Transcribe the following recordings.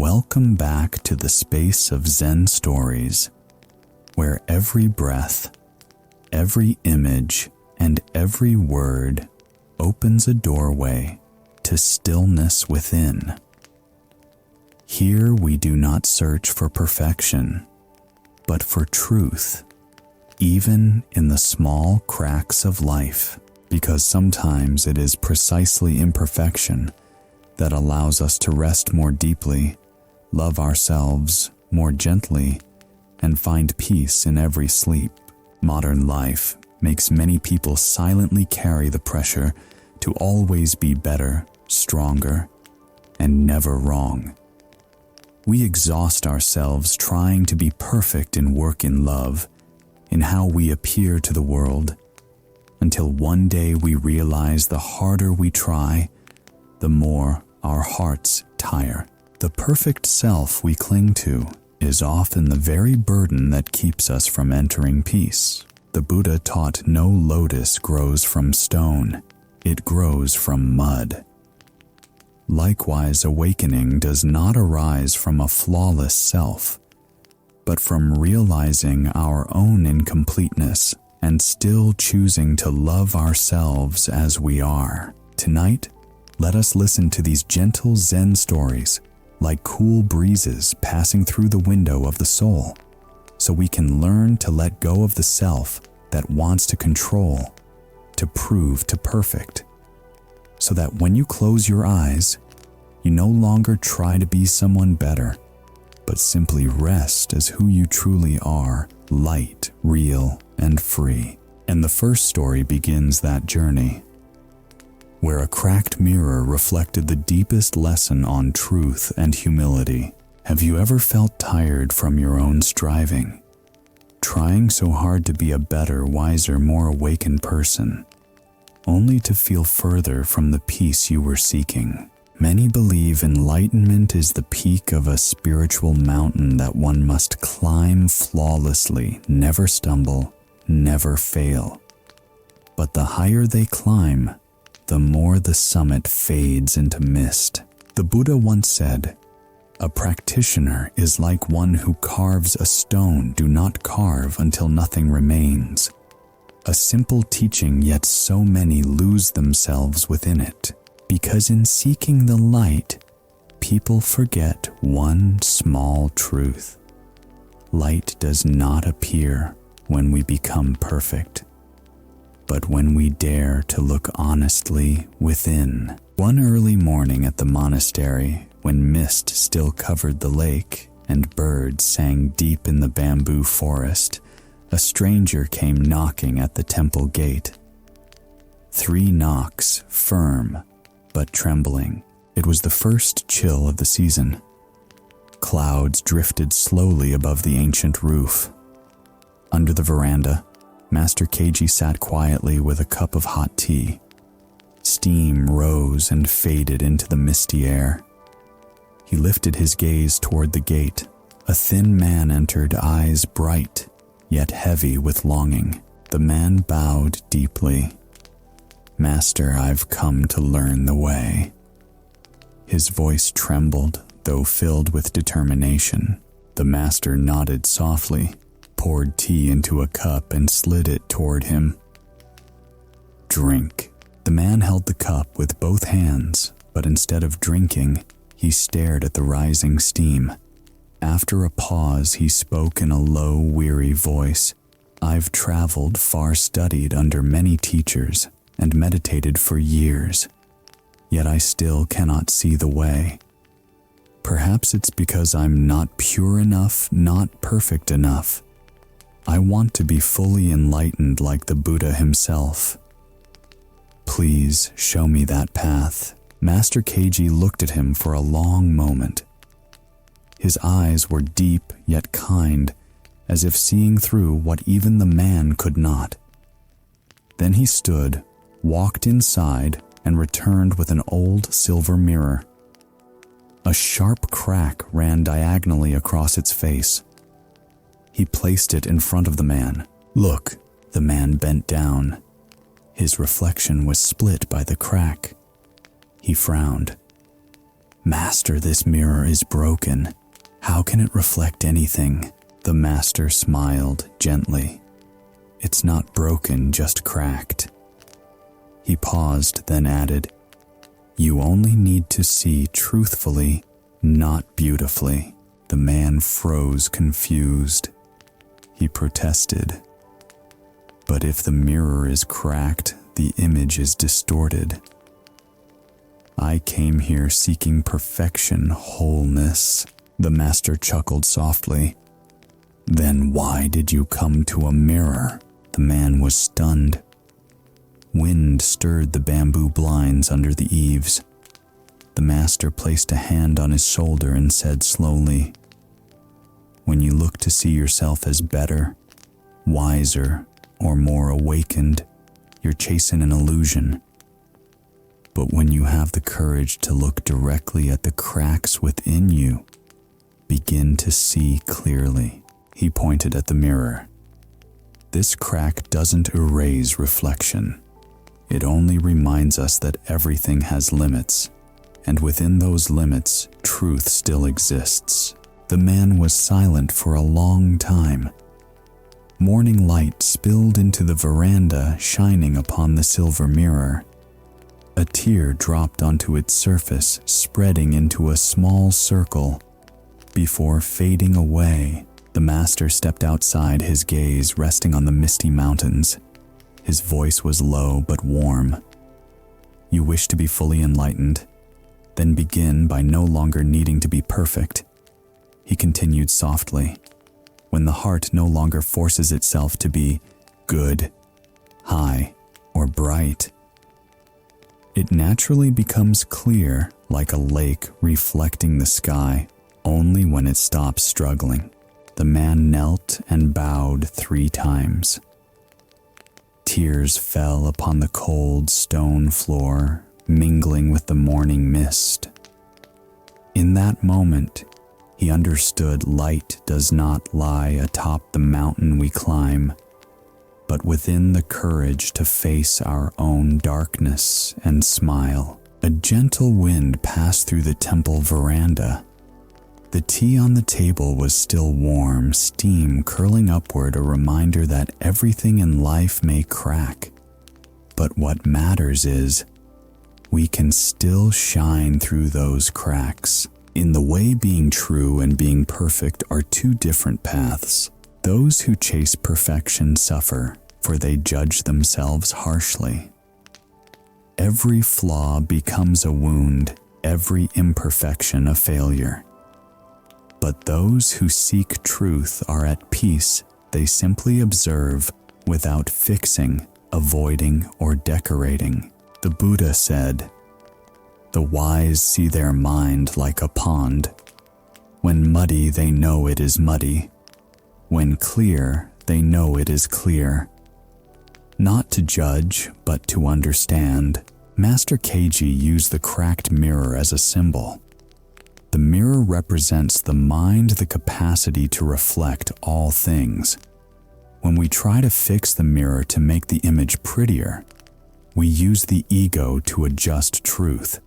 Welcome back to the space of Zen Stories, where every breath, every image, and every word opens a doorway to stillness within. Here we do not search for perfection, but for truth, even in the small cracks of life, because sometimes it is precisely imperfection that allows us to rest more deeply, love ourselves more gently, and find peace in every sleep. Modern life makes many people silently carry the pressure to always be better, stronger, and never wrong. We exhaust ourselves trying to be perfect in work and love, in how we appear to the world, until one day we realize the harder we try, the more our hearts tire. The perfect self we cling to is often the very burden that keeps us from entering peace. The Buddha taught no lotus grows from stone, it grows from mud. Likewise, awakening does not arise from a flawless self, but from realizing our own incompleteness and still choosing to love ourselves as we are. Tonight, let us listen to these gentle Zen stories, like cool breezes passing through the window of the soul, so we can learn to let go of the self that wants to control, to prove to perfect, so that when you close your eyes, you no longer try to be someone better, but simply rest as who you truly are, light, real, and free. And the first story begins that journey, where a cracked mirror reflected the deepest lesson on truth and humility. Have you ever felt tired from your own striving, trying so hard to be a better, wiser, more awakened person, only to feel further from the peace you were seeking? Many believe enlightenment is the peak of a spiritual mountain that one must climb flawlessly, never stumble, never fail. But the higher they climb, the more the summit fades into mist. The Buddha once said, "A practitioner is like one who carves a stone. Do not carve until nothing remains." A simple teaching, yet so many lose themselves within it, because in seeking the light, people forget one small truth. Light does not appear when we become perfect, but when we dare to look honestly within. One early morning at the monastery, when mist still covered the lake and birds sang deep in the bamboo forest, a stranger came knocking at the temple gate. 3 knocks, firm but trembling. It was the first chill of the season. Clouds drifted slowly above the ancient roof. Under the veranda, Master Keiji sat quietly with a cup of hot tea. Steam rose and faded into the misty air. He lifted his gaze toward the gate. A thin man entered, eyes bright, yet heavy with longing. The man bowed deeply. "Master, I've come to learn the way." His voice trembled, though filled with determination. The master nodded softly, poured tea into a cup, and slid it toward him. "Drink." The man held the cup with both hands, but instead of drinking, he stared at the rising steam. After a pause, he spoke in a low, weary voice. "I've traveled, far studied under many teachers, and meditated for years, yet I still cannot see the way. Perhaps it's because I'm not pure enough, not perfect enough. I want to be fully enlightened like the Buddha himself. Please show me that path." Master Keiji looked at him for a long moment. His eyes were deep yet kind, as if seeing through what even the man could not. Then he stood, walked inside, and returned with an old silver mirror. A sharp crack ran diagonally across its face. He placed it in front of the man. "Look." The man bent down. His reflection was split by the crack. He frowned. "Master, this mirror is broken. How can it reflect anything?" The master smiled gently. "It's not broken, just cracked." He paused, then added, "You only need to see truthfully, not beautifully." The man froze, confused. He protested, "But if the mirror is cracked, the image is distorted." "I came here seeking perfection, wholeness." The master chuckled softly. "Then why did you come to a mirror?" The man was stunned. Wind stirred the bamboo blinds under the eaves. The master placed a hand on his shoulder and said slowly, "When you look to see yourself as better, wiser, or more awakened, you're chasing an illusion. But when you have the courage to look directly at the cracks within you, begin to see clearly." He pointed at the mirror. "This crack doesn't erase reflection. It only reminds us that everything has limits, and within those limits, truth still exists." The man was silent for a long time. Morning light spilled into the veranda, shining upon the silver mirror. A tear dropped onto its surface, spreading into a small circle before fading away. The master stepped outside, his gaze resting on the misty mountains. His voice was low but warm. "You wish to be fully enlightened? Then begin by no longer needing to be perfect." He continued softly. "When the heart no longer forces itself to be good, high, or bright, it naturally becomes clear, like a lake reflecting the sky, only when it stops struggling." The man knelt and bowed 3 times. Tears fell upon the cold stone floor, mingling with the morning mist. In that moment, he understood light does not lie atop the mountain we climb, but within the courage to face our own darkness and smile. A gentle wind passed through the temple veranda. The tea on the table was still warm, steam curling upward, a reminder that everything in life may crack. But what matters is, we can still shine through those cracks. In the way, being true and being perfect are 2 different paths. Those who chase perfection suffer, for they judge themselves harshly. Every flaw becomes a wound, every imperfection a failure. But those who seek truth are at peace. They simply observe without fixing, avoiding, or decorating. The Buddha said, "The wise see their mind like a pond. When muddy, they know it is muddy. When clear, they know it is clear." Not to judge, but to understand, Master Keiji used the cracked mirror as a symbol. The mirror represents the mind, the capacity to reflect all things. When we try to fix the mirror to make the image prettier, we use the ego to adjust truth.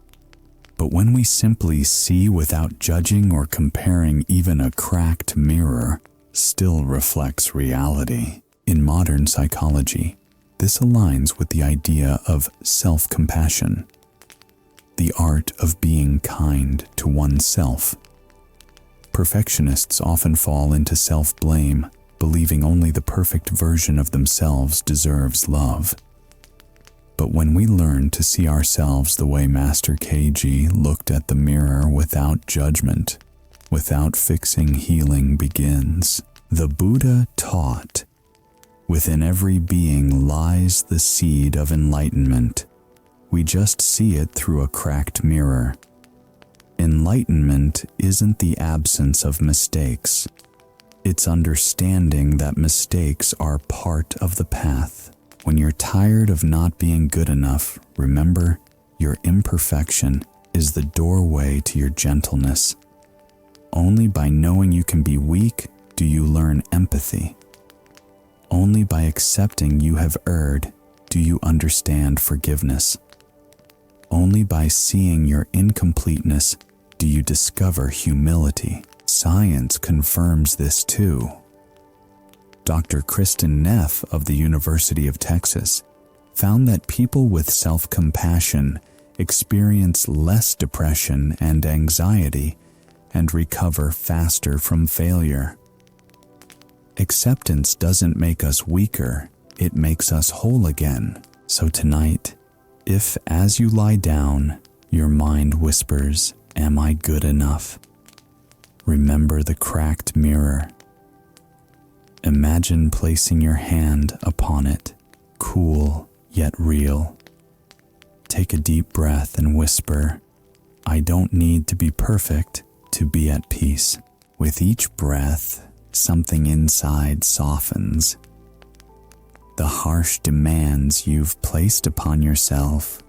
But when we simply see without judging or comparing, even a cracked mirror still reflects reality. In modern psychology, this aligns with the idea of self-compassion, the art of being kind to oneself. Perfectionists often fall into self-blame, believing only the perfect version of themselves deserves love. But when we learn to see ourselves the way Master Keiji looked at the mirror, without judgment, without fixing, healing begins. The Buddha taught, "Within every being lies the seed of enlightenment. We just see it through a cracked mirror." Enlightenment isn't the absence of mistakes. It's understanding that mistakes are part of the path. When you're tired of not being good enough, remember, your imperfection is the doorway to your gentleness. Only by knowing you can be weak do you learn empathy. Only by accepting you have erred do you understand forgiveness. Only by seeing your incompleteness do you discover humility. Science confirms this too. Dr. Kristen Neff of the University of Texas found that people with self-compassion experience less depression and anxiety and recover faster from failure. Acceptance doesn't make us weaker, it makes us whole again. So tonight, if as you lie down, your mind whispers, "Am I good enough?" remember the cracked mirror. Imagine placing your hand upon it, cool yet real. Take a deep breath and whisper, "I don't need to be perfect to be at peace." With each breath, something inside softens. The harsh demands you've placed upon yourself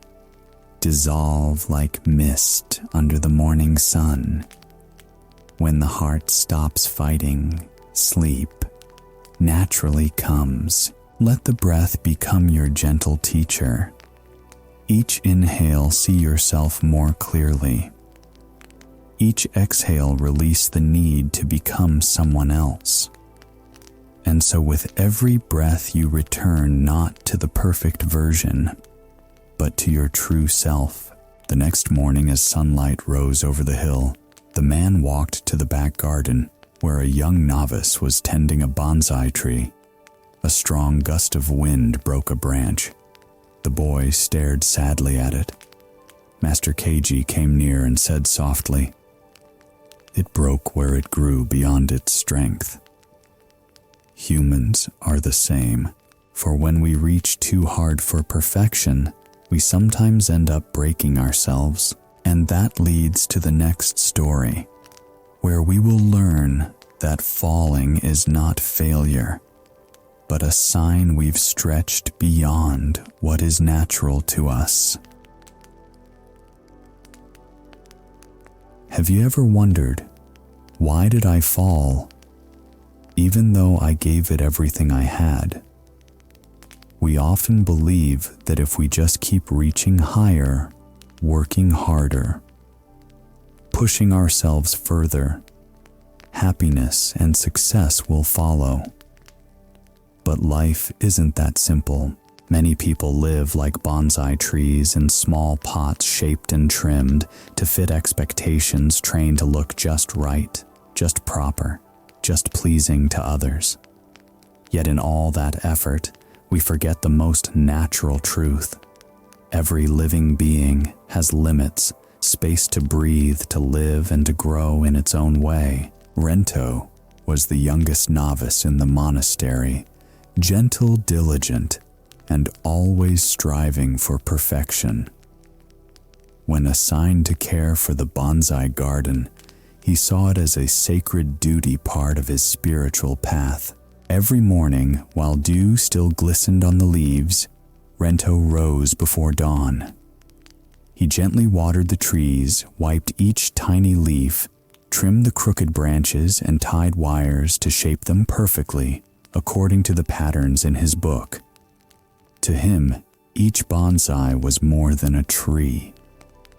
dissolve like mist under the morning sun. When the heart stops fighting, sleep naturally comes. Let the breath become your gentle teacher. Each inhale, see yourself more clearly. Each exhale, release the need to become someone else. And so with every breath you return not to the perfect version, but to your true self. The next morning as sunlight rose over the hill, the man walked to the back garden where a young novice was tending a bonsai tree. A strong gust of wind broke a branch. The boy stared sadly at it. Master Keiji came near and said softly, "It broke where it grew beyond its strength." Humans are the same, for when we reach too hard for perfection, we sometimes end up breaking ourselves. And that leads to the next story, where we will learn that falling is not failure, but a sign we've stretched beyond what is natural to us. Have you ever wondered, why did I fall, even though I gave it everything I had? We often believe that if we just keep reaching higher, working harder, pushing ourselves further, happiness and success will follow. But life isn't that simple. Many people live like bonsai trees in small pots shaped and trimmed to fit expectations, trained to look just right, just proper, just pleasing to others. Yet in all that effort, we forget the most natural truth. Every living being has limits, space to breathe, to live, and to grow in its own way. Rento was the youngest novice in the monastery, gentle, diligent, and always striving for perfection. When assigned to care for the bonsai garden, he saw it as a sacred duty, part of his spiritual path. Every morning, while dew still glistened on the leaves, Rento rose before dawn. He gently watered the trees, wiped each tiny leaf, trimmed the crooked branches, and tied wires to shape them perfectly according to the patterns in his book. To him, each bonsai was more than a tree.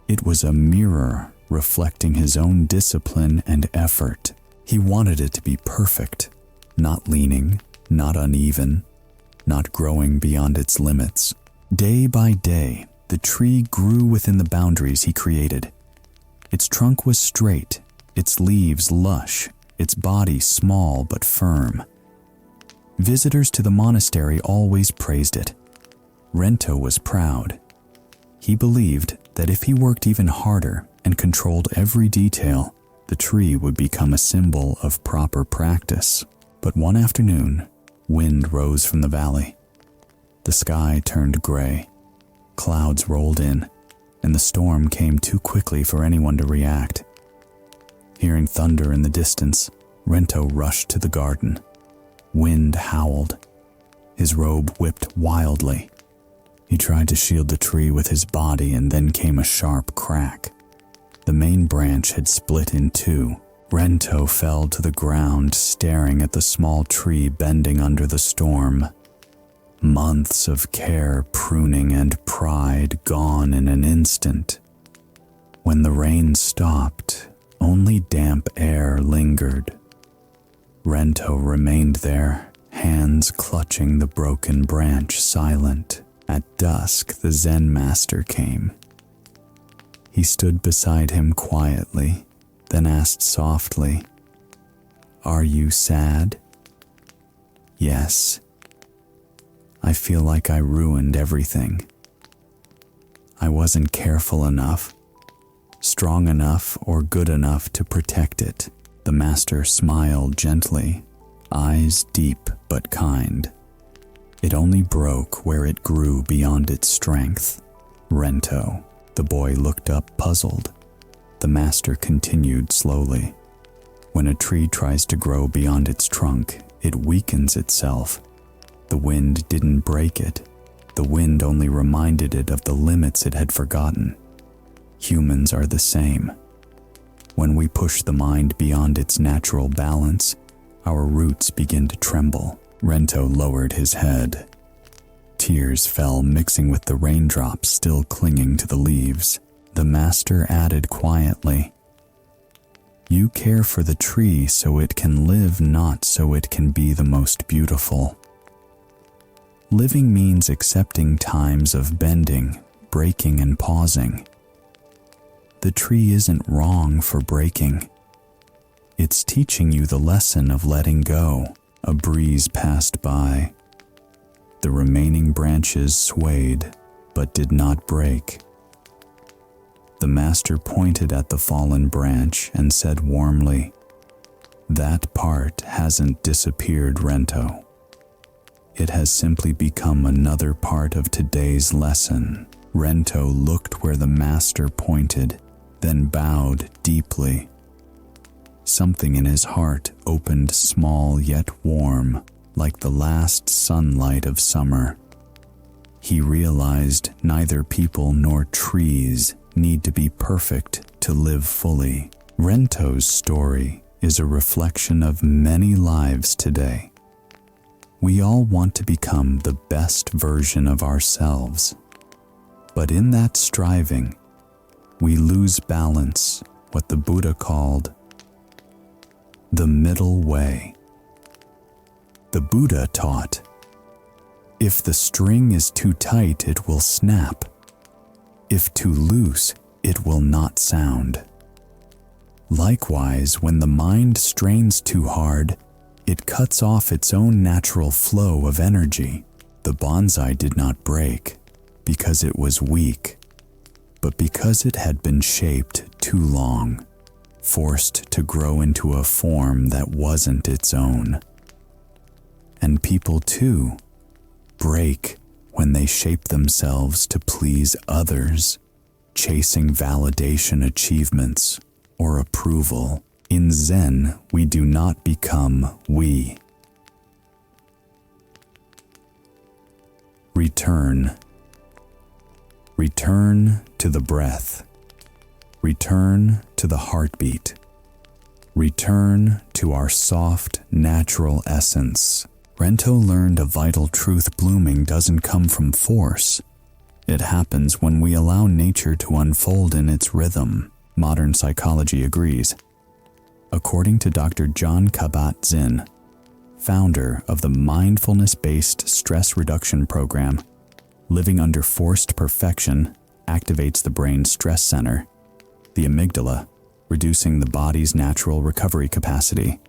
It was a mirror reflecting his own discipline and effort. He wanted it to be perfect, not leaning, not uneven, not growing beyond its limits. Day by day, the tree grew within the boundaries he created. Its trunk was straight, its leaves lush, its body small but firm. Visitors to the monastery always praised it. Rento was proud. He believed that if he worked even harder and controlled every detail, the tree would become a symbol of proper practice. But one afternoon, wind rose from the valley. The sky turned gray. Clouds rolled in, and the storm came too quickly for anyone to react. Hearing thunder in the distance, Rento rushed to the garden. Wind howled. His robe whipped wildly. He tried to shield the tree with his body, and then came a sharp crack. The main branch had split in two. Rento fell to the ground, staring at the small tree bending under the storm. Months of care, pruning, and pride gone in an instant. When the rain stopped, only damp air lingered. Rento remained there, hands clutching the broken branch, silent. At dusk, the Zen master came. He stood beside him quietly, then asked softly, "Are you sad?" "Yes. I feel like I ruined everything. I wasn't careful enough, strong enough, or good enough to protect it." The master smiled gently, eyes deep but kind. "It only broke where it grew beyond its strength." "Rento." The boy looked up, puzzled. The master continued slowly. "When a tree tries to grow beyond its trunk, it weakens itself. The wind didn't break it. The wind only reminded it of the limits it had forgotten. Humans are the same. When we push the mind beyond its natural balance, our roots begin to tremble." Rento lowered his head. Tears fell, mixing with the raindrops still clinging to the leaves. The master added quietly, "You care for the tree so it can live, not so it can be the most beautiful. Living means accepting times of bending, breaking, and pausing. The tree isn't wrong for breaking. It's teaching you the lesson of letting go." A breeze passed by. The remaining branches swayed, but did not break. The master pointed at the fallen branch and said warmly, "That part hasn't disappeared, Rento. It has simply become another part of today's lesson." Rento looked where the master pointed, then bowed deeply. Something in his heart opened small yet warm, like the last sunlight of summer. He realized neither people nor trees need to be perfect to live fully. Rento's story is a reflection of many lives today. We all want to become the best version of ourselves. But in that striving, we lose balance, what the Buddha called the middle way. The Buddha taught, if the string is too tight, it will snap. If too loose, it will not sound. Likewise, when the mind strains too hard, it cuts off its own natural flow of energy. The bonsai did not break because it was weak, but because it had been shaped too long, forced to grow into a form that wasn't its own. And people too break when they shape themselves to please others, chasing validation, achievements, or approval. In Zen, we do not become we. Return. Return to the breath. Return to the heartbeat. Return to our soft, natural essence. Rento learned a vital truth: blooming doesn't come from force. It happens when we allow nature to unfold in its rhythm. Modern psychology agrees. According to Dr. John Kabat-Zinn, founder of the mindfulness-based stress reduction program, living under forced perfection activates the brain's stress center, the amygdala, reducing the body's natural recovery capacity.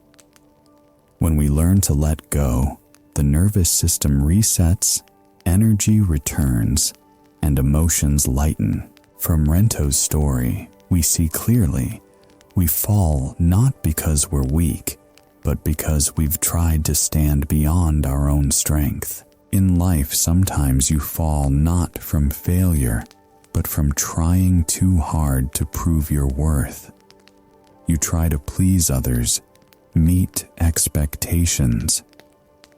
When we learn to let go, the nervous system resets, energy returns, and emotions lighten. From Rento's story, we see clearly we fall not because we're weak, but because we've tried to stand beyond our own strength. In life, sometimes you fall not from failure, but from trying too hard to prove your worth. You try to please others, meet expectations,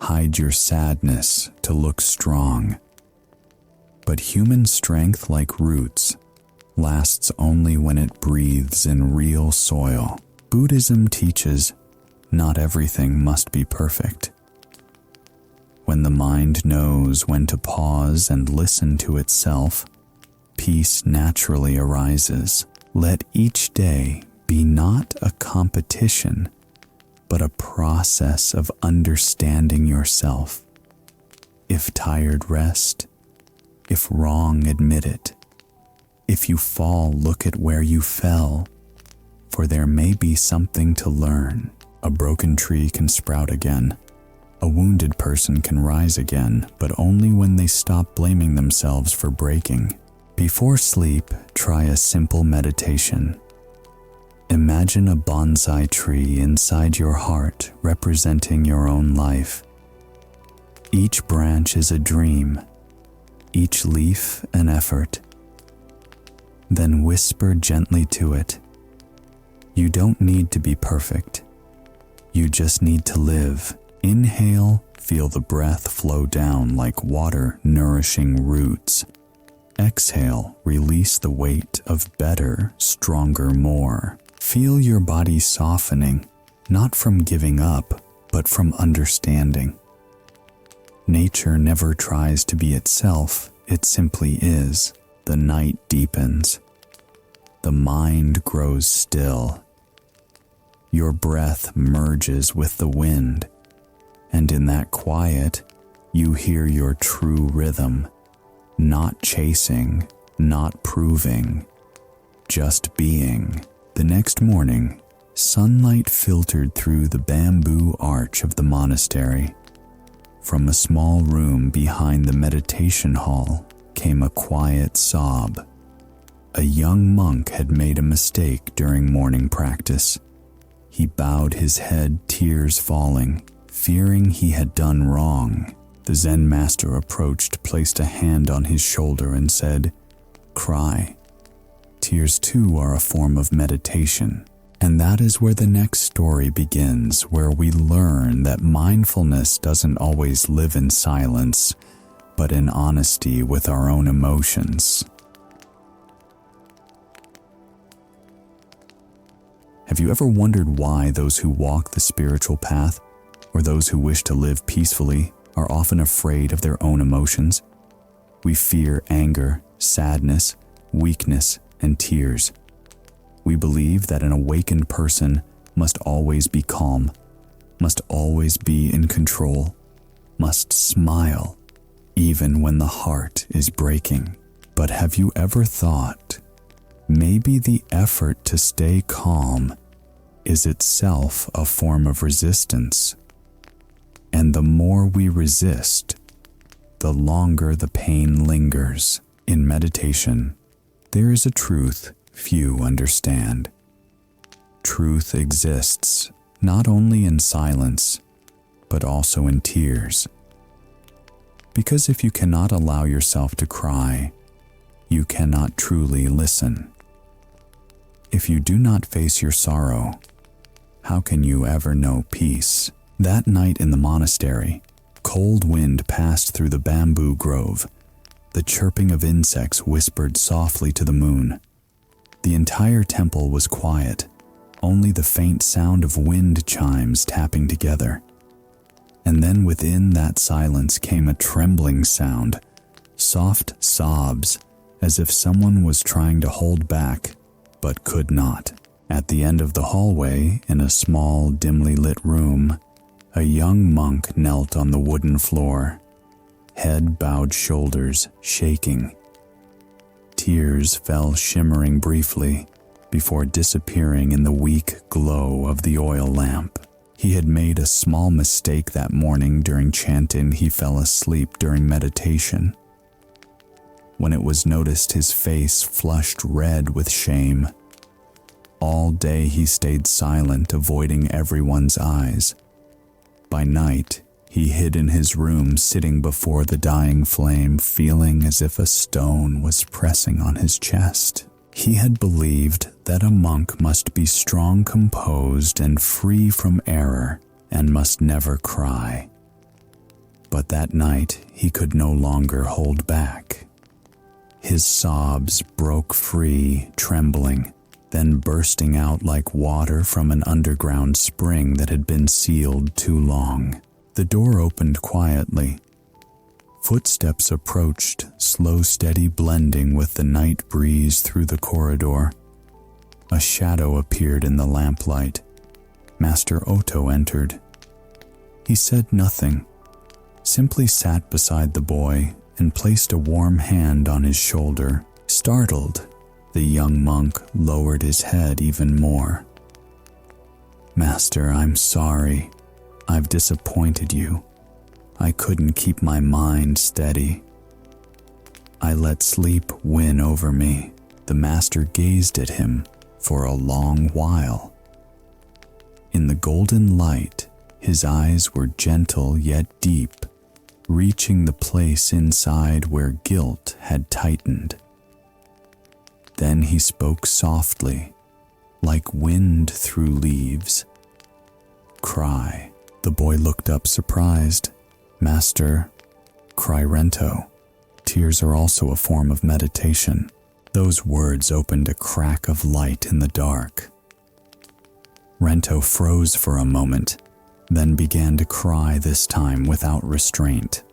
hide your sadness to look strong. But human strength, like roots, lasts only when it breathes in real soil. Buddhism teaches not everything must be perfect. When the mind knows when to pause and listen to itself, peace naturally arises. Let each day be not a competition, but a process of understanding yourself. If tired, rest. If wrong, admit it. If you fall, look at where you fell, for there may be something to learn. A broken tree can sprout again. A wounded person can rise again, but only when they stop blaming themselves for breaking. Before sleep, try a simple meditation. Imagine a bonsai tree inside your heart representing your own life. Each branch is a dream, each leaf an effort. Then whisper gently to it. You don't need to be perfect. You just need to live. Inhale, feel the breath flow down like water nourishing roots. Exhale, release the weight of better, stronger, more. Feel your body softening, not from giving up, but from understanding. Nature never tries to be itself, it simply is. The night deepens. The mind grows still. Your breath merges with the wind, and in that quiet, you hear your true rhythm, not chasing, not proving, just being. The next morning, sunlight filtered through the bamboo arch of the monastery. From a small room behind the meditation hall came a quiet sob. A young monk had made a mistake during morning practice. He bowed his head, tears falling, fearing he had done wrong. The Zen master approached, placed a hand on his shoulder and said, "Cry. Tears too are a form of meditation." And that is where the next story begins, where we learn that mindfulness doesn't always live in silence, but in honesty with our own emotions. Have you ever wondered why those who walk the spiritual path, or those who wish to live peacefully, are often afraid of their own emotions? We fear anger, sadness, weakness, and tears. We believe that an awakened person must always be calm, must always be in control, must smile, even when the heart is breaking. But have you ever thought, maybe the effort to stay calm is itself a form of resistance? And the more we resist, the longer the pain lingers. In meditation, there is a truth few understand. Truth exists not only in silence, but also in tears. Because if you cannot allow yourself to cry, you cannot truly listen. If you do not face your sorrow, how can you ever know peace? That night in the monastery, cold wind passed through the bamboo grove. The chirping of insects whispered softly to the moon. The entire temple was quiet, only the faint sound of wind chimes tapping together. And then within that silence came a trembling sound, soft sobs, as if someone was trying to hold back, but could not. At the end of the hallway, in a small, dimly lit room, a young monk knelt on the wooden floor, head bowed, shoulders shaking. Tears fell shimmering briefly before disappearing in the weak glow of the oil lamp. He had made a small mistake that morning during chanting. He fell asleep during meditation. When it was noticed, his face flushed red with shame. All day he stayed silent, avoiding everyone's eyes. By night, he hid in his room, sitting before the dying flame, feeling as if a stone was pressing on his chest. He had believed that a monk must be strong, composed, and free from error, and must never cry. But that night, he could no longer hold back. His sobs broke free, trembling, then bursting out like water from an underground spring that had been sealed too long. The door opened quietly. Footsteps approached, slow, steady, blending with the night breeze through the corridor. A shadow appeared in the lamplight. Master Oto entered. He said nothing, simply sat beside the boy and placed a warm hand on his shoulder. Startled, the young monk lowered his head even more. "Master, I'm sorry. I've disappointed you. I couldn't keep my mind steady. I let sleep win over me." The master gazed at him for a long while. In the golden light, his eyes were gentle yet deep, reaching the place inside where guilt had tightened. Then he spoke softly, like wind through leaves. "Cry." The boy looked up surprised. "Master, cry Rento. Tears are also a form of meditation." Those words opened a crack of light in the dark. Rento froze for a moment, then began to cry, this time without restraint.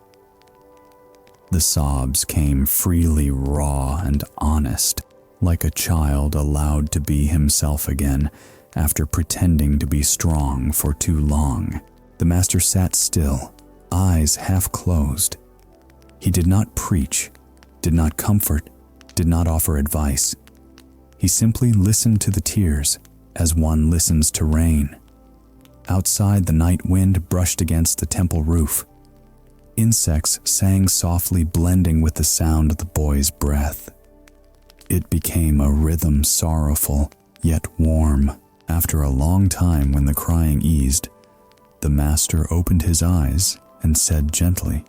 The sobs came freely, raw and honest, like a child allowed to be himself again after pretending to be strong for too long. The master sat still, eyes half closed. He did not preach, did not comfort, did not offer advice. He simply listened to the tears as one listens to rain. Outside, the night wind brushed against the temple roof. Insects sang softly, blending with the sound of the boy's breath. It became a rhythm sorrowful, yet warm. After a long time, when the crying eased, the master opened his eyes and said gently,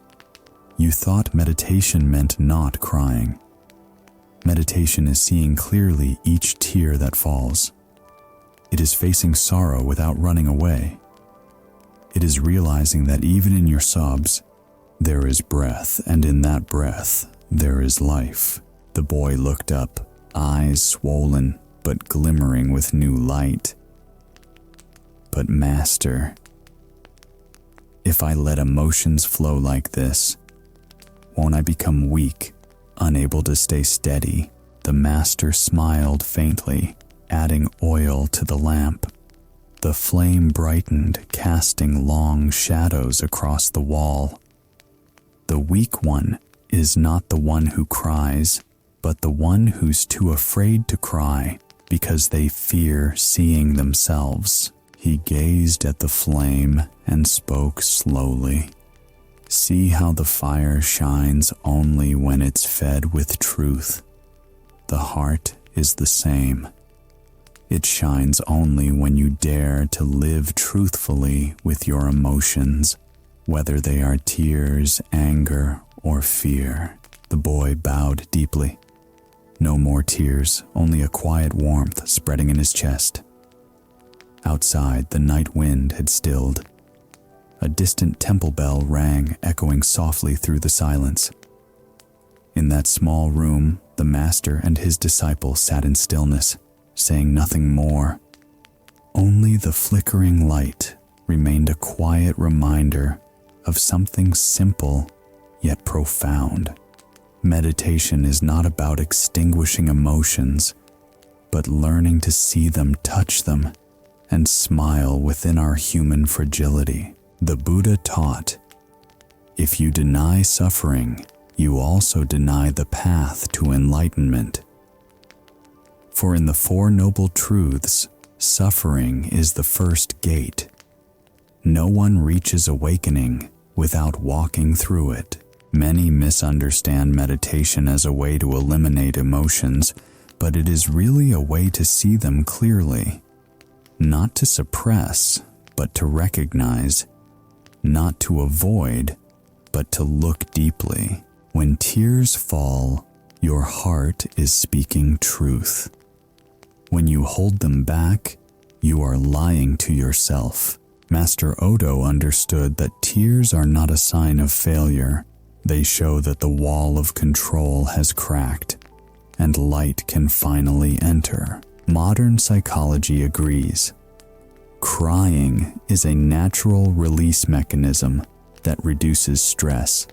"You thought meditation meant not crying. Meditation is seeing clearly each tear that falls. It is facing sorrow without running away. It is realizing that even in your sobs, there is breath, and in that breath, there is life." The boy looked up, eyes swollen but glimmering with new light. "But Master, if I let emotions flow like this, won't I become weak, unable to stay steady?" The master smiled faintly, adding oil to the lamp. The flame brightened, casting long shadows across the wall. "The weak one is not the one who cries, but the one who's too afraid to cry because they fear seeing themselves." He gazed at the flame and spoke slowly. "See how the fire shines only when it's fed with truth. The heart is the same. It shines only when you dare to live truthfully with your emotions, whether they are tears, anger, or fear." The boy bowed deeply. No more tears, only a quiet warmth spreading in his chest. Outside, the night wind had stilled. A distant temple bell rang, echoing softly through the silence. In that small room, the master and his disciple sat in stillness, saying nothing more. Only the flickering light remained a quiet reminder of something simple yet profound. Meditation is not about extinguishing emotions, but learning to see them, touch them, and smile within our human fragility. The Buddha taught, "If you deny suffering, you also deny the path to enlightenment." For in the Four Noble Truths, suffering is the first gate. No one reaches awakening without walking through it. Many misunderstand meditation as a way to eliminate emotions, but it is really a way to see them clearly. Not to suppress, but to recognize. Not to avoid, but to look deeply. When tears fall, your heart is speaking truth. When you hold them back, you are lying to yourself. Master Odo understood that tears are not a sign of failure. They show that the wall of control has cracked, and light can finally enter. Modern psychology agrees. Crying is a natural release mechanism that reduces stress.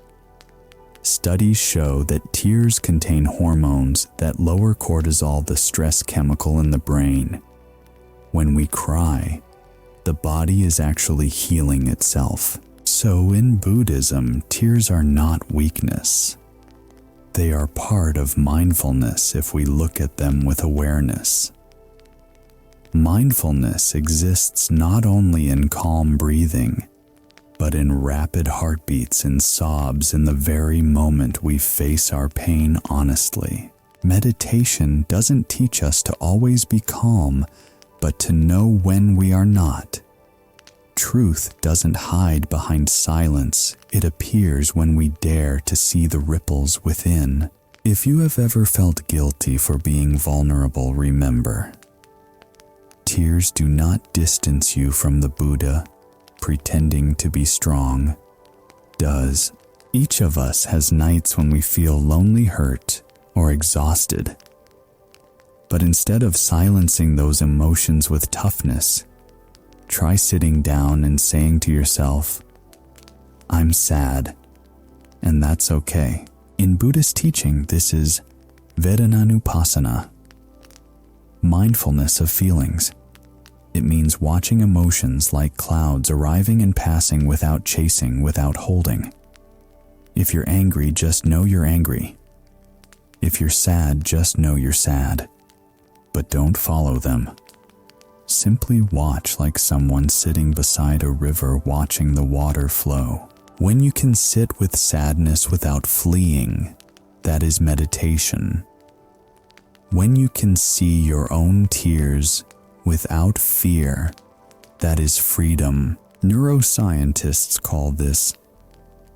Studies show that tears contain hormones that lower cortisol, the stress chemical in the brain. When we cry, the body is actually healing itself. So in Buddhism, tears are not weakness. They are part of mindfulness if we look at them with awareness. Mindfulness exists not only in calm breathing, but in rapid heartbeats and sobs in the very moment we face our pain honestly. Meditation doesn't teach us to always be calm, but to know when we are not. Truth doesn't hide behind silence. It appears when we dare to see the ripples within. If you have ever felt guilty for being vulnerable, remember, tears do not distance you from the Buddha. Pretending to be strong does. Each of us has nights when we feel lonely, hurt, or exhausted. But instead of silencing those emotions with toughness, try sitting down and saying to yourself, "I'm sad," and that's okay. In Buddhist teaching, this is Vedananupasana, mindfulness of feelings. It means watching emotions like clouds arriving and passing without chasing, without holding. If you're angry, just know you're angry. If you're sad, just know you're sad. But don't follow them. Simply watch like someone sitting beside a river watching the water flow. When you can sit with sadness without fleeing, that is meditation. When you can see your own tears without fear, that is freedom. Neuroscientists call this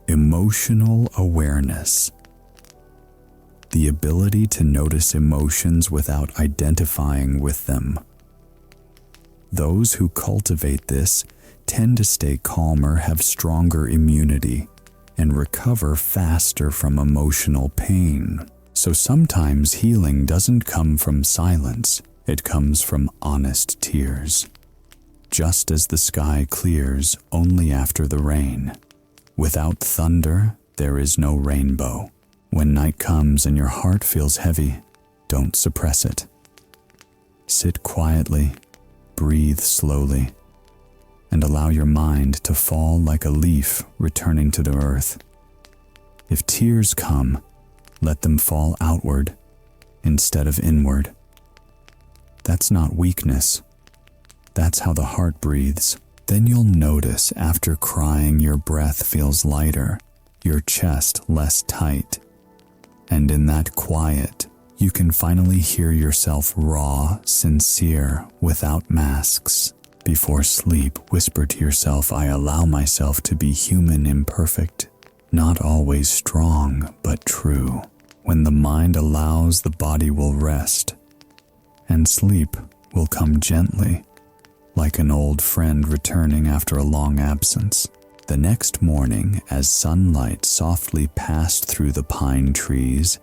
emotional awareness. The ability to notice emotions without identifying with them. Those who cultivate this tend to stay calmer, have stronger immunity, and recover faster from emotional pain. So sometimes healing doesn't come from silence. It comes from honest tears. Just as the sky clears only after the rain. Without thunder, there is no rainbow. When night comes and your heart feels heavy, don't suppress it. Sit quietly, breathe slowly, and allow your mind to fall like a leaf returning to the earth. If tears come, let them fall outward instead of inward. That's not weakness. That's how the heart breathes. Then you'll notice after crying your breath feels lighter, your chest less tight. And in that quiet, you can finally hear yourself raw, sincere, without masks. Before sleep, whisper to yourself, "I allow myself to be human, imperfect, not always strong, but true." When the mind allows, the body will rest. And sleep will come gently, like an old friend returning after a long absence. The next morning, as sunlight softly passed through the pine trees,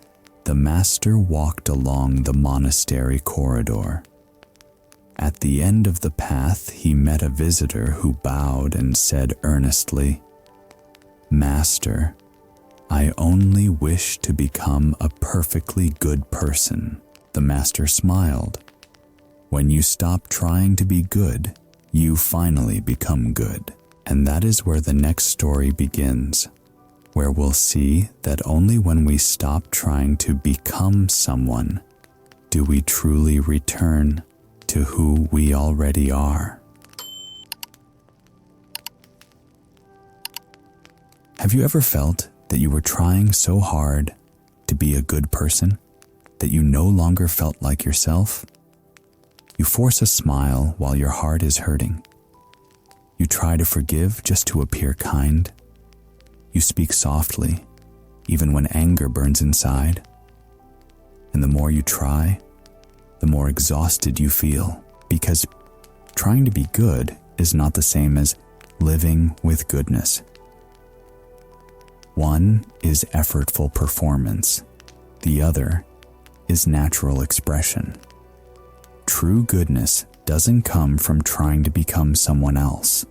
the master walked along the monastery corridor. At the end of the path, he met a visitor who bowed and said earnestly, "Master, I only wish to become a perfectly good person." The master smiled. When you stop trying to be good, you finally become good. And that is where the next story begins, where we'll see that only when we stop trying to become someone do we truly return to who we already are. Have you ever felt that you were trying so hard to be a good person that you no longer felt like yourself? You force a smile while your heart is hurting. You try to forgive just to appear kind. You speak softly, even when anger burns inside. And the more you try, the more exhausted you feel, because trying to be good is not the same as living with goodness. One is effortful performance. The other is natural expression. True goodness doesn't come from trying to become someone else.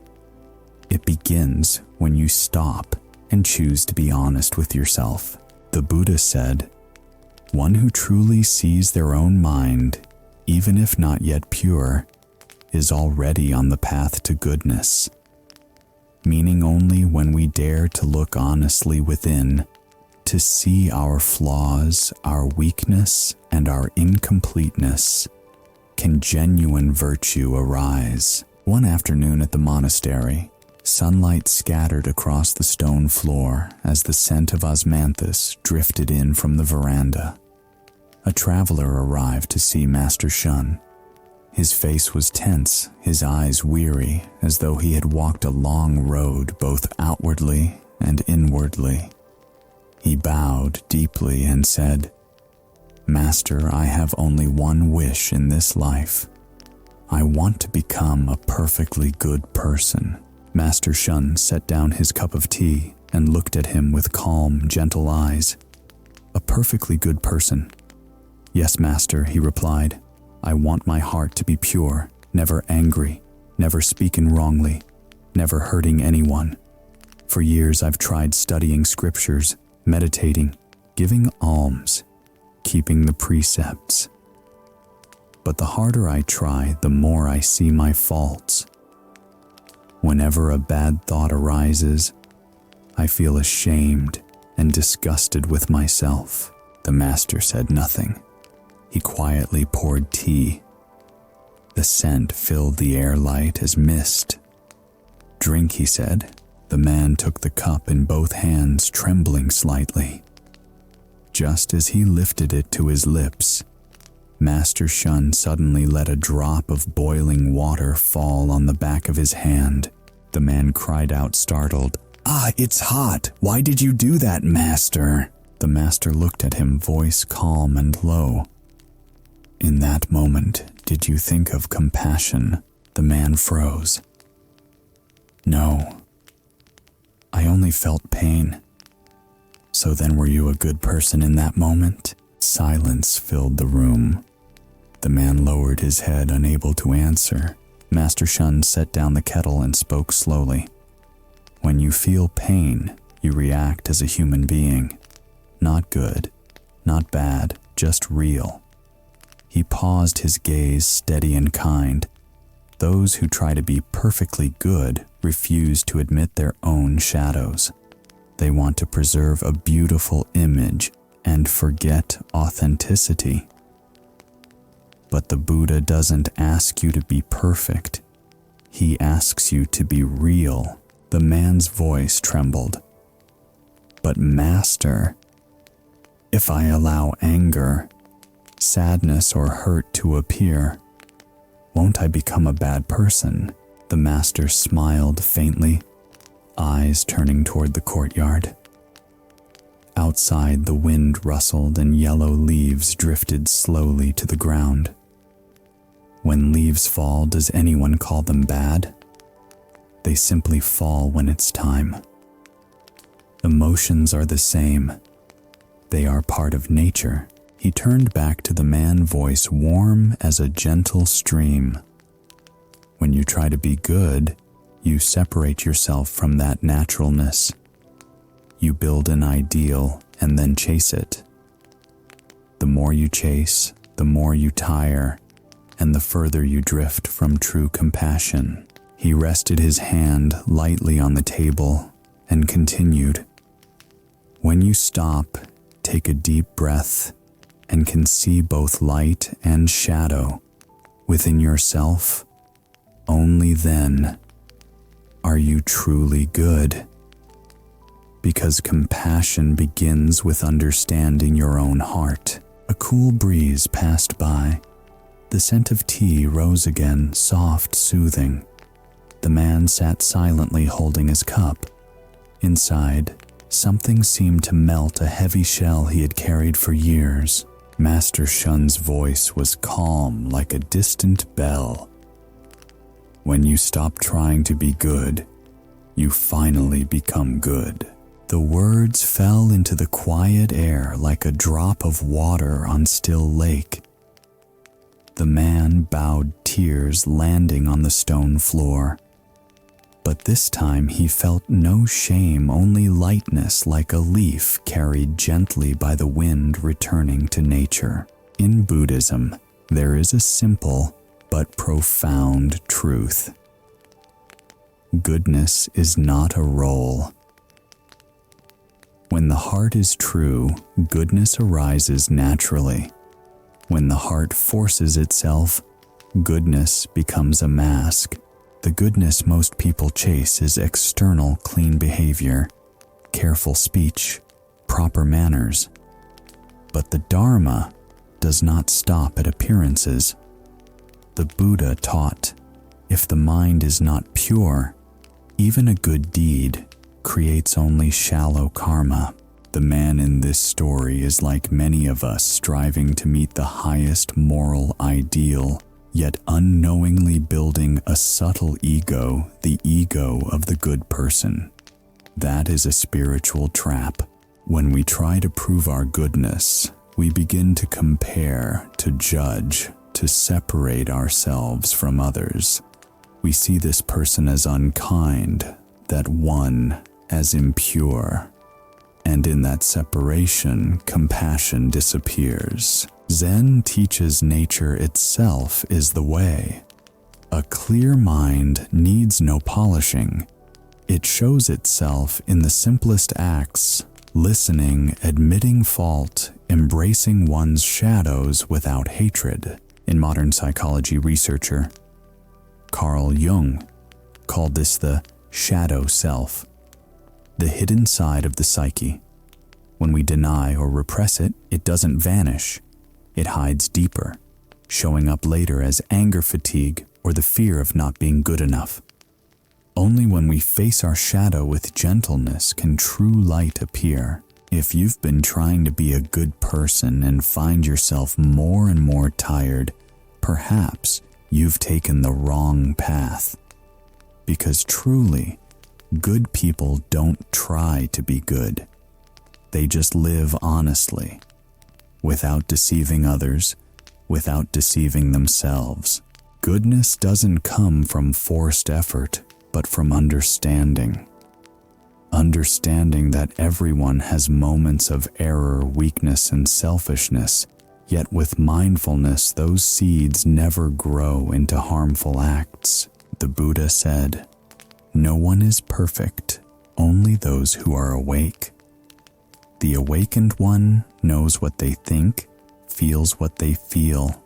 It begins when you stop and choose to be honest with yourself. The Buddha said, "One who truly sees their own mind, even if not yet pure, is already on the path to goodness." Meaning only when we dare to look honestly within, to see our flaws, our weakness, and our incompleteness, can genuine virtue arise. One afternoon at the monastery, sunlight scattered across the stone floor as the scent of osmanthus drifted in from the veranda. A traveler arrived to see Master Shun. His face was tense, his eyes weary, as though he had walked a long road both outwardly and inwardly. He bowed deeply and said, "Master, I have only one wish in this life. I want to become a perfectly good person." Master Shun set down his cup of tea and looked at him with calm, gentle eyes. "A perfectly good person? Yes, Master," he replied. "I want my heart to be pure, never angry, never speaking wrongly, never hurting anyone. For years I've tried studying scriptures, meditating, giving alms, keeping the precepts. But the harder I try, the more I see my faults. Whenever a bad thought arises, I feel ashamed and disgusted with myself." The master said nothing. He quietly poured tea. The scent filled the air light as mist. "Drink," he said. The man took the cup in both hands, trembling slightly. Just as he lifted it to his lips, Master Shun suddenly let a drop of boiling water fall on the back of his hand. The man cried out, startled, "Ah, it's hot! Why did you do that, Master?" The master looked at him, voice calm and low. "In that moment, did you think of compassion?" The man froze. "No. I only felt pain." "So then were you a good person in that moment?" Silence filled the room. The man lowered his head, unable to answer. Master Shun set down the kettle and spoke slowly. "When you feel pain, you react as a human being. Not good, not bad, just real." He paused, his gaze steady and kind. Those who try to be perfectly good refuse to admit their own shadows. They want to preserve a beautiful image and forget authenticity. But the Buddha doesn't ask you to be perfect. He asks you to be real. The man's voice trembled. "But Master, if I allow anger, sadness, or hurt to appear, won't I become a bad person?" The master smiled faintly, eyes turning toward the courtyard. Outside, the wind rustled and yellow leaves drifted slowly to the ground. When leaves fall, does anyone call them bad? They simply fall when it's time. Emotions are the same. They are part of nature. He turned back to the man, voice warm as a gentle stream. When you try to be good, you separate yourself from that naturalness. You build an ideal and then chase it. The more you chase, the more you tire, and the further you drift from true compassion. He rested his hand lightly on the table and continued. When you stop, take a deep breath, and can see both light and shadow within yourself, only then are you truly good. Because compassion begins with understanding your own heart. A cool breeze passed by. The scent of tea rose again, soft, soothing. The man sat silently holding his cup. Inside, something seemed to melt a heavy shell he had carried for years. Master Shun's voice was calm like a distant bell. When you stop trying to be good, you finally become good. The words fell into the quiet air like a drop of water on still lake. The man bowed, tears landing on the stone floor. But this time he felt no shame, only lightness, like a leaf carried gently by the wind returning to nature. In Buddhism, there is a simple but profound truth. Goodness is not a role. When the heart is true, goodness arises naturally. When the heart forces itself, goodness becomes a mask. The goodness most people chase is external clean behavior, careful speech, proper manners. But the Dharma does not stop at appearances. The Buddha taught, if the mind is not pure, even a good deed creates only shallow karma. The man in this story is like many of us, striving to meet the highest moral ideal, yet unknowingly building a subtle ego, the ego of the good person. That is a spiritual trap. When we try to prove our goodness, we begin to compare, to judge, to separate ourselves from others. We see this person as unkind, that one as impure. And in that separation, compassion disappears. Zen teaches nature itself is the way. A clear mind needs no polishing. It shows itself in the simplest acts, listening, admitting fault, embracing one's shadows without hatred. In modern psychology, researcher Carl Jung called this the shadow self, the hidden side of the psyche. When we deny or repress it, it doesn't vanish. It hides deeper, showing up later as anger fatigue or the fear of not being good enough. Only when we face our shadow with gentleness can true light appear. If you've been trying to be a good person and find yourself more and more tired, perhaps you've taken the wrong path. Because truly, good people don't try to be good. They just live honestly, without deceiving others, without deceiving themselves. Goodness doesn't come from forced effort, but from understanding. Understanding that everyone has moments of error, weakness, and selfishness, yet with mindfulness, those seeds never grow into harmful acts. The Buddha said, "No one is perfect, only those who are awake." The awakened one knows what they think, feels what they feel,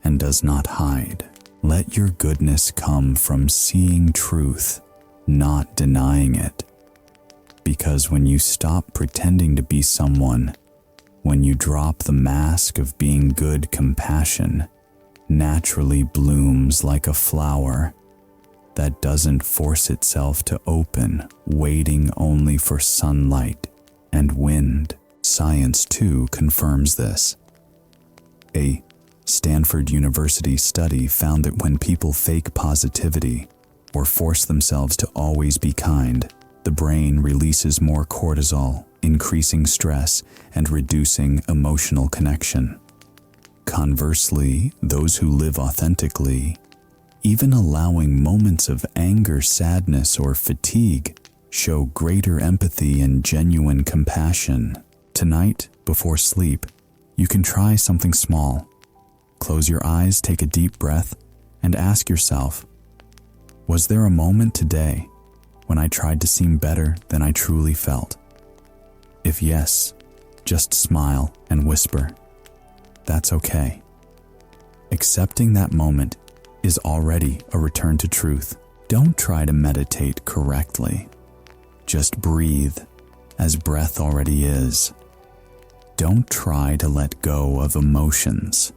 and does not hide. Let your goodness come from seeing truth, not denying it. Because when you stop pretending to be someone, when you drop the mask of being good, compassion naturally blooms like a flower that doesn't force itself to open, waiting only for sunlight and wind. Science, too, confirms this. A Stanford University study found that when people fake positivity or force themselves to always be kind, the brain releases more cortisol, increasing stress and reducing emotional connection. Conversely, those who live authentically, even allowing moments of anger, sadness, or fatigue, show greater empathy and genuine compassion. Tonight, before sleep, you can try something small. Close your eyes, take a deep breath, and ask yourself, was there a moment today when I tried to seem better than I truly felt? If yes, just smile and whisper, "That's okay." Accepting that moment is already a return to truth. Don't try to meditate correctly. Just breathe, as breath already is. Don't try to let go of emotions.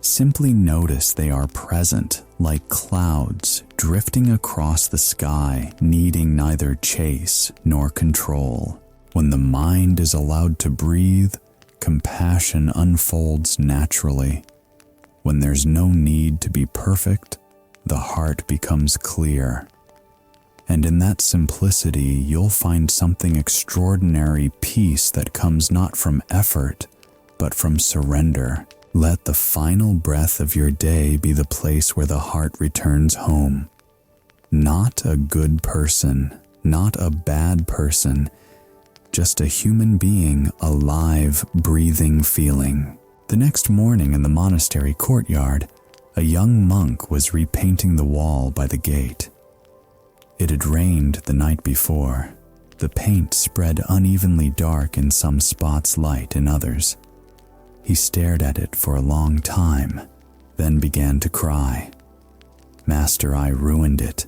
Simply notice they are present, like clouds drifting across the sky, needing neither chase nor control. When the mind is allowed to breathe, compassion unfolds naturally. When there's no need to be perfect, the heart becomes clear. And in that simplicity, you'll find something extraordinary, peace that comes not from effort, but from surrender. Let the final breath of your day be the place where the heart returns home. Not a good person, not a bad person, just a human being, alive, breathing, feeling. The next morning in the monastery courtyard, a young monk was repainting the wall by the gate. It had rained the night before. The paint spread unevenly dark in some spots, light in others. He stared at it for a long time, then began to cry. "Master, I ruined it.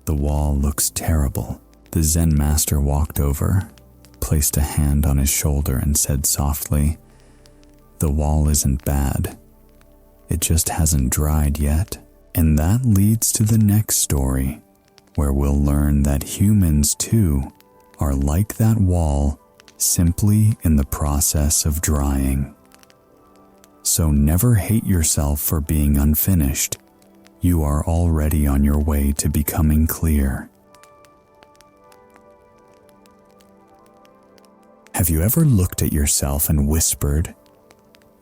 The wall looks terrible." The Zen master walked over, placed a hand on his shoulder and said softly, "The wall isn't bad. It just hasn't dried yet." And that leads to the next story, where we'll learn that humans too are like that wall, simply in the process of drying. So never hate yourself for being unfinished. You are already on your way to becoming clear. Have you ever looked at yourself and whispered,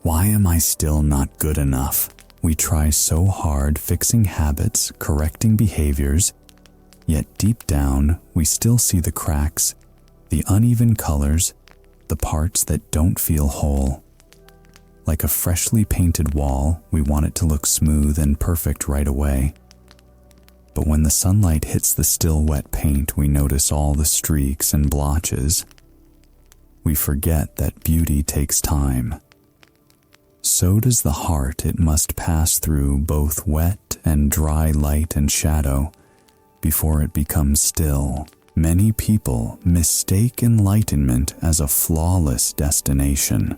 "Why am I still not good enough?" We try so hard fixing habits, correcting behaviors, yet deep down we still see the cracks, the uneven colors, the parts that don't feel whole. Like a freshly painted wall, we want it to look smooth and perfect right away. But when the sunlight hits the still wet paint, we notice all the streaks and blotches. We forget that beauty takes time. So does the heart. It must pass through both wet and dry light and shadow before it becomes still. Many people mistake enlightenment as a flawless destination.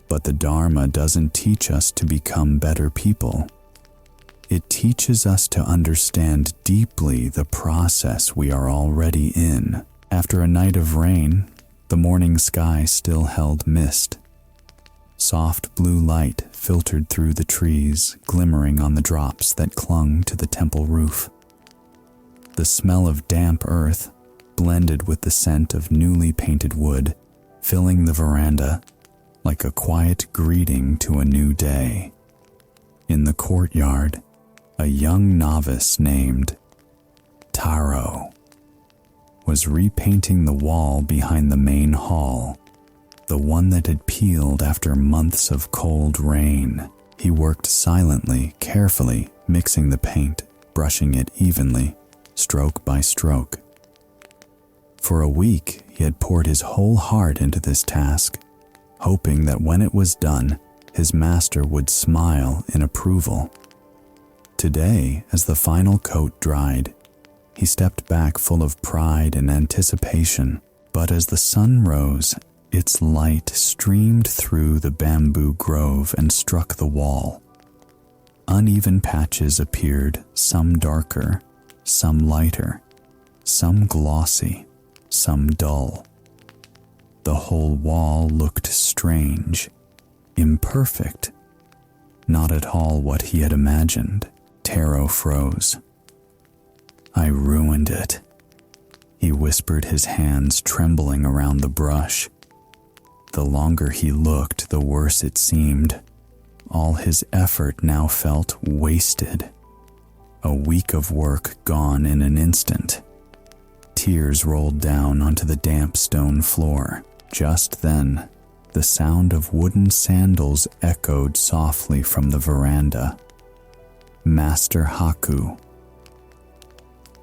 But the Dharma doesn't teach us to become better people. It teaches us to understand deeply the process we are already in. After a night of rain, the morning sky still held mist. Soft blue light filtered through the trees, glimmering on the drops that clung to the temple roof. The smell of damp earth blended with the scent of newly painted wood, filling the veranda like a quiet greeting to a new day. In the courtyard, a young novice named Taro was repainting the wall behind the main hall, the one that had peeled after months of cold rain. He worked silently, carefully, mixing the paint, brushing it evenly, stroke by stroke. For a week, he had poured his whole heart into this task, hoping that when it was done, his master would smile in approval. Today, as the final coat dried, he stepped back full of pride and anticipation. But as the sun rose, its light streamed through the bamboo grove and struck the wall. Uneven patches appeared, some darker, some lighter, some glossy, some dull. The whole wall looked strange, imperfect, not at all what he had imagined. Taro froze. "I ruined it," he whispered, his hands trembling around the brush. The longer he looked, the worse it seemed. All his effort now felt wasted. A week of work gone in an instant. Tears rolled down onto the damp stone floor. Just then, the sound of wooden sandals echoed softly from the veranda. Master Haku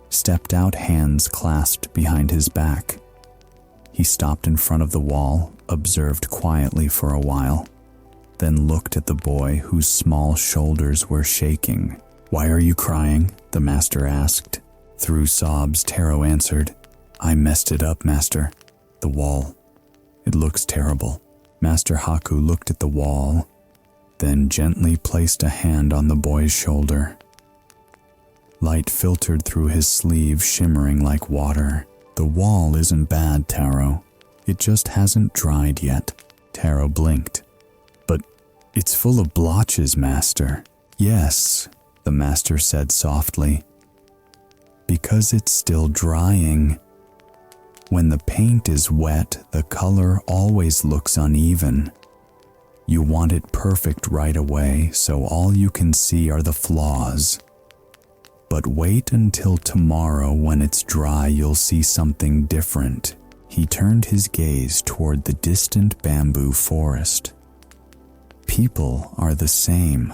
stepped out, hands clasped behind his back. He stopped in front of the wall, observed quietly for a while, then looked at the boy whose small shoulders were shaking. "Why are you crying?" the master asked. Through sobs, Taro answered, "I messed it up, master. The wall. It looks terrible." Master Haku looked at the wall, then gently placed a hand on the boy's shoulder. Light filtered through his sleeve, shimmering like water. "The wall isn't bad, Taro. It just hasn't dried yet." Taro blinked. "But it's full of blotches, master." "Yes," the master said softly, "because it's still drying. When the paint is wet, the color always looks uneven. You want it perfect right away, so all you can see are the flaws. But wait until tomorrow. When it's dry, you'll see something different. He turned his gaze toward the distant bamboo forest. People are the same.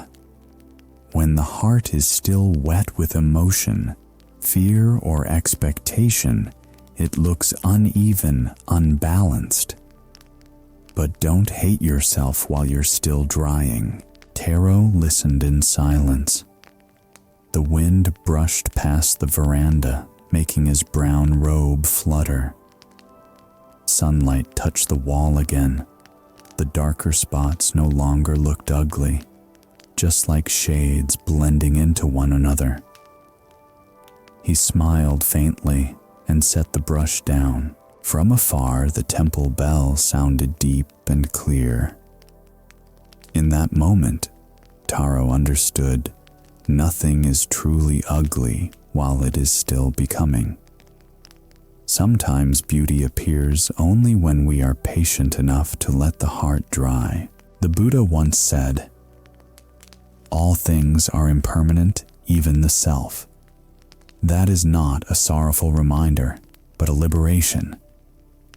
When the heart is still wet with emotion, fear, or expectation, it looks uneven, unbalanced. But don't hate yourself while you're still drying. Taro listened in silence. The wind brushed past the veranda, making his brown robe flutter. Sunlight touched the wall again. The darker spots no longer looked ugly, just like shades blending into one another. He smiled faintly and set the brush down. From afar, the temple bell sounded deep and clear. In that moment, Taro understood nothing is truly ugly while it is still becoming. Sometimes beauty appears only when we are patient enough to let the heart dry. The Buddha once said, "All things are impermanent, even the self." That is not a sorrowful reminder, but a liberation,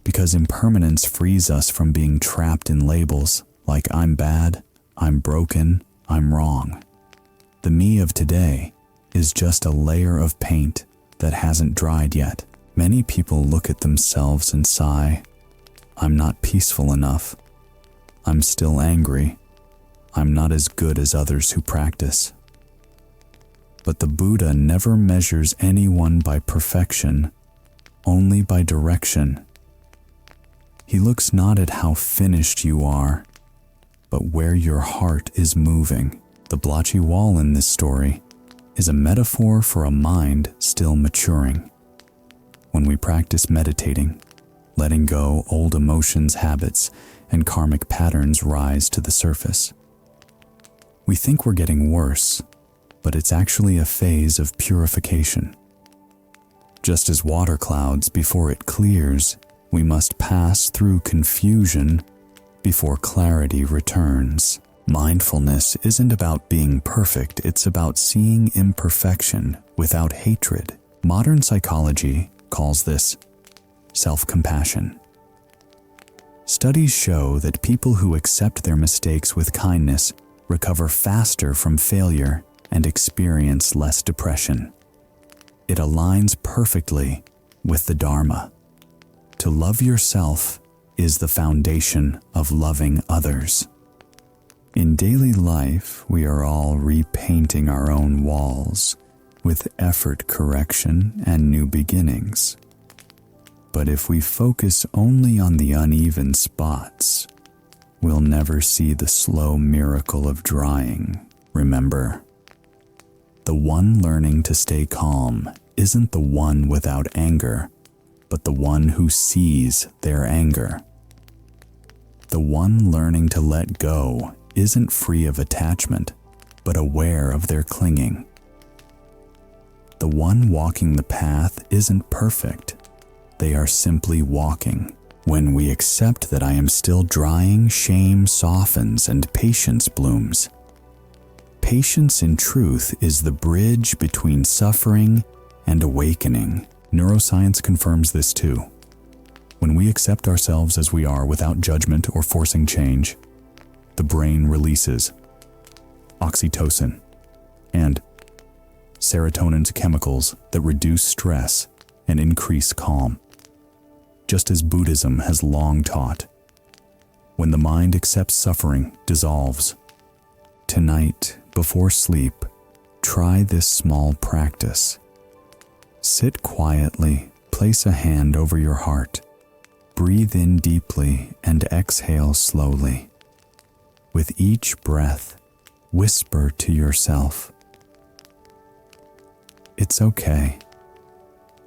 because impermanence frees us from being trapped in labels like I'm bad, I'm broken, I'm wrong. The me of today is just a layer of paint that hasn't dried yet. Many people look at themselves and sigh, "I'm not peaceful enough. I'm still angry. I'm not as good as others who practice." But the Buddha never measures anyone by perfection, only by direction. He looks not at how finished you are, but where your heart is moving. The blotchy wall in this story is a metaphor for a mind still maturing. When we practice meditating, letting go old emotions, habits, and karmic patterns rise to the surface. We think we're getting worse, but it's actually a phase of purification. Just as water clouds, before it clears, we must pass through confusion before clarity returns. Mindfulness isn't about being perfect, it's about seeing imperfection without hatred. Modern psychology calls this self-compassion. Studies show that people who accept their mistakes with kindness recover faster from failure and experience less depression. It aligns perfectly with the Dharma. To love yourself is the foundation of loving others. In daily life, we are all repainting our own walls with effort, correction, and new beginnings. But if we focus only on the uneven spots, we'll never see the slow miracle of drying. Remember, the one learning to stay calm isn't the one without anger, but the one who sees their anger. The one learning to let go isn't free of attachment, but aware of their clinging. The one walking the path isn't perfect. They are simply walking. When we accept that I am still drying, shame softens and patience blooms. Patience, in truth, is the bridge between suffering and awakening. Neuroscience confirms this too. When we accept ourselves as we are without judgment or forcing change, the brain releases oxytocin and serotonin's chemicals that reduce stress and increase calm. Just as Buddhism has long taught, when the mind accepts suffering, dissolves. Tonight, before sleep, try this small practice. Sit quietly, place a hand over your heart, breathe in deeply and exhale slowly. With each breath, whisper to yourself, "It's okay.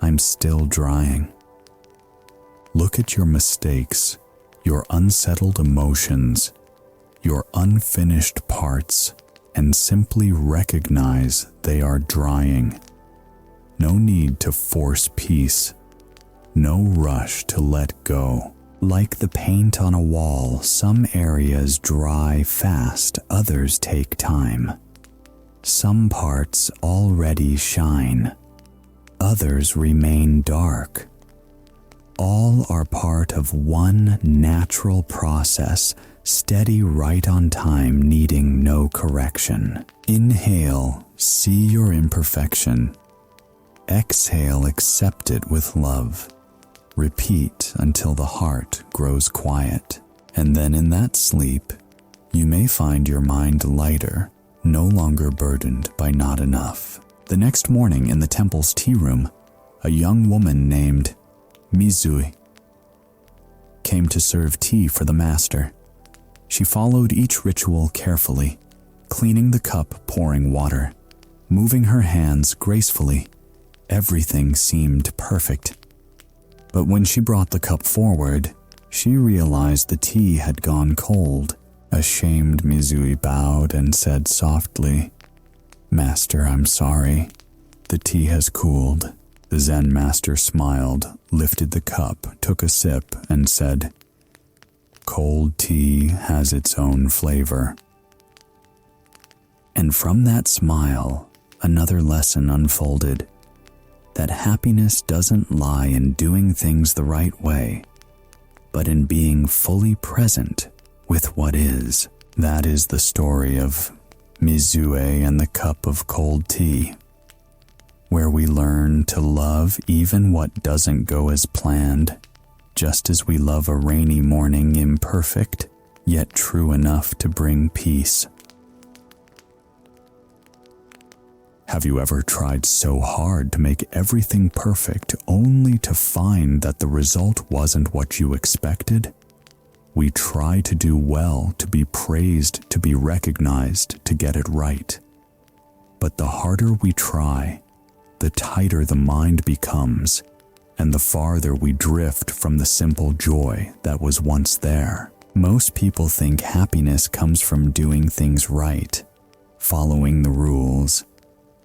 I'm still drying." Look at your mistakes, your unsettled emotions, your unfinished parts, and simply recognize they are drying. No need to force peace, no rush to let go. Like the paint on a wall, some areas dry fast, others take time. Some parts already shine. Others remain dark. All are part of one natural process, steady right on time, needing no correction. Inhale, see your imperfection. Exhale, accept it with love. Repeat until the heart grows quiet. And then in that sleep, you may find your mind lighter, no longer burdened by not enough. The next morning in the temple's tea room, a young woman named Mizui came to serve tea for the master. She followed each ritual carefully, cleaning the cup, pouring water, moving her hands gracefully. Everything seemed perfect. But when she brought the cup forward, she realized the tea had gone cold. Ashamed, Mizui bowed and said softly, "Master, I'm sorry. The tea has cooled." The Zen master smiled, lifted the cup, took a sip, and said, "Cold tea has its own flavor." And from that smile, another lesson unfolded, that happiness doesn't lie in doing things the right way, but in being fully present with what is. That is the story of Mizue and the cup of cold tea, where we learn to love even what doesn't go as planned, just as we love a rainy morning, imperfect, yet true enough to bring peace. Have you ever tried so hard to make everything perfect only to find that the result wasn't what you expected? We try to do well, to be praised, to be recognized, to get it right. But the harder we try, the tighter the mind becomes, and the farther we drift from the simple joy that was once there. Most people think happiness comes from doing things right, following the rules,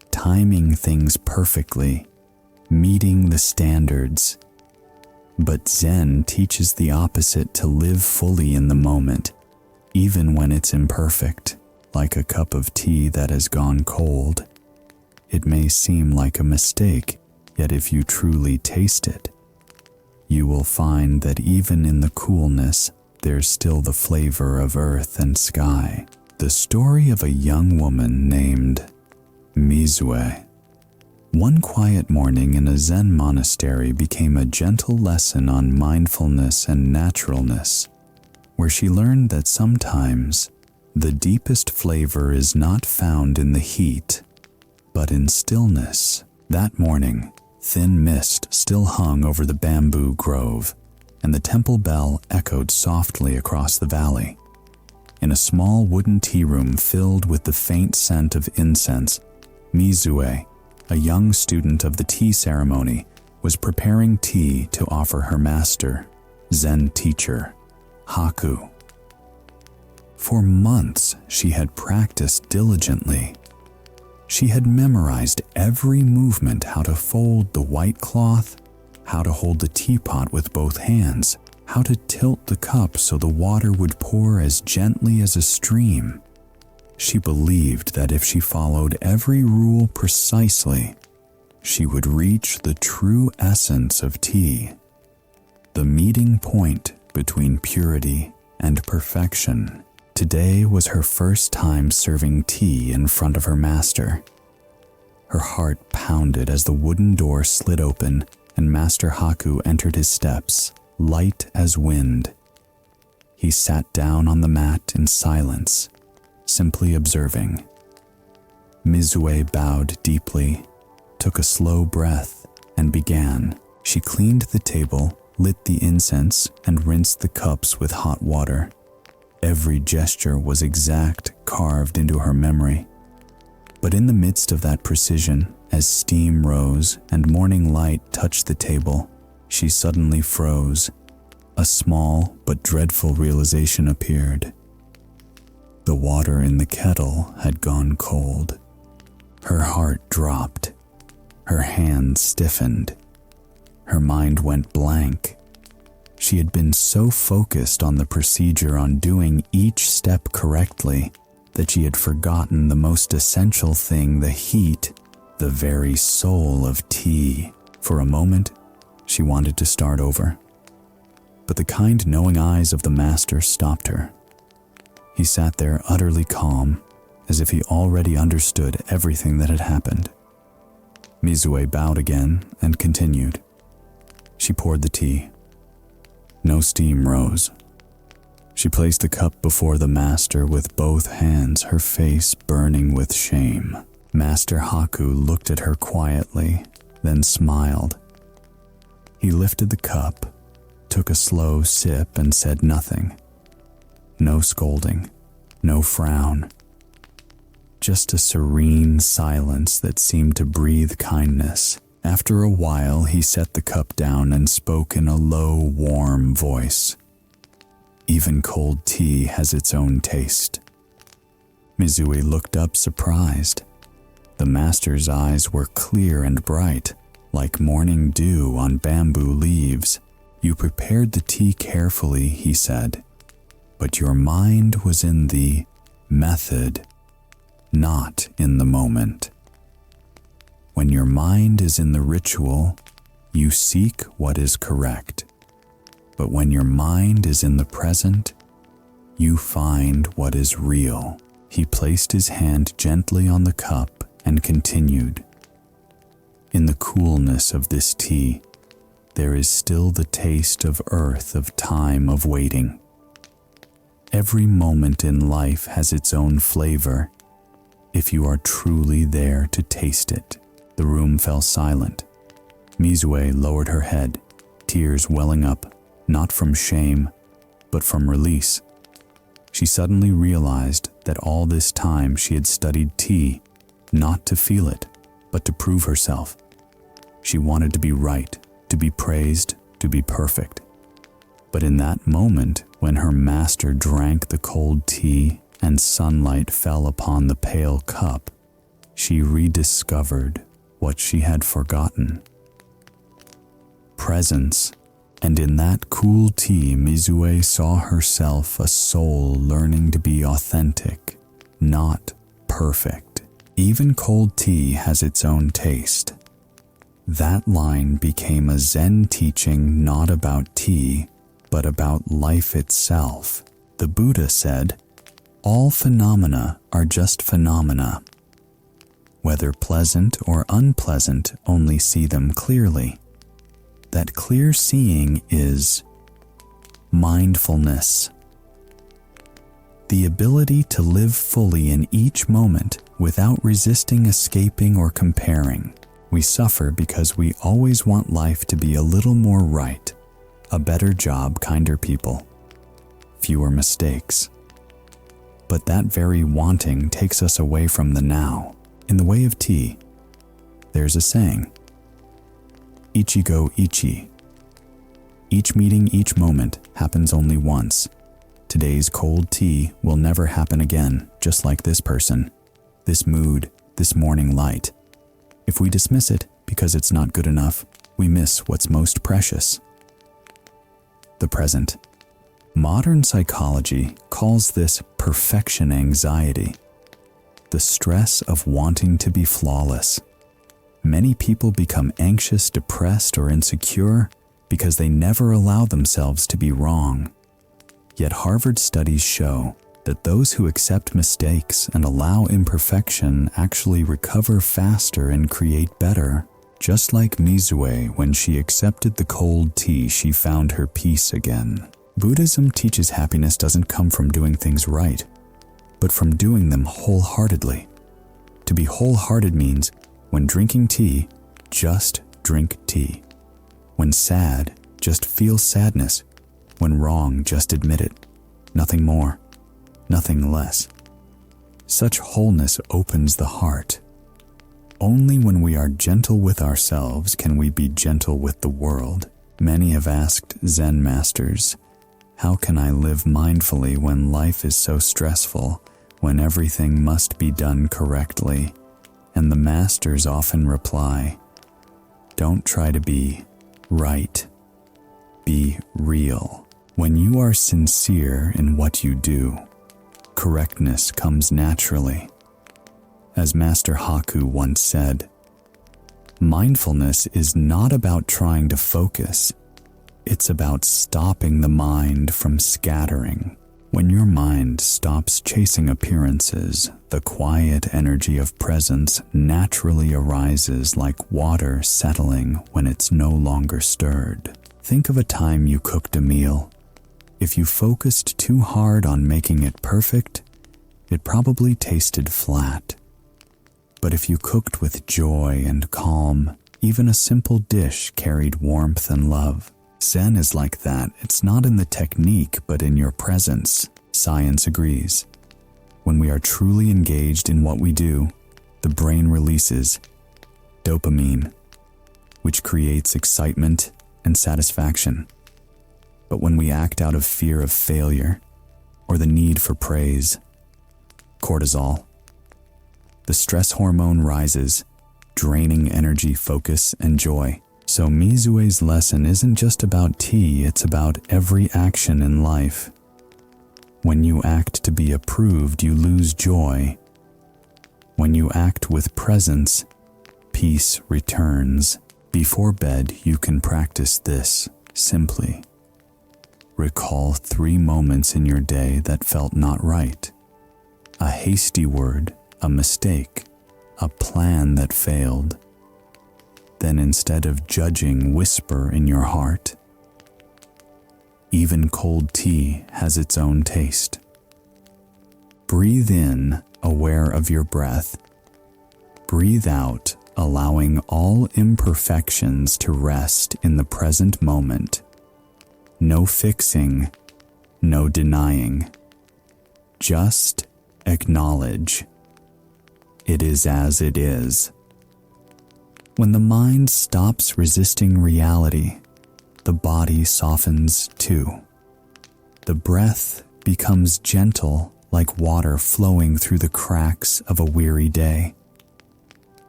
timing things perfectly, meeting the standards. But Zen teaches the opposite, to live fully in the moment, even when it's imperfect, like a cup of tea that has gone cold. It may seem like a mistake, yet if you truly taste it, you will find that even in the coolness, there's still the flavor of earth and sky. The story of a young woman named Mizue. One quiet morning in a Zen monastery became a gentle lesson on mindfulness and naturalness, where she learned that sometimes the deepest flavor is not found in the heat, but in stillness. That morning, thin mist still hung over the bamboo grove, and the temple bell echoed softly across the valley. In a small wooden tea room filled with the faint scent of incense, Mizue, a young student of the tea ceremony, was preparing tea to offer her master, Zen teacher, Haku. For months, she had practiced diligently. She had memorized every movement, how to fold the white cloth, how to hold the teapot with both hands, how to tilt the cup so the water would pour as gently as a stream. She believed that if she followed every rule precisely, she would reach the true essence of tea, the meeting point between purity and perfection. Today was her first time serving tea in front of her master. Her heart pounded as the wooden door slid open and Master Haku entered his steps, light as wind. He sat down on the mat in silence, simply observing. Mizue bowed deeply, took a slow breath, and began. She cleaned the table, lit the incense, and rinsed the cups with hot water. Every gesture was exact, carved into her memory. But in the midst of that precision, as steam rose and morning light touched the table, she suddenly froze. A small but dreadful realization appeared. The water in the kettle had gone cold. Her heart dropped. Her hands stiffened. Her mind went blank. She had been so focused on the procedure, on doing each step correctly, that she had forgotten the most essential thing, the heat, the very soul of tea. For a moment, she wanted to start over. But the kind, knowing eyes of the master stopped her. He sat there utterly calm, as if he already understood everything that had happened. Mizue bowed again and continued. She poured the tea. No steam rose. She placed the cup before the master with both hands, her face burning with shame. Master Haku looked at her quietly, then smiled. He lifted the cup, took a slow sip, and said nothing. No scolding, no frown. Just a serene silence that seemed to breathe kindness. After a while, he set the cup down and spoke in a low, warm voice. Even cold tea has its own taste. Mizue looked up surprised. The master's eyes were clear and bright, like morning dew on bamboo leaves. You prepared the tea carefully, he said, but your mind was in the method, not in the moment. When your mind is in the ritual, you seek what is correct. But when your mind is in the present, you find what is real. He placed his hand gently on the cup and continued. In the coolness of this tea, there is still the taste of earth, of time, of waiting. Every moment in life has its own flavor, if you are truly there to taste it. The room fell silent. Mizue lowered her head, tears welling up, not from shame, but from release. She suddenly realized that all this time she had studied tea, not to feel it, but to prove herself. She wanted to be right, to be praised, to be perfect. But in that moment, when her master drank the cold tea and sunlight fell upon the pale cup, she rediscovered what she had forgotten. Presence, and in that cool tea, Mizue saw herself a soul learning to be authentic, not perfect. Even cold tea has its own taste. That line became a Zen teaching not about tea, but about life itself. The Buddha said, all phenomena are just phenomena. Whether pleasant or unpleasant, only see them clearly. That clear seeing is mindfulness. The ability to live fully in each moment without resisting, escaping, or comparing. We suffer because we always want life to be a little more right, a better job, kinder people, fewer mistakes. But that very wanting takes us away from the now. In the way of tea, there's a saying, Ichigo Ichi. Each meeting, each moment happens only once. Today's cold tea will never happen again, just like this person, this mood, this morning light. If we dismiss it because it's not good enough, we miss what's most precious. The present. Modern psychology calls this perfection anxiety. The stress of wanting to be flawless. Many people become anxious, depressed, or insecure because they never allow themselves to be wrong. Yet Harvard studies show that those who accept mistakes and allow imperfection actually recover faster and create better. Just like Mizue, when she accepted the cold tea, she found her peace again. Buddhism teaches happiness doesn't come from doing things right, but from doing them wholeheartedly. To be wholehearted means, when drinking tea, just drink tea. When sad, just feel sadness. When wrong, just admit it. Nothing more, nothing less. Such wholeness opens the heart. Only when we are gentle with ourselves can we be gentle with the world. Many have asked Zen masters, how can I live mindfully when life is so stressful, when everything must be done correctly? And the masters often reply, don't try to be right, be real. When you are sincere in what you do, correctness comes naturally. As Master Haku once said, mindfulness is not about trying to focus. It's about stopping the mind from scattering. When your mind stops chasing appearances, the quiet energy of presence naturally arises like water settling when it's no longer stirred. Think of a time you cooked a meal. If you focused too hard on making it perfect, it probably tasted flat. But if you cooked with joy and calm, even a simple dish carried warmth and love. Zen is like that. It's not in the technique, but in your presence. Science agrees. When we are truly engaged in what we do, the brain releases dopamine, which creates excitement and satisfaction. But when we act out of fear of failure or the need for praise, cortisol, the stress hormone rises, draining energy, focus, and joy. So Mizue's lesson isn't just about tea, it's about every action in life. When you act to be approved, you lose joy. When you act with presence, peace returns. Before bed, you can practice this simply. Recall 3 moments in your day that felt not right. A hasty word, a mistake, a plan that failed. Then instead of judging, whisper in your heart, even cold tea has its own taste. Breathe in, aware of your breath. Breathe out, allowing all imperfections to rest in the present moment. No fixing, no denying. Just acknowledge. It is as it is. When the mind stops resisting reality, the body softens too. The breath becomes gentle like water flowing through the cracks of a weary day.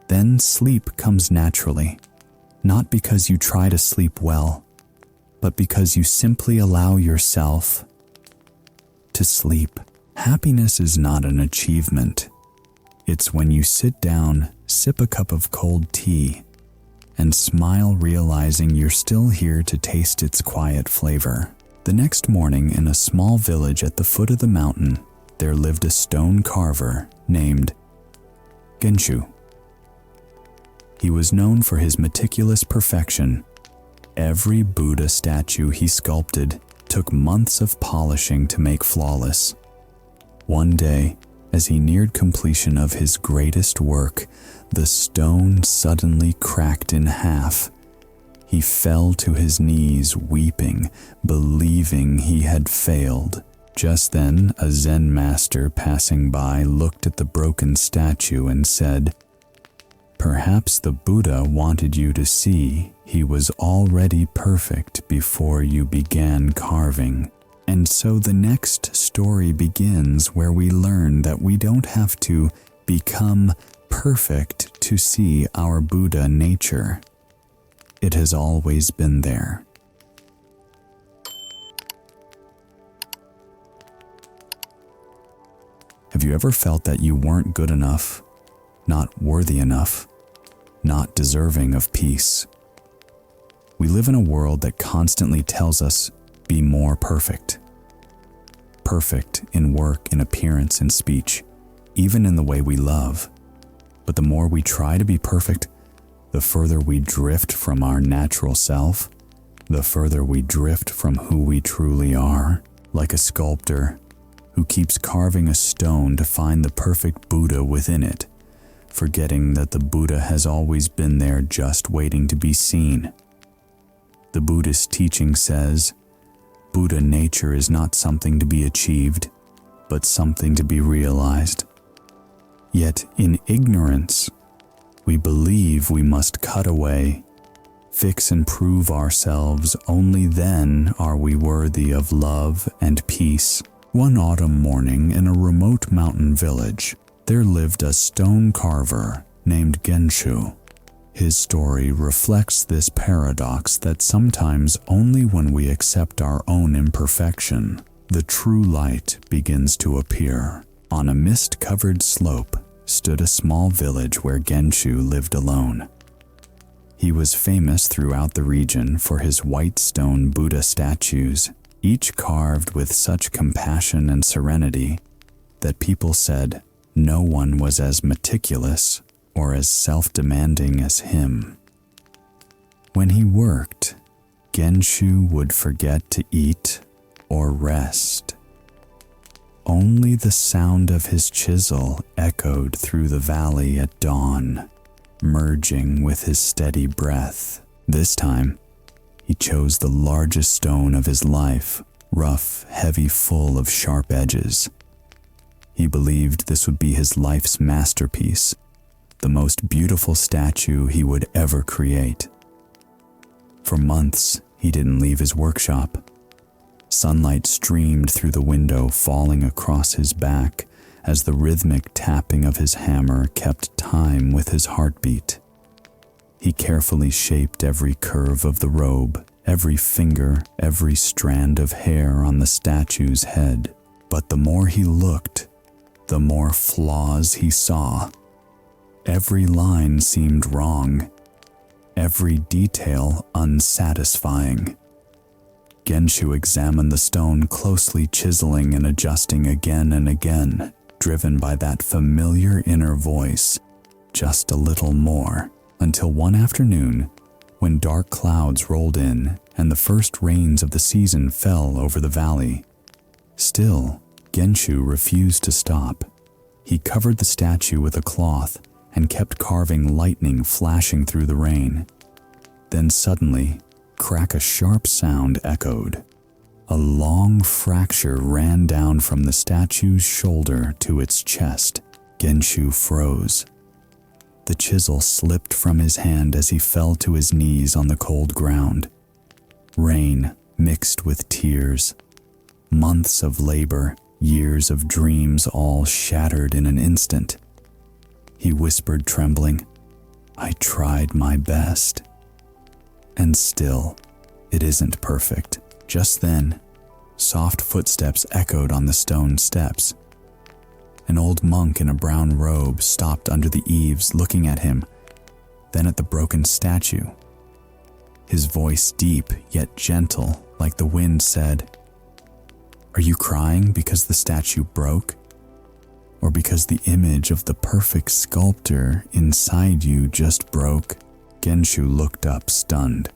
Then sleep comes naturally, not because you try to sleep well, but because you simply allow yourself to sleep. Happiness is not an achievement. It's when you sit down, sip a cup of cold tea, and smile realizing you're still here to taste its quiet flavor. The next morning, in a small village at the foot of the mountain, there lived a stone carver named Genshu. He was known for his meticulous perfection. Every Buddha statue he sculpted took months of polishing to make flawless. One day, as he neared completion of his greatest work, the stone suddenly cracked in half. He fell to his knees, weeping, believing he had failed. Just then, a Zen master passing by looked at the broken statue and said, "Perhaps the Buddha wanted you to see he was already perfect before you began carving." And so the next story begins, where we learn that we don't have to become perfect to see our Buddha nature. It has always been there. Have you ever felt that you weren't good enough, not worthy enough, not deserving of peace? We live in a world that constantly tells us, be more perfect. Perfect in work, in appearance, in speech, even in the way we love. But the more we try to be perfect, the further we drift from our natural self, the further we drift from who we truly are. Like a sculptor who keeps carving a stone to find the perfect Buddha within it, forgetting that the Buddha has always been there just waiting to be seen. The Buddhist teaching says, Buddha nature is not something to be achieved, but something to be realized. Yet in ignorance, we believe we must cut away, fix and prove ourselves. Only then are we worthy of love and peace. One autumn morning in a remote mountain village, there lived a stone carver named Genshu. His story reflects this paradox that sometimes only when we accept our own imperfection, The true light begins to appear. On a mist-covered slope stood a small village where Genshu lived alone. He was famous throughout the region for his white stone Buddha statues, each carved with such compassion and serenity that people said no one was as meticulous or as self-demanding as him. When he worked, Genshu would forget to eat or rest. Only the sound of his chisel echoed through the valley at dawn, merging with his steady breath. This time, he chose the largest stone of his life, rough, heavy, full of sharp edges. He believed this would be his life's masterpiece, the most beautiful statue he would ever create. For months, he didn't leave his workshop. Sunlight streamed through the window, falling across his back as the rhythmic tapping of his hammer kept time with his heartbeat. He carefully shaped every curve of the robe, every finger, every strand of hair on the statue's head. But the more he looked, the more flaws he saw. Every line seemed wrong, every detail unsatisfying. Genshu examined the stone closely, chiseling and adjusting again and again, driven by that familiar inner voice, just a little more, until one afternoon, when dark clouds rolled in and the first rains of the season fell over the valley. Still, Genshu refused to stop. He covered the statue with a cloth and kept carving, lightning flashing through the rain. Then suddenly, a sharp sound echoed. A long fracture ran down from the statue's shoulder to its chest. Genshu froze. The chisel slipped from his hand as he fell to his knees on the cold ground. Rain mixed with tears. Months of labor, years of dreams, all shattered in an instant. He whispered, trembling, "I tried my best." And still, it isn't perfect. Just then, soft footsteps echoed on the stone steps. An old monk in a brown robe stopped under the eaves, looking at him, then at the broken statue. His voice, deep yet gentle, like the wind, said, "Are you crying because the statue broke? Or because the image of the perfect sculptor inside you just broke?" Genshu looked up, stunned.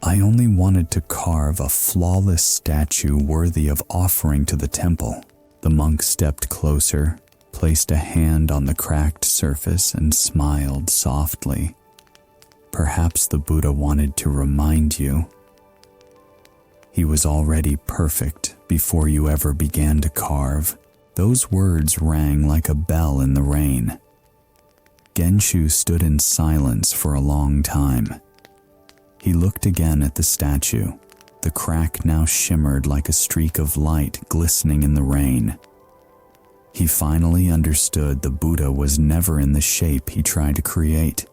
"I only wanted to carve a flawless statue worthy of offering to the temple." The monk stepped closer, placed a hand on the cracked surface, and smiled softly. "Perhaps the Buddha wanted to remind you. He was already perfect before you ever began to carve." Those words rang like a bell in the rain. Genshu stood in silence for a long time. He looked again at the statue. The crack now shimmered like a streak of light glistening in the rain. He finally understood the Buddha was never in the shape he tried to create.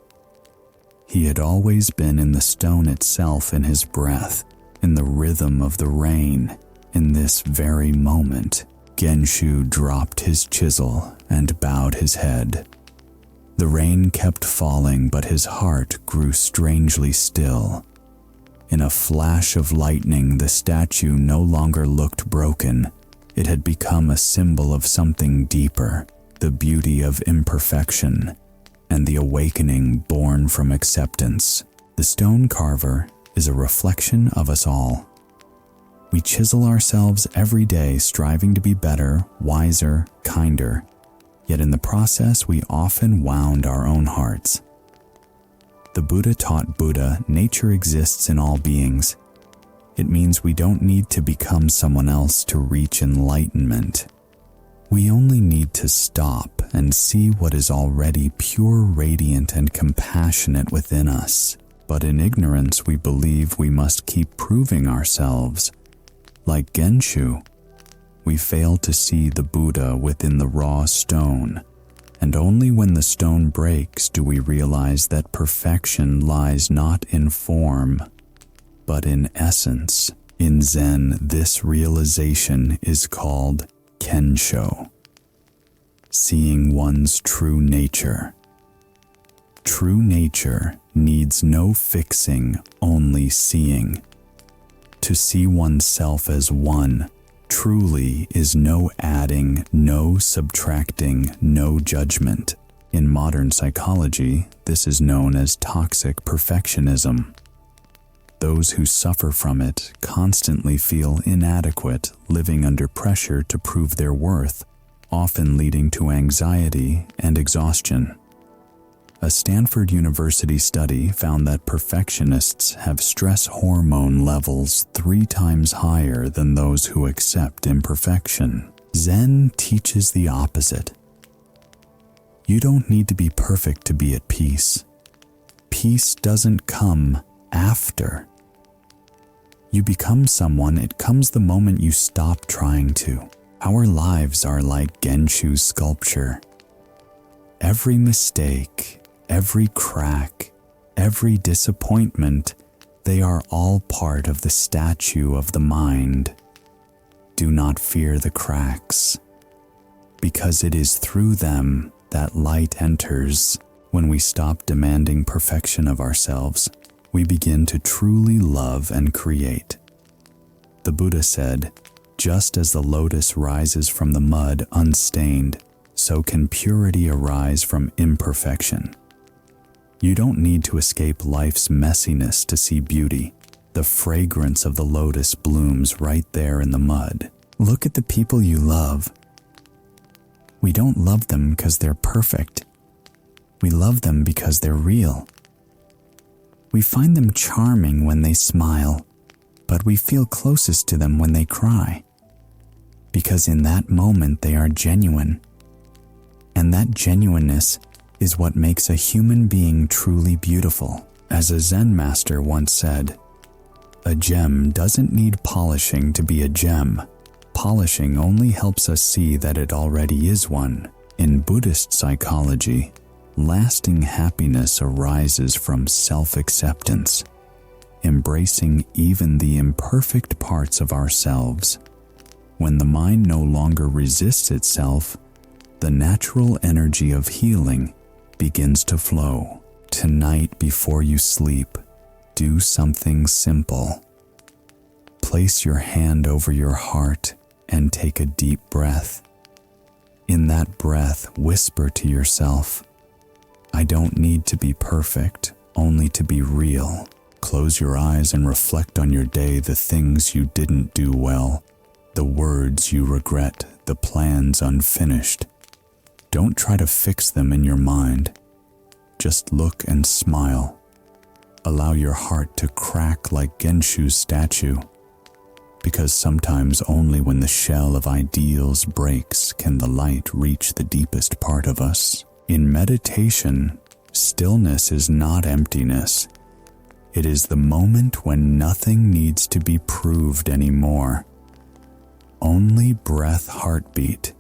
He had always been in the stone itself, in his breath, in the rhythm of the rain, in this very moment. Genshu dropped his chisel and bowed his head. The rain kept falling, but his heart grew strangely still. In a flash of lightning, the statue no longer looked broken. It had become a symbol of something deeper, the beauty of imperfection, and the awakening born from acceptance. The stone carver is a reflection of us all. We chisel ourselves every day, striving to be better, wiser, kinder. Yet in the process, we often wound our own hearts. The Buddha taught Buddha nature exists in all beings. It means we don't need to become someone else to reach enlightenment. We only need to stop and see what is already pure, radiant, and compassionate within us. But in ignorance, we believe we must keep proving ourselves. Like Genshu, we fail to see the Buddha within the raw stone, and only when the stone breaks do we realize that perfection lies not in form, but in essence. In Zen, this realization is called kensho, seeing one's true nature. True nature needs no fixing, only seeing. To see oneself as one truly is no adding, no subtracting, no judgment. In modern psychology, this is known as toxic perfectionism. Those who suffer from it constantly feel inadequate, living under pressure to prove their worth, often leading to anxiety and exhaustion. A Stanford University study found that perfectionists have stress hormone levels 3 times higher than those who accept imperfection. Zen teaches the opposite. You don't need to be perfect to be at peace. Peace doesn't come after. You become someone, it comes the moment you stop trying to. Our lives are like Genshu's sculpture. Every mistake, every crack, every disappointment, they are all part of the statue of the mind. Do not fear the cracks, because it is through them that light enters. When we stop demanding perfection of ourselves, we begin to truly love and create. The Buddha said, "Just as the lotus rises from the mud unstained, so can purity arise from imperfection." You don't need to escape life's messiness to see beauty. The fragrance of the lotus blooms right there in the mud. Look at the people you love. We don't love them because they're perfect. We love them because they're real. We find them charming when they smile, but we feel closest to them when they cry, because in that moment they are genuine. And that genuineness is what makes a human being truly beautiful. As a Zen master once said, "A gem doesn't need polishing to be a gem. Polishing only helps us see that it already is one." In Buddhist psychology, lasting happiness arises from self-acceptance, embracing even the imperfect parts of ourselves. When the mind no longer resists itself, the natural energy of healing begins to flow. Tonight, before you sleep, do something simple. Place your hand over your heart and take a deep breath. In that breath, whisper to yourself, "I don't need to be perfect, only to be real." Close your eyes and reflect on your day, the things you didn't do well, the words you regret, the plans unfinished. Don't try to fix them in your mind. Just look and smile. Allow your heart to crack like Genshu's statue, because sometimes only when the shell of ideals breaks can the light reach the deepest part of us. In meditation, stillness is not emptiness. It is the moment when nothing needs to be proved anymore. Only breath, heartbeat,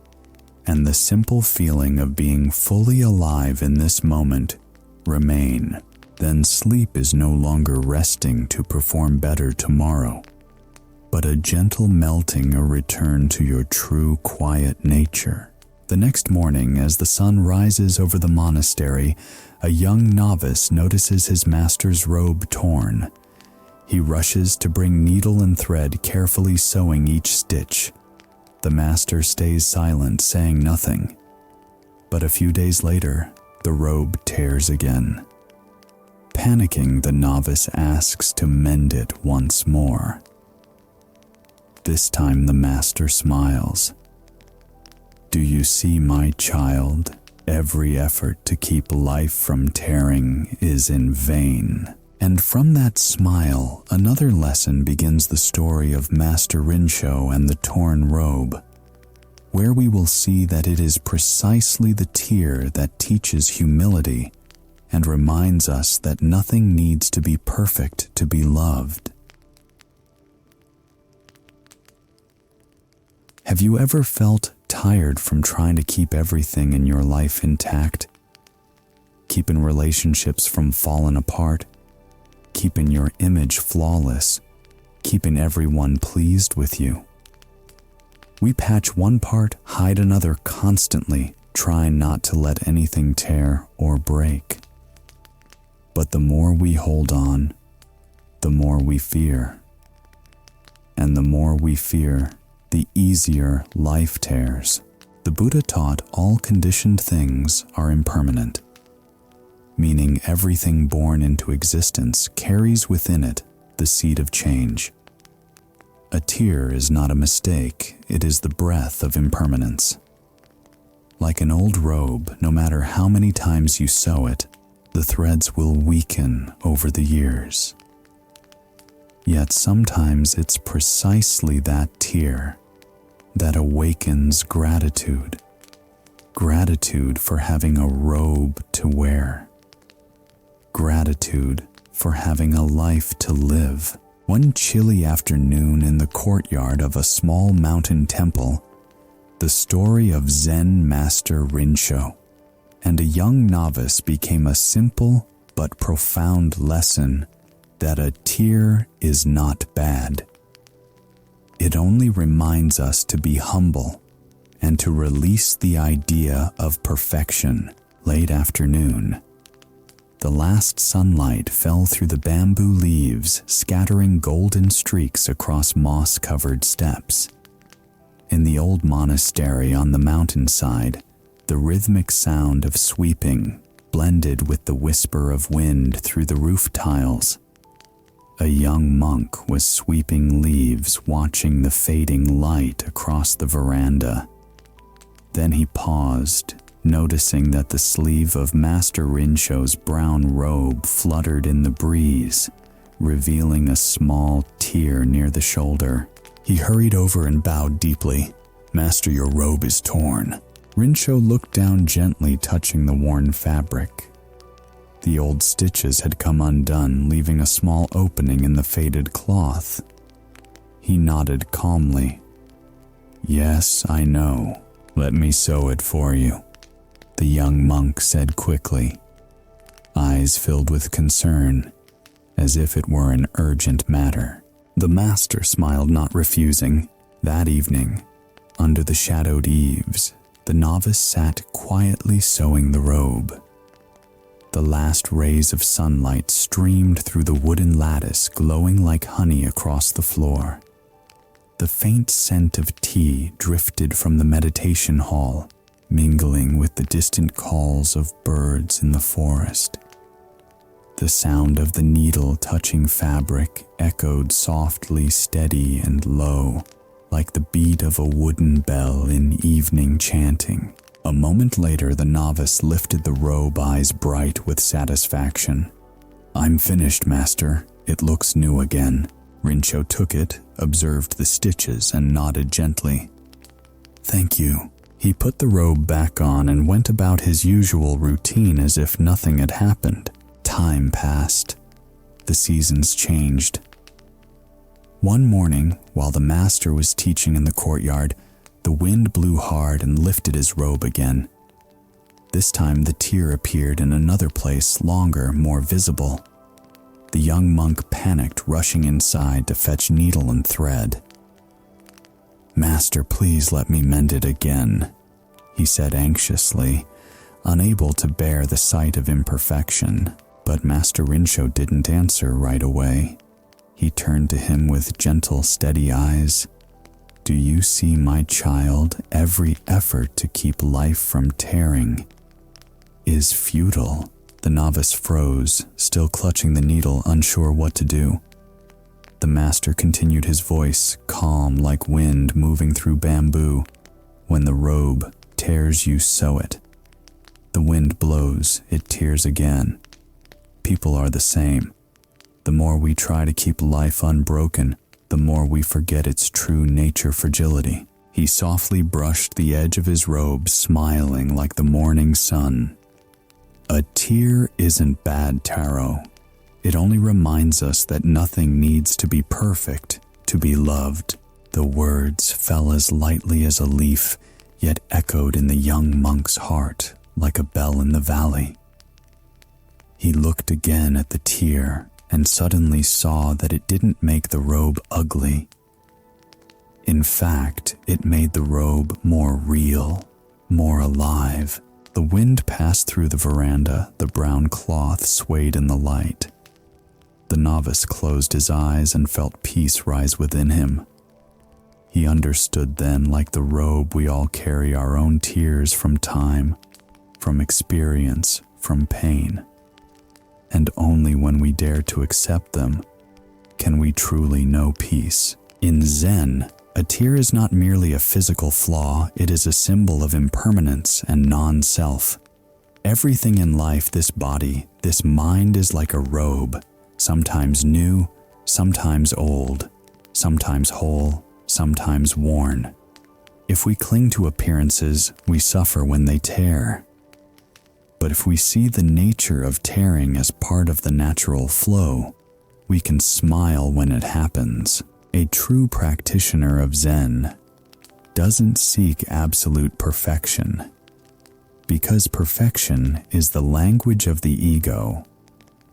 and the simple feeling of being fully alive in this moment remain. Then sleep is no longer resting to perform better tomorrow, but a gentle melting, a return to your true quiet nature. The next morning, as the sun rises over the monastery, a young novice notices his master's robe torn. He rushes to bring needle and thread, carefully sewing each stitch. The master stays silent, saying nothing. But a few days later, the robe tears again. Panicking, the novice asks to mend it once more. This time the master smiles. "Do you see, my child? Every effort to keep life from tearing is in vain." And from that smile, another lesson begins, the story of Master Rincho and the torn robe, where we will see that it is precisely the tear that teaches humility and reminds us that nothing needs to be perfect to be loved. Have you ever felt tired from trying to keep everything in your life intact? Keeping relationships from falling apart? Keeping your image flawless? keeping everyone pleased with you. We patch one part, hide another constantly, trying not to let anything tear or break. But the more we hold on, the more we fear. And the more we fear, the easier life tears. The Buddha taught all conditioned things are impermanent, meaning everything born into existence carries within it the seed of change. A tear is not a mistake, it is the breath of impermanence. Like an old robe, no matter how many times you sew it, the threads will weaken over the years. Yet sometimes it's precisely that tear that awakens gratitude. Gratitude for having a robe to wear. Gratitude for having a life to live. One chilly afternoon in the courtyard of a small mountain temple, the story of Zen Master Rincho and a young novice became a simple but profound lesson that a tear is not bad. It only reminds us to be humble and to release the idea of perfection. Late afternoon, the last sunlight fell through the bamboo leaves, scattering golden streaks across moss-covered steps. In the old monastery on the mountainside, the rhythmic sound of sweeping blended with the whisper of wind through the roof tiles. A young monk was sweeping leaves, watching the fading light across the veranda. Then he paused, noticing that the sleeve of Master Rincho's brown robe fluttered in the breeze, revealing a small tear near the shoulder. He hurried over and bowed deeply. "Master, your robe is torn." Rincho looked down gently, touching the worn fabric. The old stitches had come undone, leaving a small opening in the faded cloth. He nodded calmly. "Yes, I know. Let me sew it for you," the young monk said quickly, eyes filled with concern, as if it were an urgent matter. The master smiled, not refusing. That evening, under the shadowed eaves, the novice sat quietly sewing the robe. The last rays of sunlight streamed through the wooden lattice, glowing like honey across the floor. The faint scent of tea drifted from the meditation hall, mingling with the distant calls of birds in the forest. The sound of the needle touching fabric echoed softly, steady and low, like the beat of a wooden bell in evening chanting. A moment later, the novice lifted the robe, eyes bright with satisfaction. "I'm finished, Master. It looks new again." Rincho took it, observed the stitches, and nodded gently. "Thank you." He put the robe back on and went about his usual routine as if nothing had happened. Time passed. The seasons changed. One morning, while the master was teaching in the courtyard, the wind blew hard and lifted his robe again. This time the tear appeared in another place, longer, more visible. The young monk panicked, rushing inside to fetch needle and thread. "Master, please let me mend it again," he said anxiously, unable to bear the sight of imperfection. But Master Rincho didn't answer right away. He turned to him with gentle, steady eyes. "Do you see, my child, every effort to keep life from tearing is futile?" The novice froze, still clutching the needle, unsure what to do. The master continued, his voice calm like wind moving through bamboo. "When the robe tears, you sew it. The wind blows, it tears again. People are the same. The more we try to keep life unbroken, the more we forget its true nature fragility." He softly brushed the edge of his robe, smiling like the morning sun. "A tear isn't bad, Taro. It only reminds us that nothing needs to be perfect to be loved." The words fell as lightly as a leaf, yet echoed in the young monk's heart like a bell in the valley. He looked again at the tear, and suddenly saw that it didn't make the robe ugly. In fact, it made the robe more real, more alive. The wind passed through the veranda, the brown cloth swayed in the light. The novice closed his eyes and felt peace rise within him. He understood then, like the robe, we all carry our own tears from time, from experience, from pain. And only when we dare to accept them can we truly know peace. In Zen, a tear is not merely a physical flaw, it is a symbol of impermanence and non-self. Everything in life, this body, this mind is like a robe, sometimes new, sometimes old, sometimes whole, sometimes worn. If we cling to appearances, we suffer when they tear. But if we see the nature of tearing as part of the natural flow, we can smile when it happens. A true practitioner of Zen doesn't seek absolute perfection, because perfection is the language of the ego,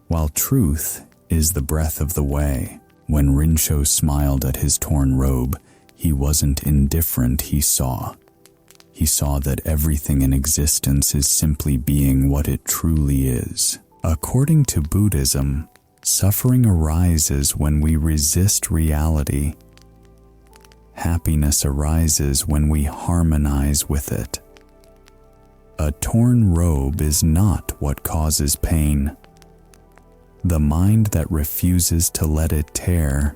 while truth is the breath of the way. When Rincho smiled at his torn robe, he wasn't indifferent, he saw. He saw that everything in existence is simply being what it truly is. According to Buddhism, suffering arises when we resist reality. Happiness arises when we harmonize with it. A torn robe is not what causes pain. The mind that refuses to let it tear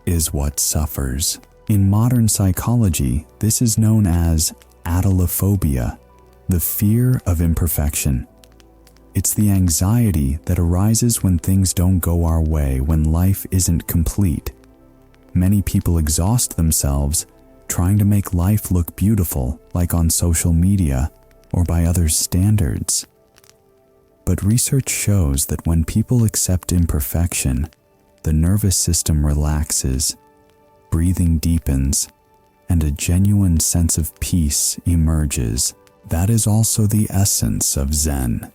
is what suffers. In modern psychology, this is known as atelophobia, the fear of imperfection. It's the anxiety that arises when things don't go our way, when life isn't complete. Many people exhaust themselves trying to make life look beautiful, like on social media or by others' standards. But research shows that when people accept imperfection, the nervous system relaxes, breathing deepens, and a genuine sense of peace emerges. That is also the essence of Zen.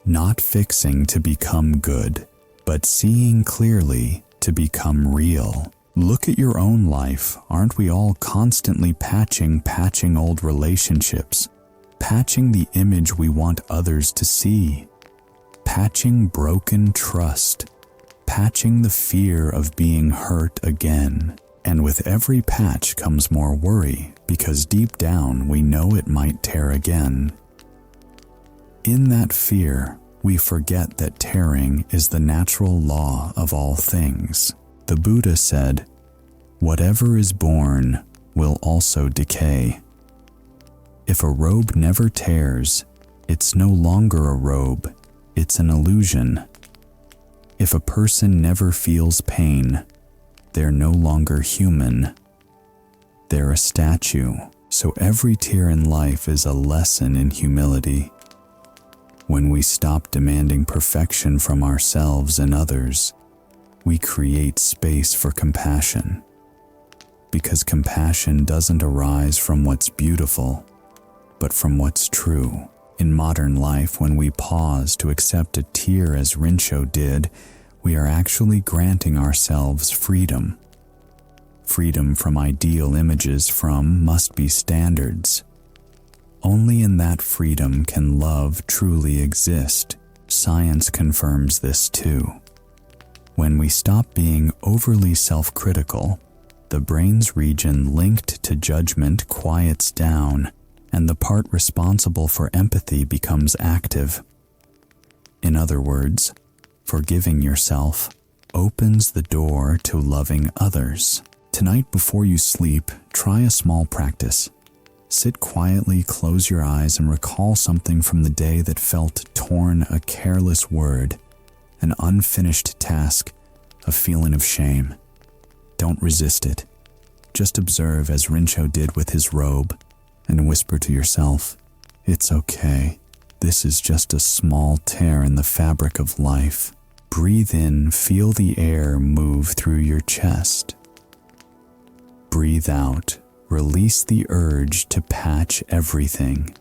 Not fixing to become good, but seeing clearly to become real. Look at your own life. Aren't we all constantly patching old relationships, patching the image we want others to see, patching broken trust, patching the fear of being hurt again? And with every patch comes more worry, because deep down we know it might tear again. In that fear, we forget that tearing is the natural law of all things. The Buddha said, "Whatever is born will also decay." If a robe never tears, it's no longer a robe, it's an illusion. If a person never feels pain, they're no longer human. They're a statue. So every tear in life is a lesson in humility. When we stop demanding perfection from ourselves and others, we create space for compassion. Because compassion doesn't arise from what's beautiful, but from what's true. In modern life, when we pause to accept a tear as Rincho did, we are actually granting ourselves freedom. Freedom from ideal images, from must-be standards. Only in that freedom can love truly exist. Science confirms this too. When we stop being overly self-critical, the brain's region linked to judgment quiets down, and the part responsible for empathy becomes active. In other words, forgiving yourself opens the door to loving others. Tonight before you sleep, try a small practice. Sit quietly, close your eyes, and recall something from the day that felt torn, a careless word, an unfinished task, a feeling of shame. Don't resist it. Just observe as Rincho did with his robe, and whisper to yourself, "It's okay. This is just a small tear in the fabric of life." Breathe in, feel the air move through your chest. Breathe out, release the urge to patch everything.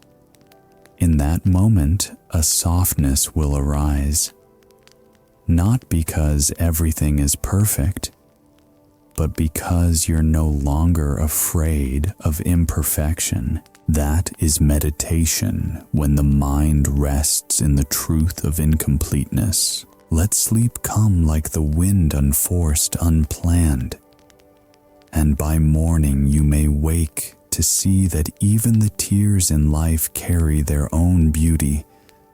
In that moment, a softness will arise. Not because everything is perfect, but because you're no longer afraid of imperfection. That is meditation, when the mind rests in the truth of incompleteness. Let sleep come like the wind, unforced, unplanned. And by morning you may wake to see that even the tears in life carry their own beauty,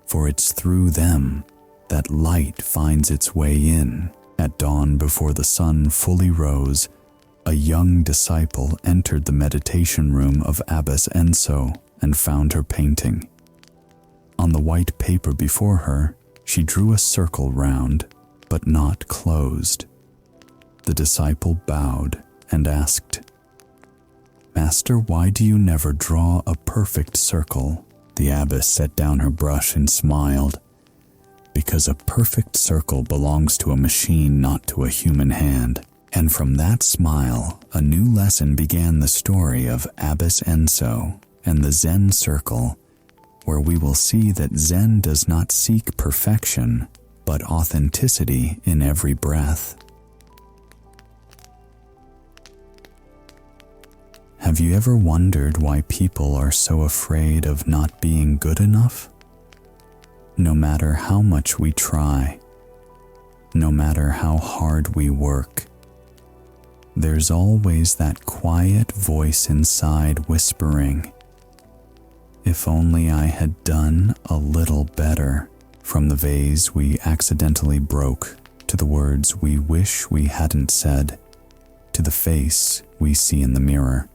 for it's through them that light finds its way in. At dawn, before the sun fully rose, a young disciple entered the meditation room of Abbess Enso and found her painting. On the white paper before her, she drew a circle round, but not closed. The disciple bowed and asked, "Master, why do you never draw a perfect circle?" The abbess set down her brush and smiled. "Because a perfect circle belongs to a machine, not to a human hand." And from that smile, a new lesson began, the story of Abbess Enso and the Zen circle, where we will see that Zen does not seek perfection, but authenticity in every breath. Have you ever wondered why people are so afraid of not being good enough? No matter how much we try, no matter how hard we work, there's always that quiet voice inside whispering, "If only I had done a little better." From the vase we accidentally broke, to the words we wish we hadn't said, to the face we see in the mirror.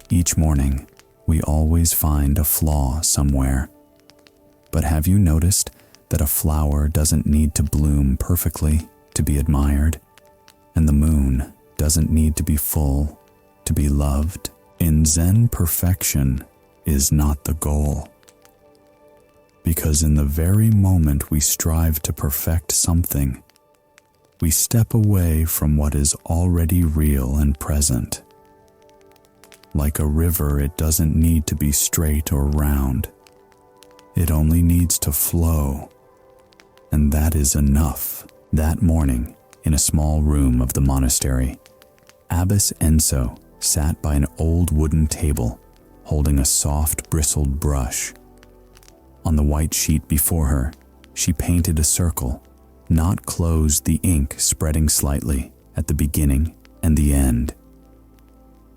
Each morning, we always find a flaw somewhere. But have you noticed that a flower doesn't need to bloom perfectly to be admired? And the moon doesn't need to be full to be loved? In Zen, perfection is not the goal. Because in the very moment we strive to perfect something, we step away from what is already real and present. Like a river, it doesn't need to be straight or round. It only needs to flow, and that is enough. That morning, in a small room of the monastery, Abbess Enso sat by an old wooden table, holding a soft, bristled brush. On the white sheet before her, she painted a circle, not closed, the ink spreading slightly at the beginning and the end.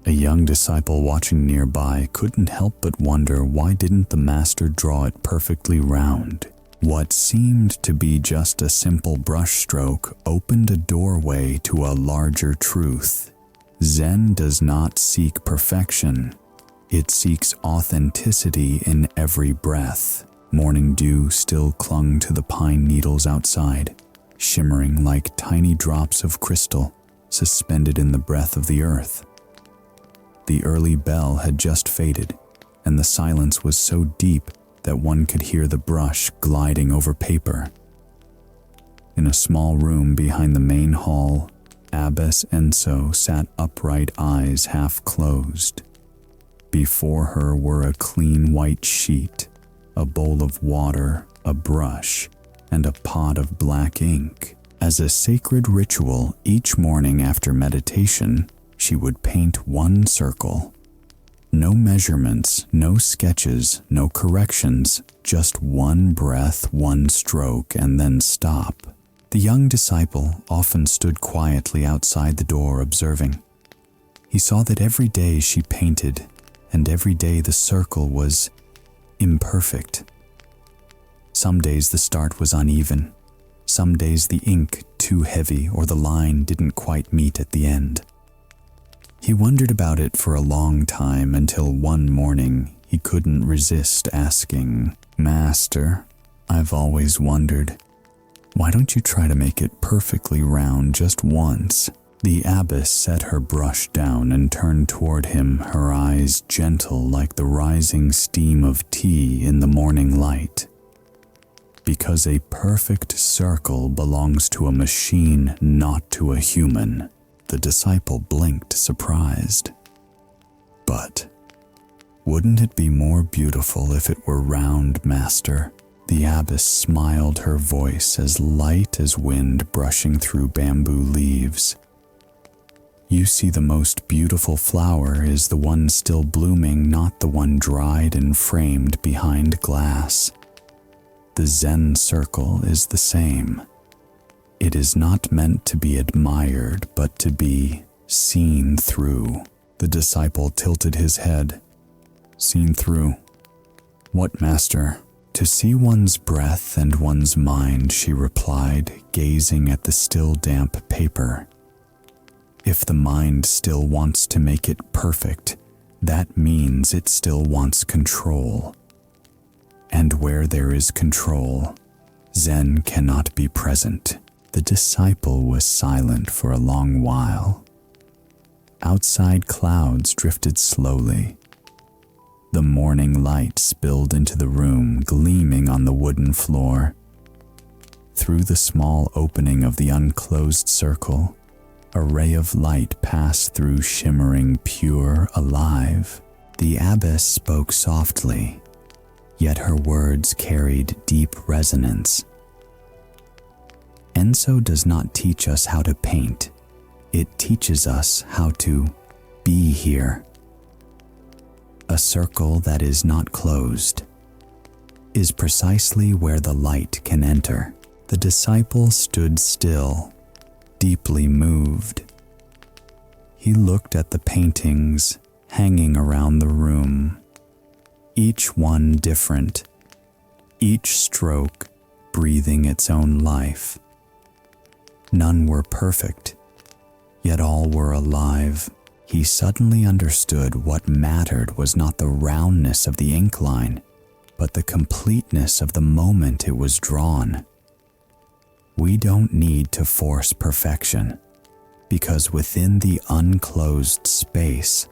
A young disciple watching nearby couldn't help but wonder, why didn't the master draw it perfectly round? What seemed to be just a simple brushstroke opened a doorway to a larger truth. Zen does not seek perfection. It seeks authenticity in every breath. Morning dew still clung to the pine needles outside, shimmering like tiny drops of crystal suspended in the breath of the earth. The early bell had just faded, and the silence was so deep that one could hear the brush gliding over paper. In a small room behind the main hall, Abbess Enso sat upright, eyes half closed. Before her were a clean white sheet, a bowl of water, a brush, and a pot of black ink. As a sacred ritual, each morning after meditation, she would paint one circle. No measurements, no sketches, no corrections, just one breath, one stroke, and then stop. The young disciple often stood quietly outside the door observing. He saw that every day she painted, and every day the circle was imperfect. Some days the start was uneven. Some days the ink too heavy or the line didn't quite meet at the end. He wondered about it for a long time until one morning he couldn't resist asking, "Master, I've always wondered, why don't you try to make it perfectly round just once?" The abbess set her brush down and turned toward him, her eyes gentle like the rising steam of tea in the morning light. Because a perfect circle belongs to a machine, not to a human. The disciple blinked, surprised. But wouldn't it be more beautiful if it were round, Master? The abbess smiled, her voice as light as wind brushing through bamboo leaves. You see, the most beautiful flower is the one still blooming, not the one dried and framed behind glass. The Zen circle is the same. It is not meant to be admired, but to be seen through. The disciple tilted his head. Seen through? What, master? To see one's breath and one's mind, she replied, gazing at the still damp paper. If the mind still wants to make it perfect, that means it still wants control. And where there is control, Zen cannot be present. The disciple was silent for a long while. Outside, clouds drifted slowly. The morning light spilled into the room, gleaming on the wooden floor. Through the small opening of the unclosed circle, a ray of light passed through, shimmering, pure, alive. The abbess spoke softly, yet her words carried deep resonance. Enso does not teach us how to paint. It teaches us how to be here. A circle that is not closed is precisely where the light can enter. The disciple stood still, deeply moved. He looked at the paintings hanging around the room, each one different, each stroke breathing its own life. None were perfect, yet all were alive. He suddenly understood what mattered was not the roundness of the ink line, but the completeness of the moment it was drawn. We don't need to force perfection, because within the unclosed space,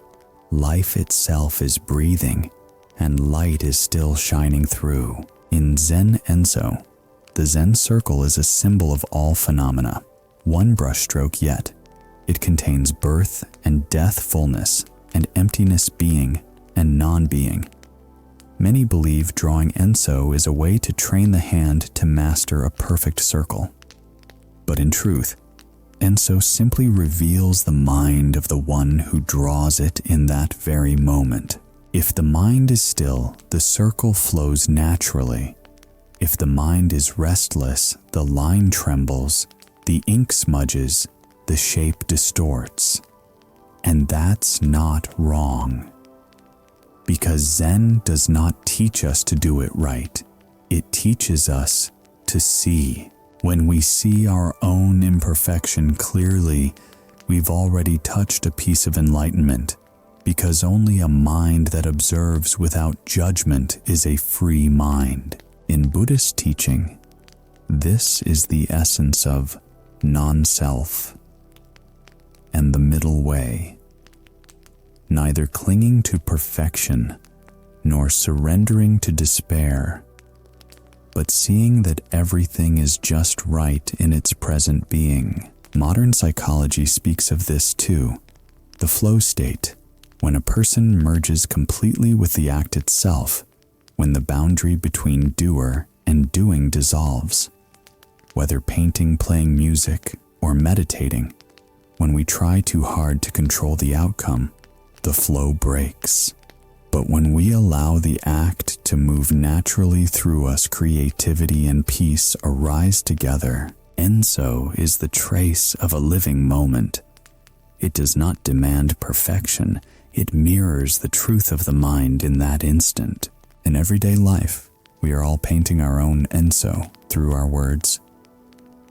life itself is breathing and light is still shining through. In Zen Enso, the Zen circle is a symbol of all phenomena. One brushstroke yet. It contains birth and death, fullness and emptiness, being and non-being. Many believe drawing Enso is a way to train the hand to master a perfect circle. But in truth, Enso simply reveals the mind of the one who draws it in that very moment. If the mind is still, the circle flows naturally. If the mind is restless, the line trembles, the ink smudges, the shape distorts. And that's not wrong. Because Zen does not teach us to do it right. It teaches us to see. When we see our own imperfection clearly, we've already touched a piece of enlightenment, because only a mind that observes without judgment is a free mind. In Buddhist teaching, this is the essence of non-self and the middle way. Neither clinging to perfection nor surrendering to despair, but seeing that everything is just right in its present being. Modern psychology speaks of this too, the flow state, when a person merges completely with the act itself, when the boundary between doer and doing dissolves. Whether painting, playing music, or meditating, when we try too hard to control the outcome, the flow breaks. But when we allow the act to move naturally through us, creativity and peace arise together. Enso is the trace of a living moment. It does not demand perfection. It mirrors the truth of the mind in that instant. In everyday life, we are all painting our own Enso through our words,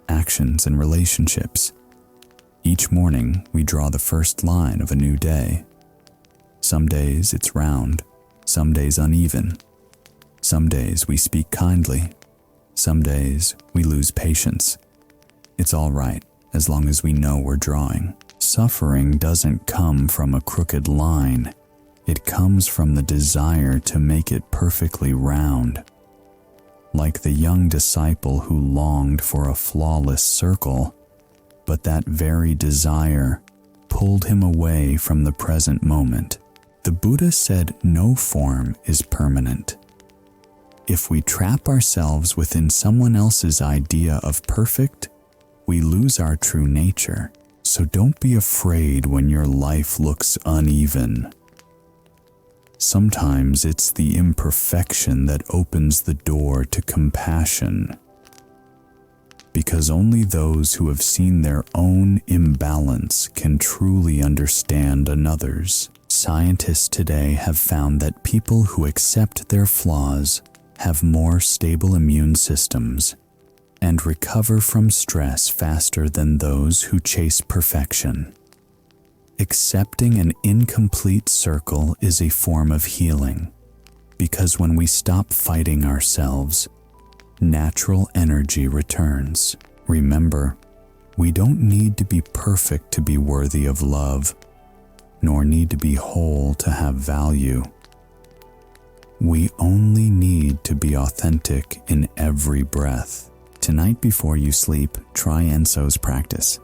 actions, and relationships. Each morning, we draw the first line of a new day. Some days it's round, some days uneven. Some days we speak kindly. Some days we lose patience. It's all right, as long as we know we're drawing. Suffering doesn't come from a crooked line. It comes from the desire to make it perfectly round. Like the young disciple who longed for a flawless circle, but that very desire pulled him away from the present moment. The Buddha said no form is permanent. If we trap ourselves within someone else's idea of perfect, we lose our true nature. So don't be afraid when your life looks uneven. Sometimes it's the imperfection that opens the door to compassion. Because only those who have seen their own imbalance can truly understand another's. Scientists today have found that people who accept their flaws have more stable immune systems and recover from stress faster than those who chase perfection. Accepting an incomplete circle is a form of healing, because when we stop fighting ourselves, natural energy returns. Remember, we don't need to be perfect to be worthy of love, nor need to be whole to have value. We only need to be authentic in every breath. Tonight before you sleep, try Enso's practice.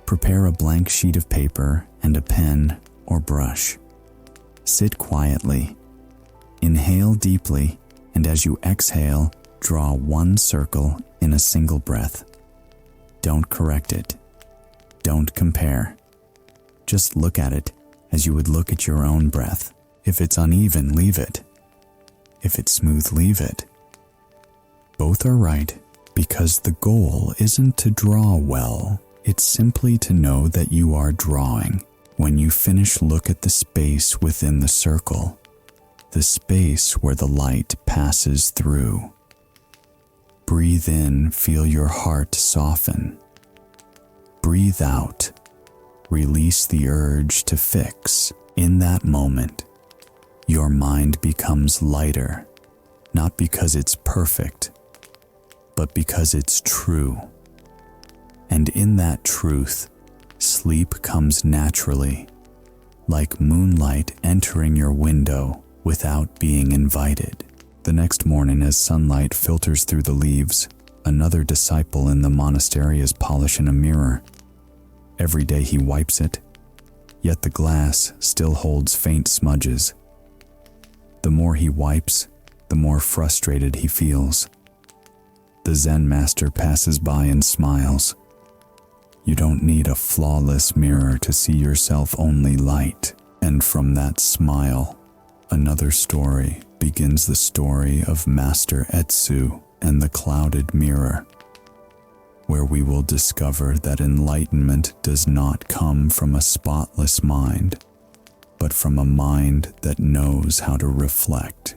Prepare a blank sheet of paper and a pen or brush. Sit quietly. Inhale deeply, and as you exhale, draw one circle in a single breath. Don't correct it. Don't compare. Just look at it as you would look at your own breath. If it's uneven, leave it. If it's smooth, leave it. Both are right, because the goal isn't to draw well. It's simply to know that you are drawing. When you finish, look at the space within the circle, the space where the light passes through. Breathe in, feel your heart soften. Breathe out, release the urge to fix. In that moment, your mind becomes lighter, not because it's perfect, but because it's true. And in that truth, sleep comes naturally, like moonlight entering your window without being invited. The next morning, as sunlight filters through the leaves, another disciple in the monastery is polishing a mirror. Every day he wipes it, yet the glass still holds faint smudges. The more he wipes, the more frustrated he feels. The Zen master passes by and smiles. You don't need a flawless mirror to see yourself, only light. And from that smile, another story begins, the story of Master Etsu and the clouded mirror, where we will discover that enlightenment does not come from a spotless mind, but from a mind that knows how to reflect.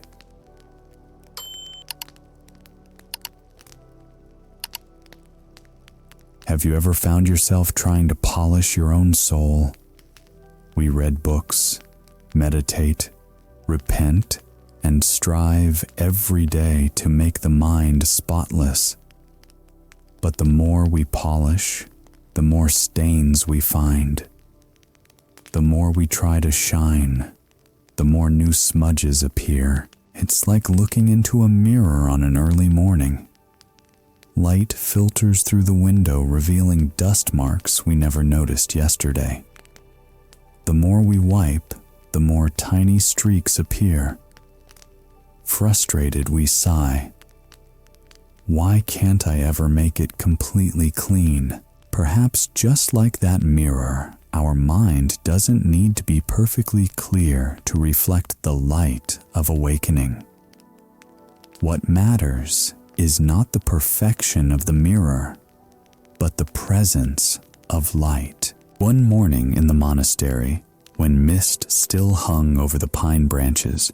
Have you ever found yourself trying to polish your own soul? We read books, meditate, repent, and strive every day to make the mind spotless. But the more we polish, the more stains we find. The more we try to shine, the more new smudges appear. It's like looking into a mirror on an early morning. Light filters through the window, revealing dust marks we never noticed yesterday. The more we wipe, the more tiny streaks appear. Frustrated, we sigh. Why can't I ever make it completely clean? Perhaps just like that mirror, our mind doesn't need to be perfectly clear to reflect the light of awakening. What matters is not the perfection of the mirror, but the presence of light. One morning in the monastery, when mist still hung over the pine branches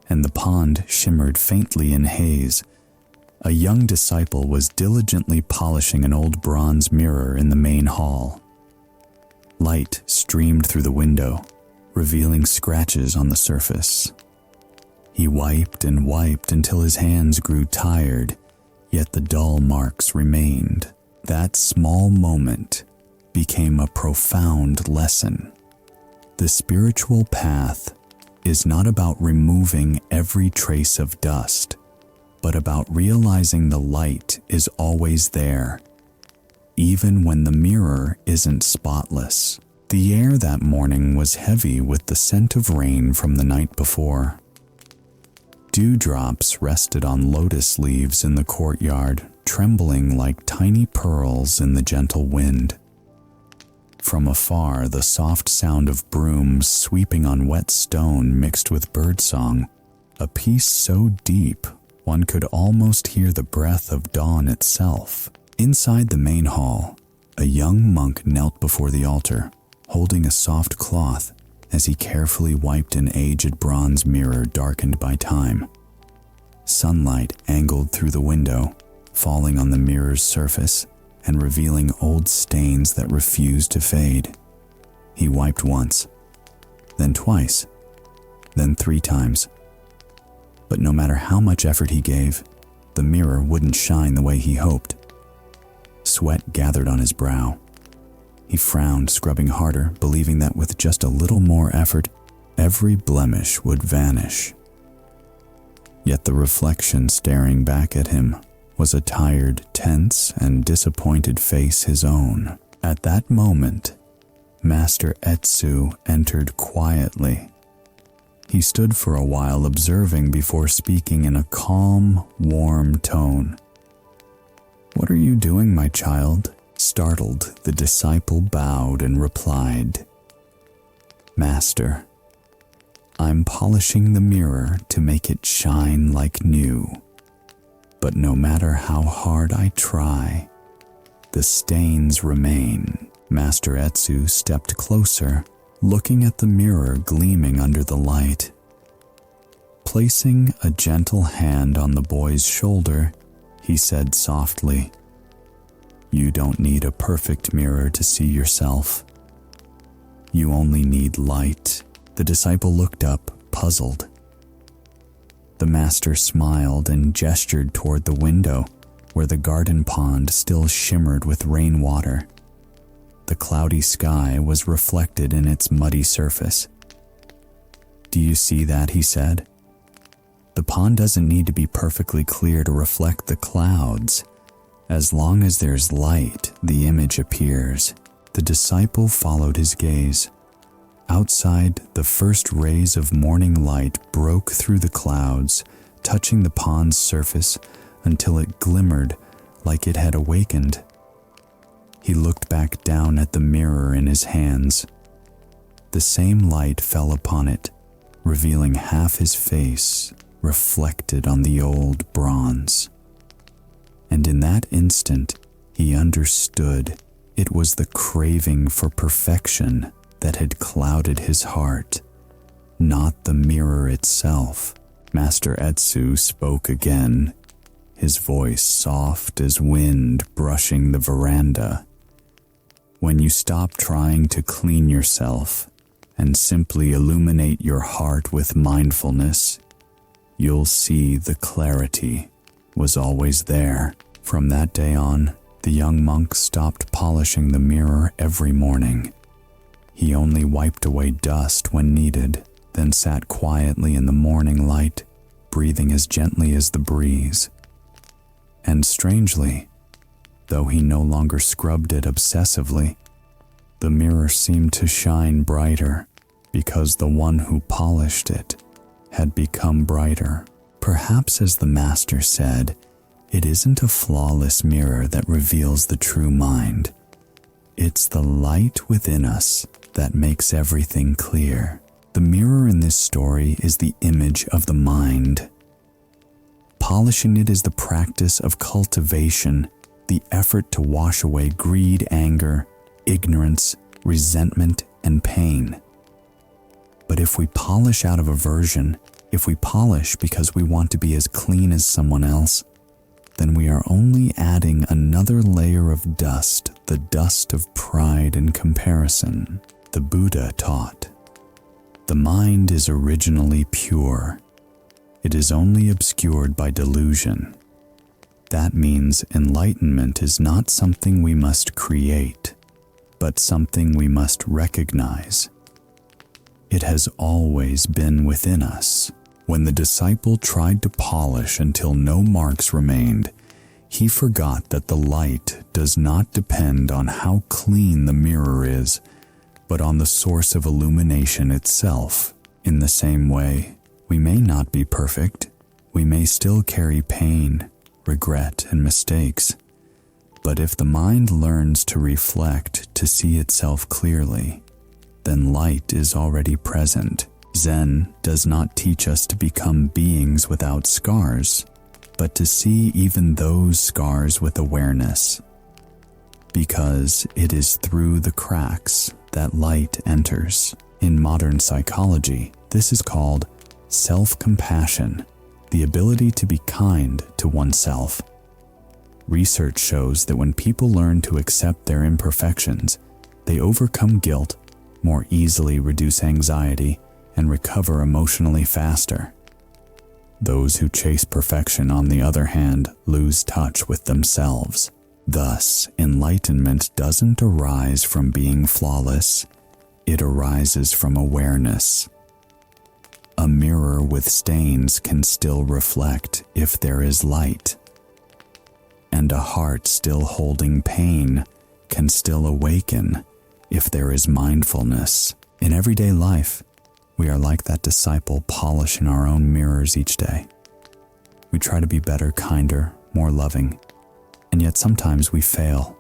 and the pond shimmered faintly in haze, a young disciple was diligently polishing an old bronze mirror in the main hall. Light streamed through the window, revealing scratches on the surface. He wiped and wiped until his hands grew tired, yet the dull marks remained. That small moment became a profound lesson. The spiritual path is not about removing every trace of dust, but about realizing the light is always there, even when the mirror isn't spotless. The air that morning was heavy with the scent of rain from the night before. Dewdrops rested on lotus leaves in the courtyard, trembling like tiny pearls in the gentle wind. From afar, the soft sound of brooms sweeping on wet stone mixed with birdsong, a peace so deep one could almost hear the breath of dawn itself. Inside the main hall, a young monk knelt before the altar, holding a soft cloth as he carefully wiped an aged bronze mirror darkened by time. Sunlight angled through the window, falling on the mirror's surface and revealing old stains that refused to fade. He wiped once, then twice, then 3 times. But no matter how much effort he gave, the mirror wouldn't shine the way he hoped. Sweat gathered on his brow. He frowned, scrubbing harder, believing that with just a little more effort, every blemish would vanish. Yet the reflection staring back at him was a tired, tense, and disappointed face his own. At that moment, Master Etsu entered quietly. He stood for a while observing before speaking in a calm, warm tone. "What are you doing, my child?" Startled, the disciple bowed and replied, "Master, I'm polishing the mirror to make it shine like new. But no matter how hard I try, the stains remain." Master Etsu stepped closer, looking at the mirror gleaming under the light. Placing a gentle hand on the boy's shoulder, he said softly, "You don't need a perfect mirror to see yourself. You only need light." The disciple looked up, puzzled. The master smiled and gestured toward the window, where the garden pond still shimmered with rainwater. The cloudy sky was reflected in its muddy surface. "Do you see that?" he said. "The pond doesn't need to be perfectly clear to reflect the clouds. As long as there's light, the image appears." The disciple followed his gaze. Outside, the first rays of morning light broke through the clouds, touching the pond's surface until it glimmered like it had awakened. He looked back down at the mirror in his hands. The same light fell upon it, revealing half his face reflected on the old bronze. And in that instant, he understood it was the craving for perfection that had clouded his heart, not the mirror itself. Master Etsu spoke again, his voice soft as wind brushing the veranda. "When you stop trying to clean yourself and simply illuminate your heart with mindfulness, you'll see the clarity was always there." From that day on, the young monk stopped polishing the mirror every morning. He only wiped away dust when needed, then sat quietly in the morning light, breathing as gently as the breeze. And strangely, though he no longer scrubbed it obsessively, the mirror seemed to shine brighter because the one who polished it had become brighter. Perhaps, as the master said, it isn't a flawless mirror that reveals the true mind. It's the light within us that makes everything clear. The mirror in this story is the image of the mind. Polishing it is the practice of cultivation, the effort to wash away greed, anger, ignorance, resentment, and pain. But if we polish out of aversion, if we polish because we want to be as clean as someone else, then we are only adding another layer of dust, the dust of pride and comparison. The Buddha taught, "The mind is originally pure. It is only obscured by delusion." That means enlightenment is not something we must create, but something we must recognize. It has always been within us. When the disciple tried to polish until no marks remained, he forgot that the light does not depend on how clean the mirror is, but on the source of illumination itself. In the same way, we may not be perfect, We may still carry pain, regret, and mistakes, but if the mind learns to reflect, to see itself clearly, then light is already present. Zen does not teach us to become beings without scars, but to see even those scars with awareness, because it is through the cracks that light enters. In modern psychology, this is called self-compassion, the ability to be kind to oneself. Research shows that when people learn to accept their imperfections, they overcome guilt, more easily reduce anxiety, and recover emotionally faster. Those who chase perfection, on the other hand, lose touch with themselves. Thus, enlightenment doesn't arise from being flawless, it arises from awareness. A mirror with stains can still reflect if there is light, and a heart still holding pain can still awaken if there is mindfulness. In everyday life, we are like that disciple polishing our own mirrors each day. We try to be better, kinder, more loving, and yet sometimes we fail,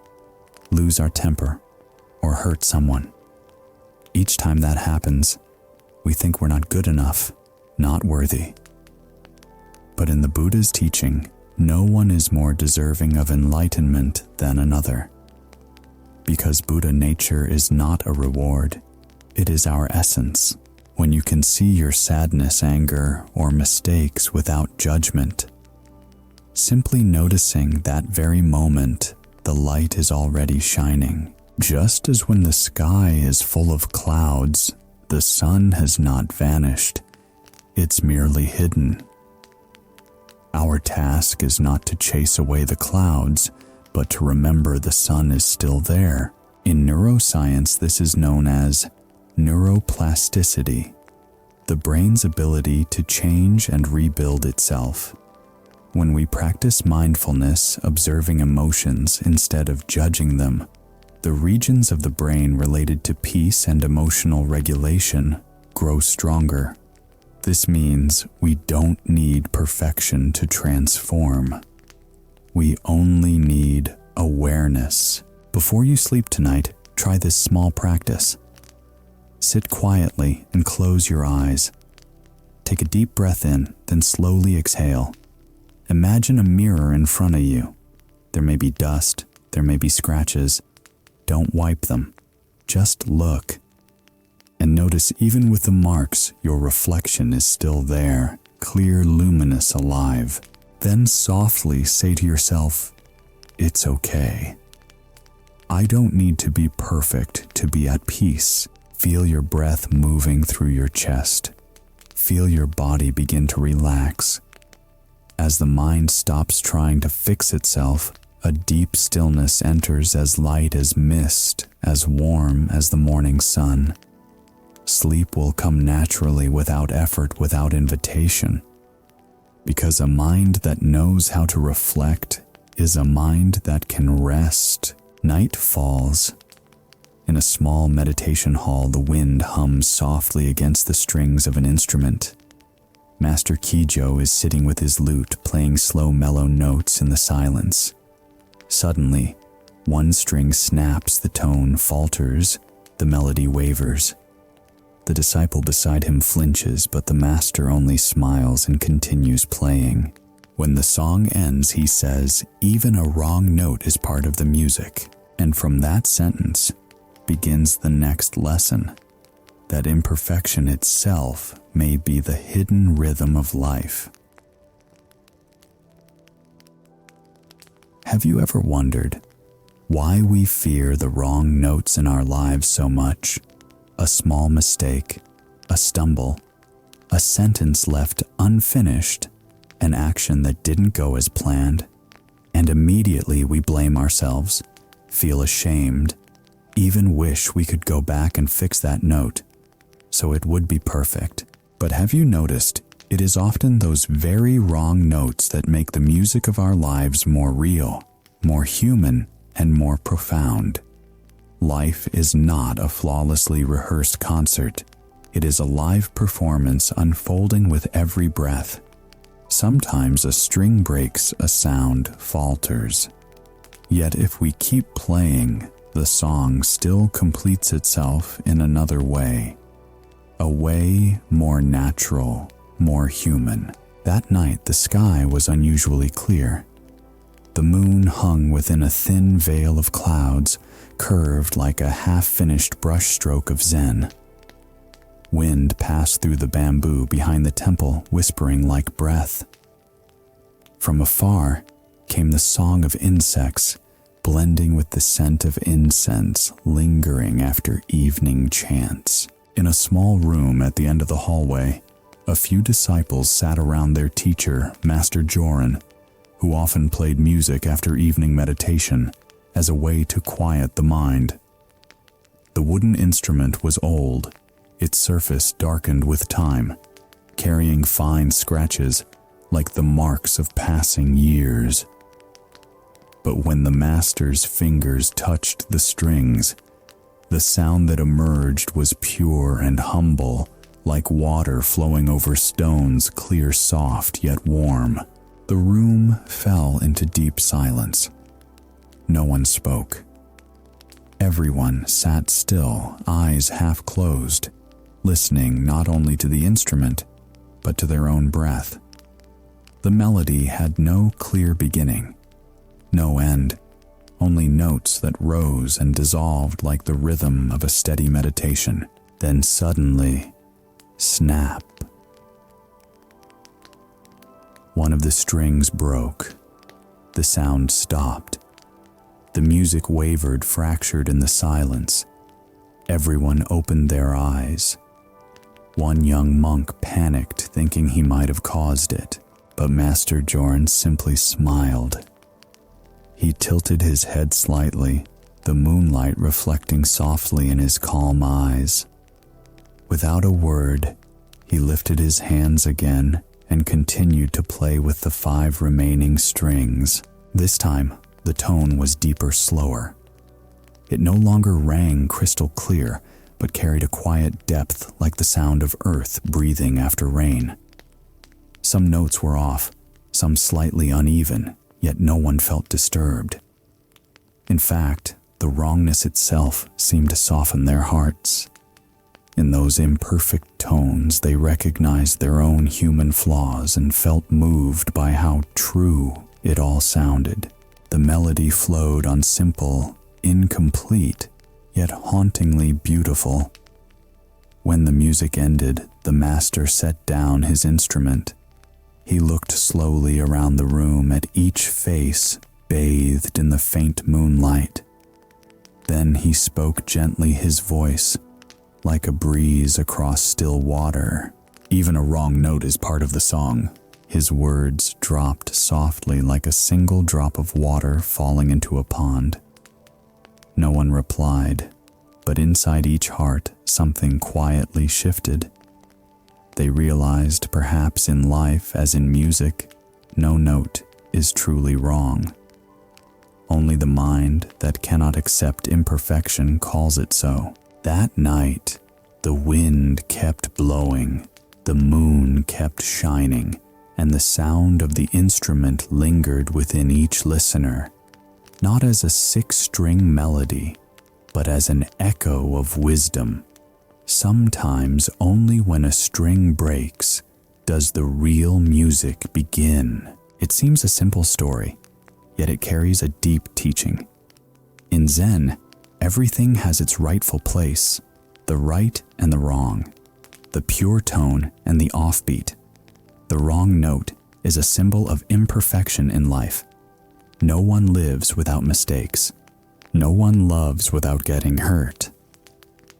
lose our temper, or hurt someone. Each time that happens, we think we're not good enough, not worthy. But in the Buddha's teaching, no one is more deserving of enlightenment than another. Because Buddha nature is not a reward, it is our essence. When you can see your sadness, anger, or mistakes without judgment, simply noticing that very moment, the light is already shining. Just as when the sky is full of clouds, the sun has not vanished, it's merely hidden. Our task is not to chase away the clouds, but to remember the sun is still there. In neuroscience, this is known as neuroplasticity, the brain's ability to change and rebuild itself. When we practice mindfulness, observing emotions instead of judging them, the regions of the brain related to peace and emotional regulation grow stronger. This means we don't need perfection to transform. We only need awareness. Before you sleep tonight, try this small practice. Sit quietly and close your eyes. Take a deep breath in, then slowly exhale. Imagine a mirror in front of you. There may be dust, there may be scratches. Don't wipe them. Just look. And notice even with the marks, your reflection is still there, clear, luminous, alive. Then softly say to yourself, "It's okay. I don't need to be perfect to be at peace." Feel your breath moving through your chest. Feel your body begin to relax. As the mind stops trying to fix itself, a deep stillness enters, as light as mist, as warm as the morning sun. Sleep will come naturally, without effort, without invitation. Because a mind that knows how to reflect is a mind that can rest. Night falls. In a small meditation hall, the wind hums softly against the strings of an instrument. Master Kijo is sitting with his lute, playing slow, mellow notes in the silence. Suddenly, one string snaps, the tone falters, the melody wavers. The disciple beside him flinches, but the master only smiles and continues playing. When the song ends, he says, "Even a wrong note is part of the music." And from that sentence begins the next lesson, that imperfection itself may be the hidden rhythm of life. Have you ever wondered why we fear the wrong notes in our lives so much? A small mistake, a stumble, a sentence left unfinished, an action that didn't go as planned, and immediately we blame ourselves, feel ashamed, even wish we could go back and fix that note so it would be perfect. But have you noticed, it is often those very wrong notes that make the music of our lives more real, more human, and more profound. Life is not a flawlessly rehearsed concert. It is a live performance unfolding with every breath, Sometimes a string breaks, a sound falters. Yet if we keep playing, the song still completes itself in another way. A way more natural, more human. That night the sky was unusually clear. The moon hung within a thin veil of clouds, curved like a half-finished brushstroke of Zen. Wind passed through the bamboo behind the temple, whispering like breath. From afar came the song of insects, blending with the scent of incense lingering after evening chants. In a small room at the end of the hallway, a few disciples sat around their teacher, Master Joran, who often played music after evening meditation as a way to quiet the mind. The wooden instrument was old, its surface darkened with time, carrying fine scratches like the marks of passing years. But when the master's fingers touched the strings, the sound that emerged was pure and humble, like water flowing over stones, clear, soft, yet warm. The room fell into deep silence. No one spoke. Everyone sat still, eyes half closed, listening not only to the instrument, but to their own breath. The melody had no clear beginning, no end, only notes that rose and dissolved like the rhythm of a steady meditation. Then suddenly, snap. One of the strings broke. The sound stopped. The music wavered, fractured in the silence. Everyone opened their eyes. One young monk panicked, thinking he might have caused it, but Master Joran simply smiled. He tilted his head slightly, the moonlight reflecting softly in his calm eyes. Without a word, he lifted his hands again and continued to play with the 5 remaining strings. This time, the tone was deeper, slower. It no longer rang crystal clear, but carried a quiet depth like the sound of earth breathing after rain. Some notes were off, some slightly uneven, yet no one felt disturbed. In fact, the wrongness itself seemed to soften their hearts. In those imperfect tones, they recognized their own human flaws and felt moved by how true it all sounded. The melody flowed on simple, incomplete, yet hauntingly beautiful. When the music ended, the master set down his instrument. He looked slowly around the room at each face bathed in the faint moonlight. Then he spoke gently, his voice like a breeze across still water. Even a wrong note is part of the song. His words dropped softly like a single drop of water falling into a pond. No one replied, but inside each heart something quietly shifted. They realized, perhaps in life as in music, no note is truly wrong. Only the mind that cannot accept imperfection calls it so. That night, the wind kept blowing, the moon kept shining, and the sound of the instrument lingered within each listener, not as a 6-string melody, but as an echo of wisdom. Sometimes only when a string breaks does the real music begin. It seems a simple story, yet it carries a deep teaching. In Zen, everything has its rightful place, the right and the wrong, the pure tone and the offbeat. The wrong note is a symbol of imperfection in life. No one lives without mistakes. No one loves without getting hurt.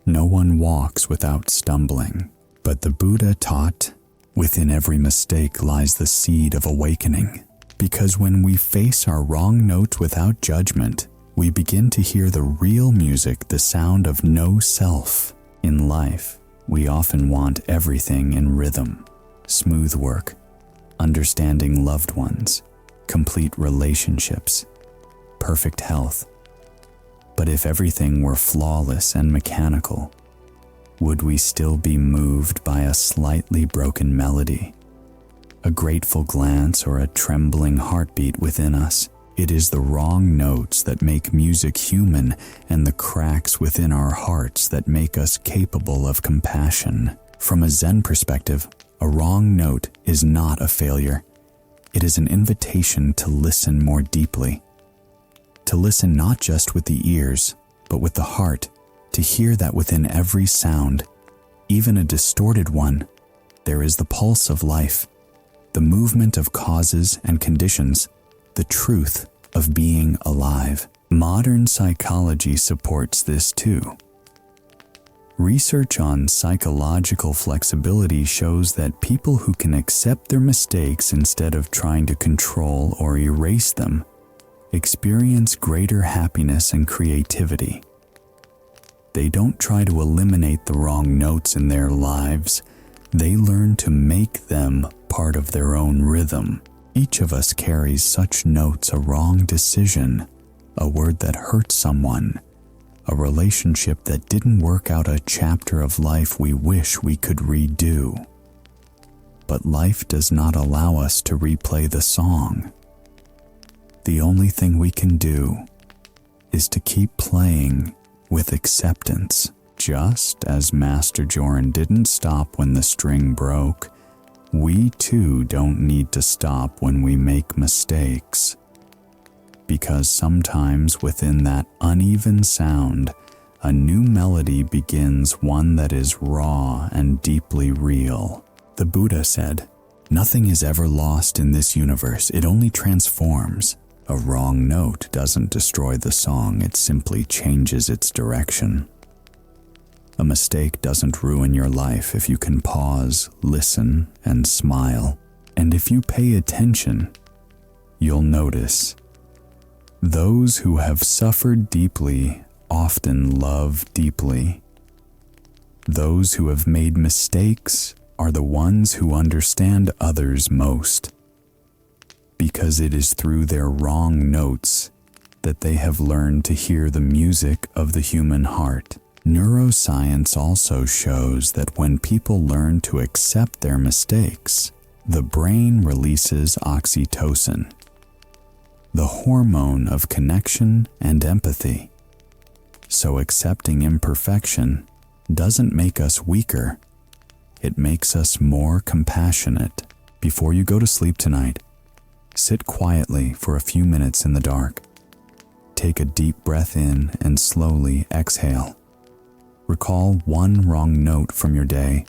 No one walks without stumbling. But the Buddha taught, within every mistake lies the seed of awakening. Because when we face our wrong notes without judgment, we begin to hear the real music, the sound of no self. In life, we often want everything in rhythm, smooth work, understanding loved ones, complete relationships, perfect health. But if everything were flawless and mechanical, would we still be moved by a slightly broken melody? a grateful glance, or a trembling heartbeat within us. It is the wrong notes that make music human, and the cracks within our hearts that make us capable of compassion. From a Zen perspective, a wrong note is not a failure. It is an invitation to listen more deeply. To listen not just with the ears, but with the heart, to hear that within every sound, even a distorted one, there is the pulse of life, the movement of causes and conditions, the truth of being alive. Modern psychology supports this too. Research on psychological flexibility shows that people who can accept their mistakes instead of trying to control or erase them experience greater happiness and creativity. They don't try to eliminate the wrong notes in their lives. They learn to make them part of their own rhythm. Each of us carries such notes: a wrong decision, a word that hurt someone, a relationship that didn't work out, a chapter of life we wish we could redo. But life does not allow us to replay the song. The only thing we can do is to keep playing with acceptance. Just as Master Joran didn't stop when the string broke, we too don't need to stop when we make mistakes. Because sometimes within that uneven sound, a new melody begins, one that is raw and deeply real. The Buddha said, "Nothing is ever lost in this universe, it only transforms." A wrong note doesn't destroy the song, it simply changes its direction. A mistake doesn't ruin your life if you can pause, listen, and smile. And if you pay attention, you'll notice. Those who have suffered deeply often love deeply. Those who have made mistakes are the ones who understand others most, because it is through their wrong notes that they have learned to hear the music of the human heart. Neuroscience also shows that when people learn to accept their mistakes, the brain releases oxytocin, the hormone of connection and empathy. So accepting imperfection doesn't make us weaker, it makes us more compassionate. Before you go to sleep tonight, sit quietly for a few minutes in the dark. Take a deep breath in and slowly exhale. Recall one wrong note from your day,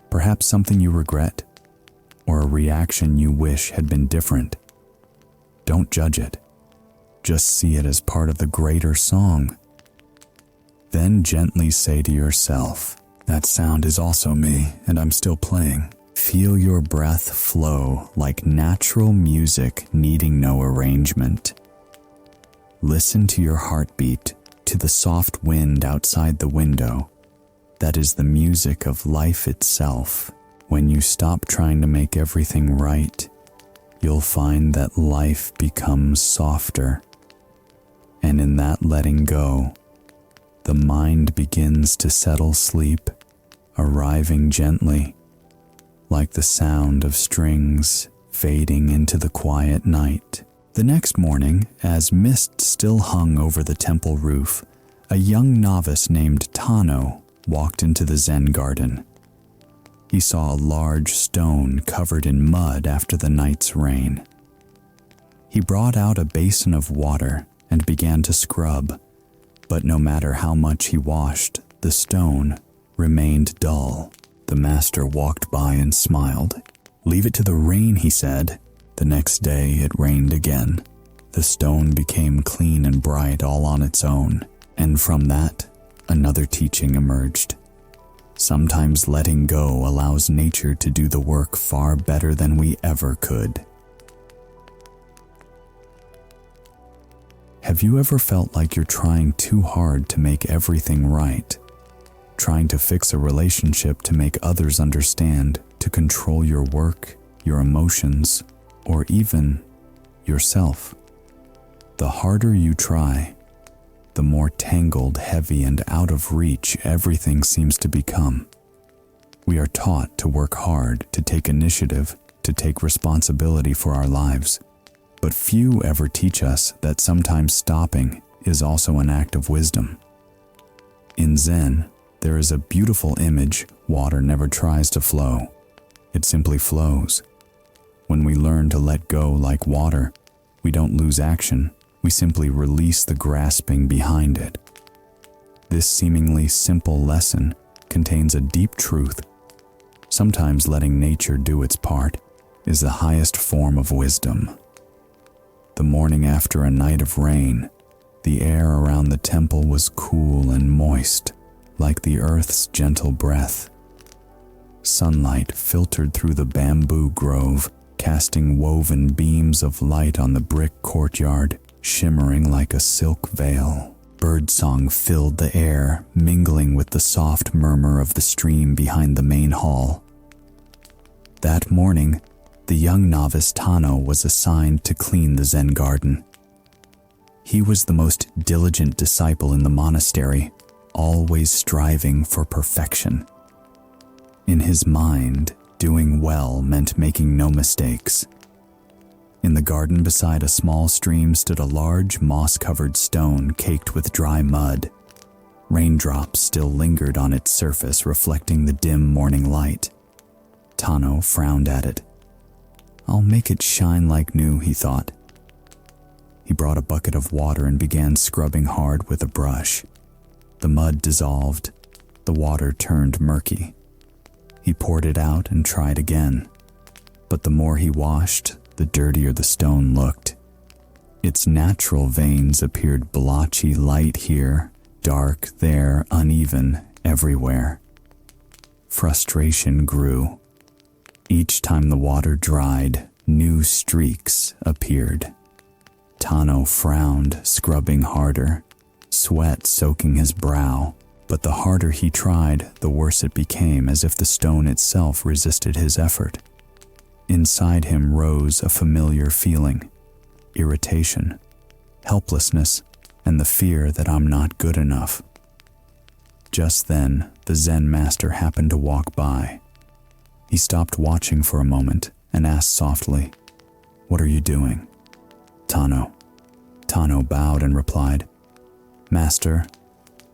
perhaps something you regret, or a reaction you wish had been different. Don't judge it. Just see it as part of the greater song. Then gently say to yourself, "That sound is also me, and I'm still playing." Feel your breath flow like natural music needing no arrangement. Listen to your heartbeat, to the soft wind outside the window. That is the music of life itself. When you stop trying to make everything right, you'll find that life becomes softer. And in that letting go, the mind begins to settle sleep, arriving gently, like the sound of strings fading into the quiet night. The next morning, as mist still hung over the temple roof, a young novice named Tano walked into the Zen garden. He saw a large stone covered in mud after the night's rain. He brought out a basin of water and began to scrub, but no matter how much he washed, the stone remained dull. The master walked by and smiled. "Leave it to the rain," he said. The next day it rained again. The stone became clean and bright all on its own, and from that, another teaching emerged. Sometimes letting go allows nature to do the work far better than we ever could. Have you ever felt like you're trying too hard to make everything right? Trying to fix a relationship to make others understand, to control your work, your emotions, or even yourself? The harder you try, the more tangled, heavy, and out of reach everything seems to become. We are taught to work hard, to take initiative, to take responsibility for our lives. But few ever teach us that sometimes stopping is also an act of wisdom. In Zen, there is a beautiful image. Water never tries to flow. It simply flows. When we learn to let go like water, we don't lose action, we simply release the grasping behind it. This seemingly simple lesson contains a deep truth. Sometimes letting nature do its part is the highest form of wisdom. The morning after a night of rain, the air around the temple was cool and moist, like the earth's gentle breath. Sunlight filtered through the bamboo grove, casting woven beams of light on the brick courtyard, shimmering like a silk veil. Birdsong filled the air, mingling with the soft murmur of the stream behind the main hall. That morning, the young novice Tano was assigned to clean the Zen garden. He was the most diligent disciple in the monastery, always striving for perfection. In his mind, doing well meant making no mistakes. In the garden beside a small stream stood a large moss-covered stone caked with dry mud. Raindrops still lingered on its surface, reflecting the dim morning light. Tano frowned at it. "I'll make it shine like new," he thought. He brought a bucket of water and began scrubbing hard with a brush. The mud dissolved. The water turned murky. He poured it out and tried again. But the more he washed, the dirtier the stone looked. Its natural veins appeared blotchy, light here, dark there, uneven everywhere. Frustration grew. Each time the water dried, new streaks appeared. Tano frowned, scrubbing harder, sweat soaking his brow. But the harder he tried, the worse it became, as if the stone itself resisted his effort. Inside him rose a familiar feeling: irritation, helplessness, and the fear that I'm not good enough. Just then, the Zen master happened to walk by. He stopped watching for a moment and asked softly, "What are you doing?" Tano bowed and replied, "Master,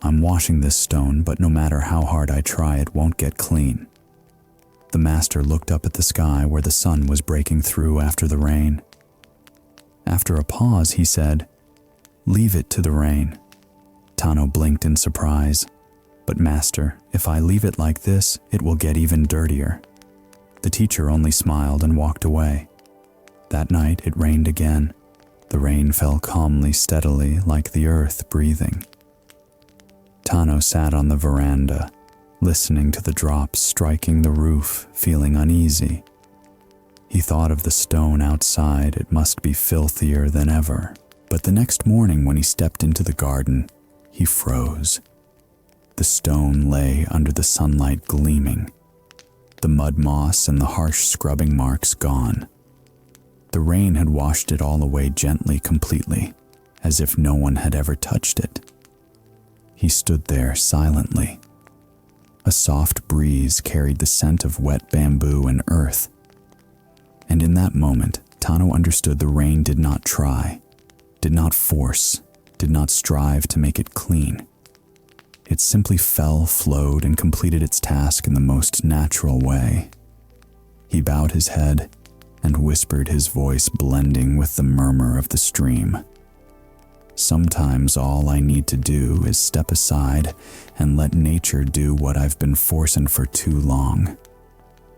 I'm washing this stone, but no matter how hard I try, it won't get clean." The master looked up at the sky where the sun was breaking through after the rain. After a pause, he said, "Leave it to the rain." Tano blinked in surprise. "But master, if I leave it like this, it will get even dirtier." The teacher only smiled and walked away. That night it rained again. The rain fell calmly, steadily, like the earth breathing. Tano sat on the veranda, listening to the drops striking the roof, feeling uneasy. He thought of the stone outside. It must be filthier than ever. But the next morning when he stepped into the garden, he froze. The stone lay under the sunlight gleaming, the mud moss and the harsh scrubbing marks gone. The rain had washed it all away gently, completely, as if no one had ever touched it. He stood there silently. A soft breeze carried the scent of wet bamboo and earth. And in that moment, Tano understood the rain did not try, did not force, did not strive to make it clean. It simply fell, flowed, and completed its task in the most natural way. He bowed his head and whispered, his voice blending with the murmur of the stream. "Sometimes all I need to do is step aside and let nature do what I've been forcing for too long."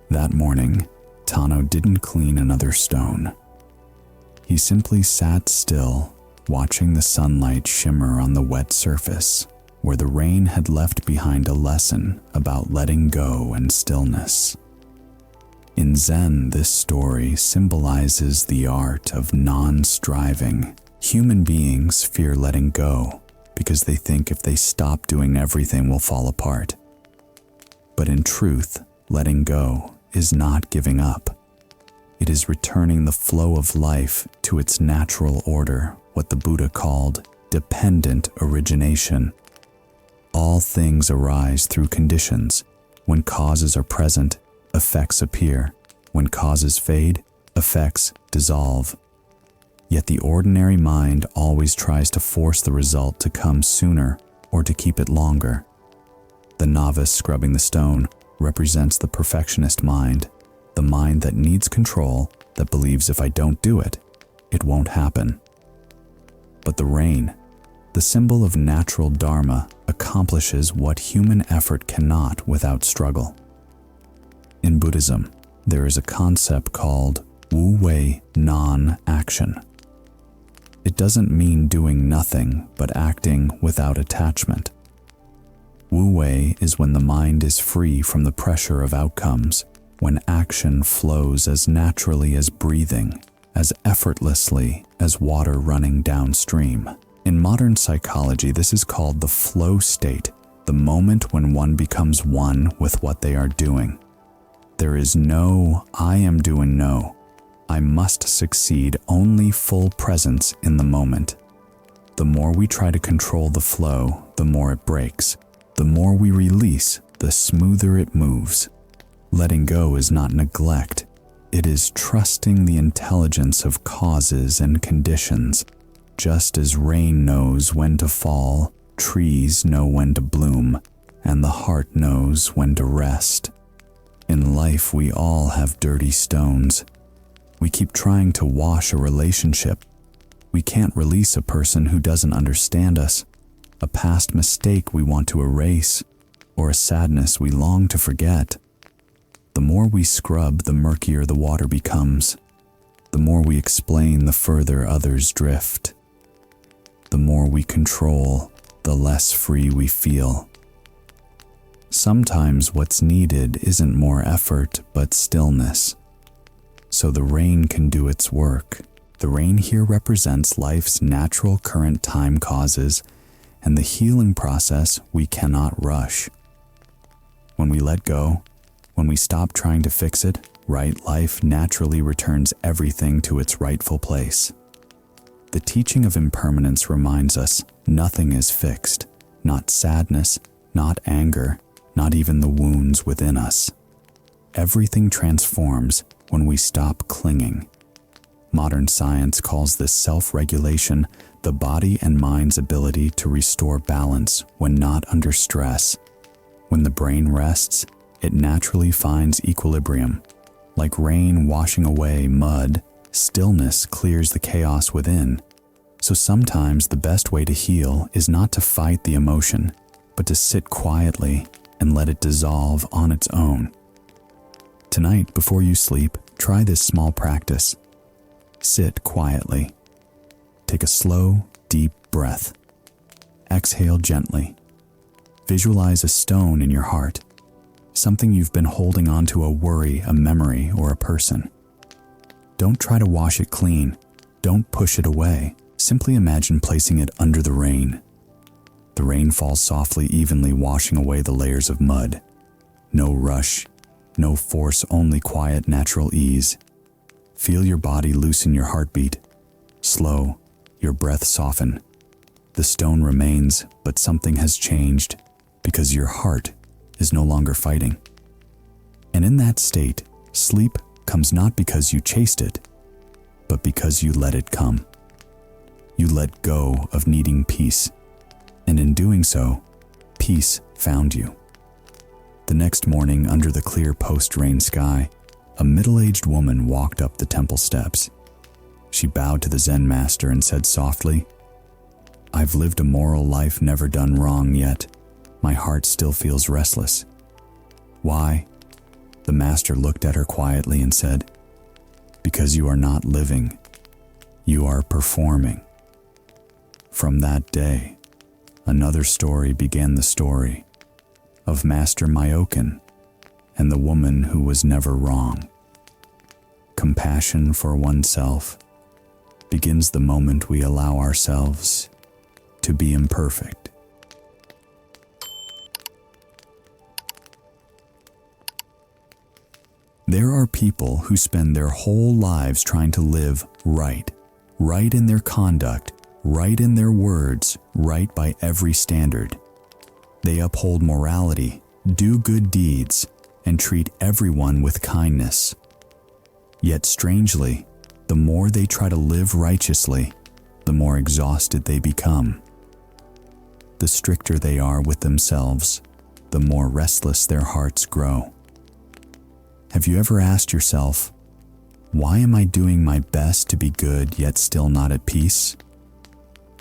That morning, Tano didn't clean another stone. He simply sat still, watching the sunlight shimmer on the wet surface, where the rain had left behind a lesson about letting go and stillness. In Zen, this story symbolizes the art of non-striving. Human beings fear letting go because they think if they stop doing, everything will fall apart. But in truth, letting go is not giving up. It is returning the flow of life to its natural order, what the Buddha called dependent origination. All things arise through conditions. When causes are present, effects appear. When causes fade, effects dissolve. Yet the ordinary mind always tries to force the result to come sooner or to keep it longer. The novice scrubbing the stone represents the perfectionist mind, the mind that needs control, that believes if I don't do it, it won't happen. But the rain, the symbol of natural dharma, accomplishes what human effort cannot without struggle. In Buddhism, there is a concept called wu-wei non-action. It doesn't mean doing nothing but acting without attachment. Wu-wei is when the mind is free from the pressure of outcomes, when action flows as naturally as breathing, as effortlessly as water running downstream. In modern psychology, this is called the flow state, the moment when one becomes one with what they are doing. There is no I am doing no. I must succeed, only full presence in the moment. The more we try to control the flow, the more it breaks. The more we release, the smoother it moves. Letting go is not neglect. It is trusting the intelligence of causes and conditions. Just as rain knows when to fall, trees know when to bloom, and the heart knows when to rest. In life, we all have dirty stones. We keep trying to wash a relationship. We can't release a person who doesn't understand us, a past mistake we want to erase, or a sadness we long to forget. The more we scrub, the murkier the water becomes. The more we explain, the further others drift. The more we control, the less free we feel. Sometimes what's needed isn't more effort, but stillness. So the rain can do its work. The rain here represents life's natural current time causes and the healing process we cannot rush. When we let go, when we stop trying to fix it, right, life naturally returns everything to its rightful place. The teaching of impermanence reminds us nothing is fixed, not sadness, not anger, not even the wounds within us. Everything transforms when we stop clinging. Modern science calls this self-regulation, the body and mind's ability to restore balance when not under stress. When the brain rests, it naturally finds equilibrium. Like rain washing away mud, stillness clears the chaos within. So sometimes the best way to heal is not to fight the emotion, but to sit quietly and let it dissolve on its own. Tonight, before you sleep, try this small practice. Sit quietly. Take a slow, deep breath. Exhale gently. Visualize a stone in your heart, something you've been holding onto, a worry, a memory, or a person. Don't try to wash it clean. Don't push it away. Simply imagine placing it under the rain. The rain falls softly, evenly, washing away the layers of mud. No rush, no force, only quiet, natural ease. Feel your body loosen, your heartbeat slow, your breath soften. The stone remains, but something has changed because your heart is no longer fighting. And in that state, sleep comes not because you chased it, but because you let it come. You let go of needing peace, and in doing so, peace found you. The next morning, under the clear post-rain sky, a middle-aged woman walked up the temple steps. She bowed to the Zen master and said softly, "I've lived a moral life, never done wrong, yet my heart still feels restless." "Why?" The master looked at her quietly and said, "Because you are not living, you are performing." From that day, another story began, the story of Master Myokin and the woman who was never wrong. Compassion for oneself begins the moment we allow ourselves to be imperfect. There are people who spend their whole lives trying to live right, right in their conduct, right in their words, right by every standard. They uphold morality, do good deeds, and treat everyone with kindness. Yet strangely, the more they try to live righteously, the more exhausted they become. The stricter they are with themselves, the more restless their hearts grow. Have you ever asked yourself, why am I doing my best to be good yet still not at peace?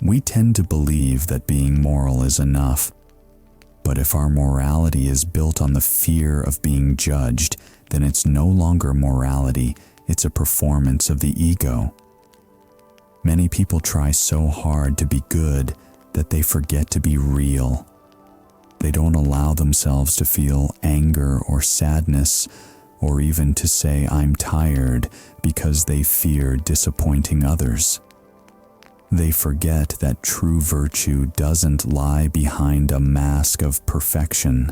We tend to believe that being moral is enough, but if our morality is built on the fear of being judged, then it's no longer morality, it's a performance of the ego. Many people try so hard to be good that they forget to be real. They don't allow themselves to feel anger or sadness, or even to say I'm tired because they fear disappointing others. They forget that true virtue doesn't lie behind a mask of perfection,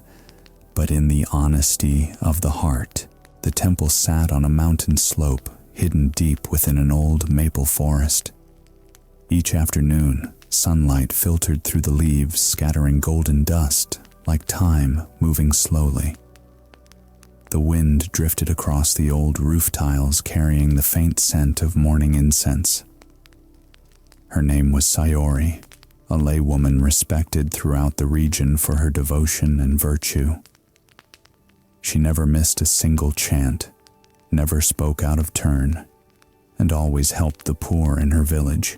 but in the honesty of the heart. The temple sat on a mountain slope, hidden deep within an old maple forest. Each afternoon, sunlight filtered through the leaves, scattering golden dust, like time moving slowly. The wind drifted across the old roof tiles, carrying the faint scent of morning incense. Her name was Sayori, a laywoman respected throughout the region for her devotion and virtue. She never missed a single chant, never spoke out of turn, and always helped the poor in her village.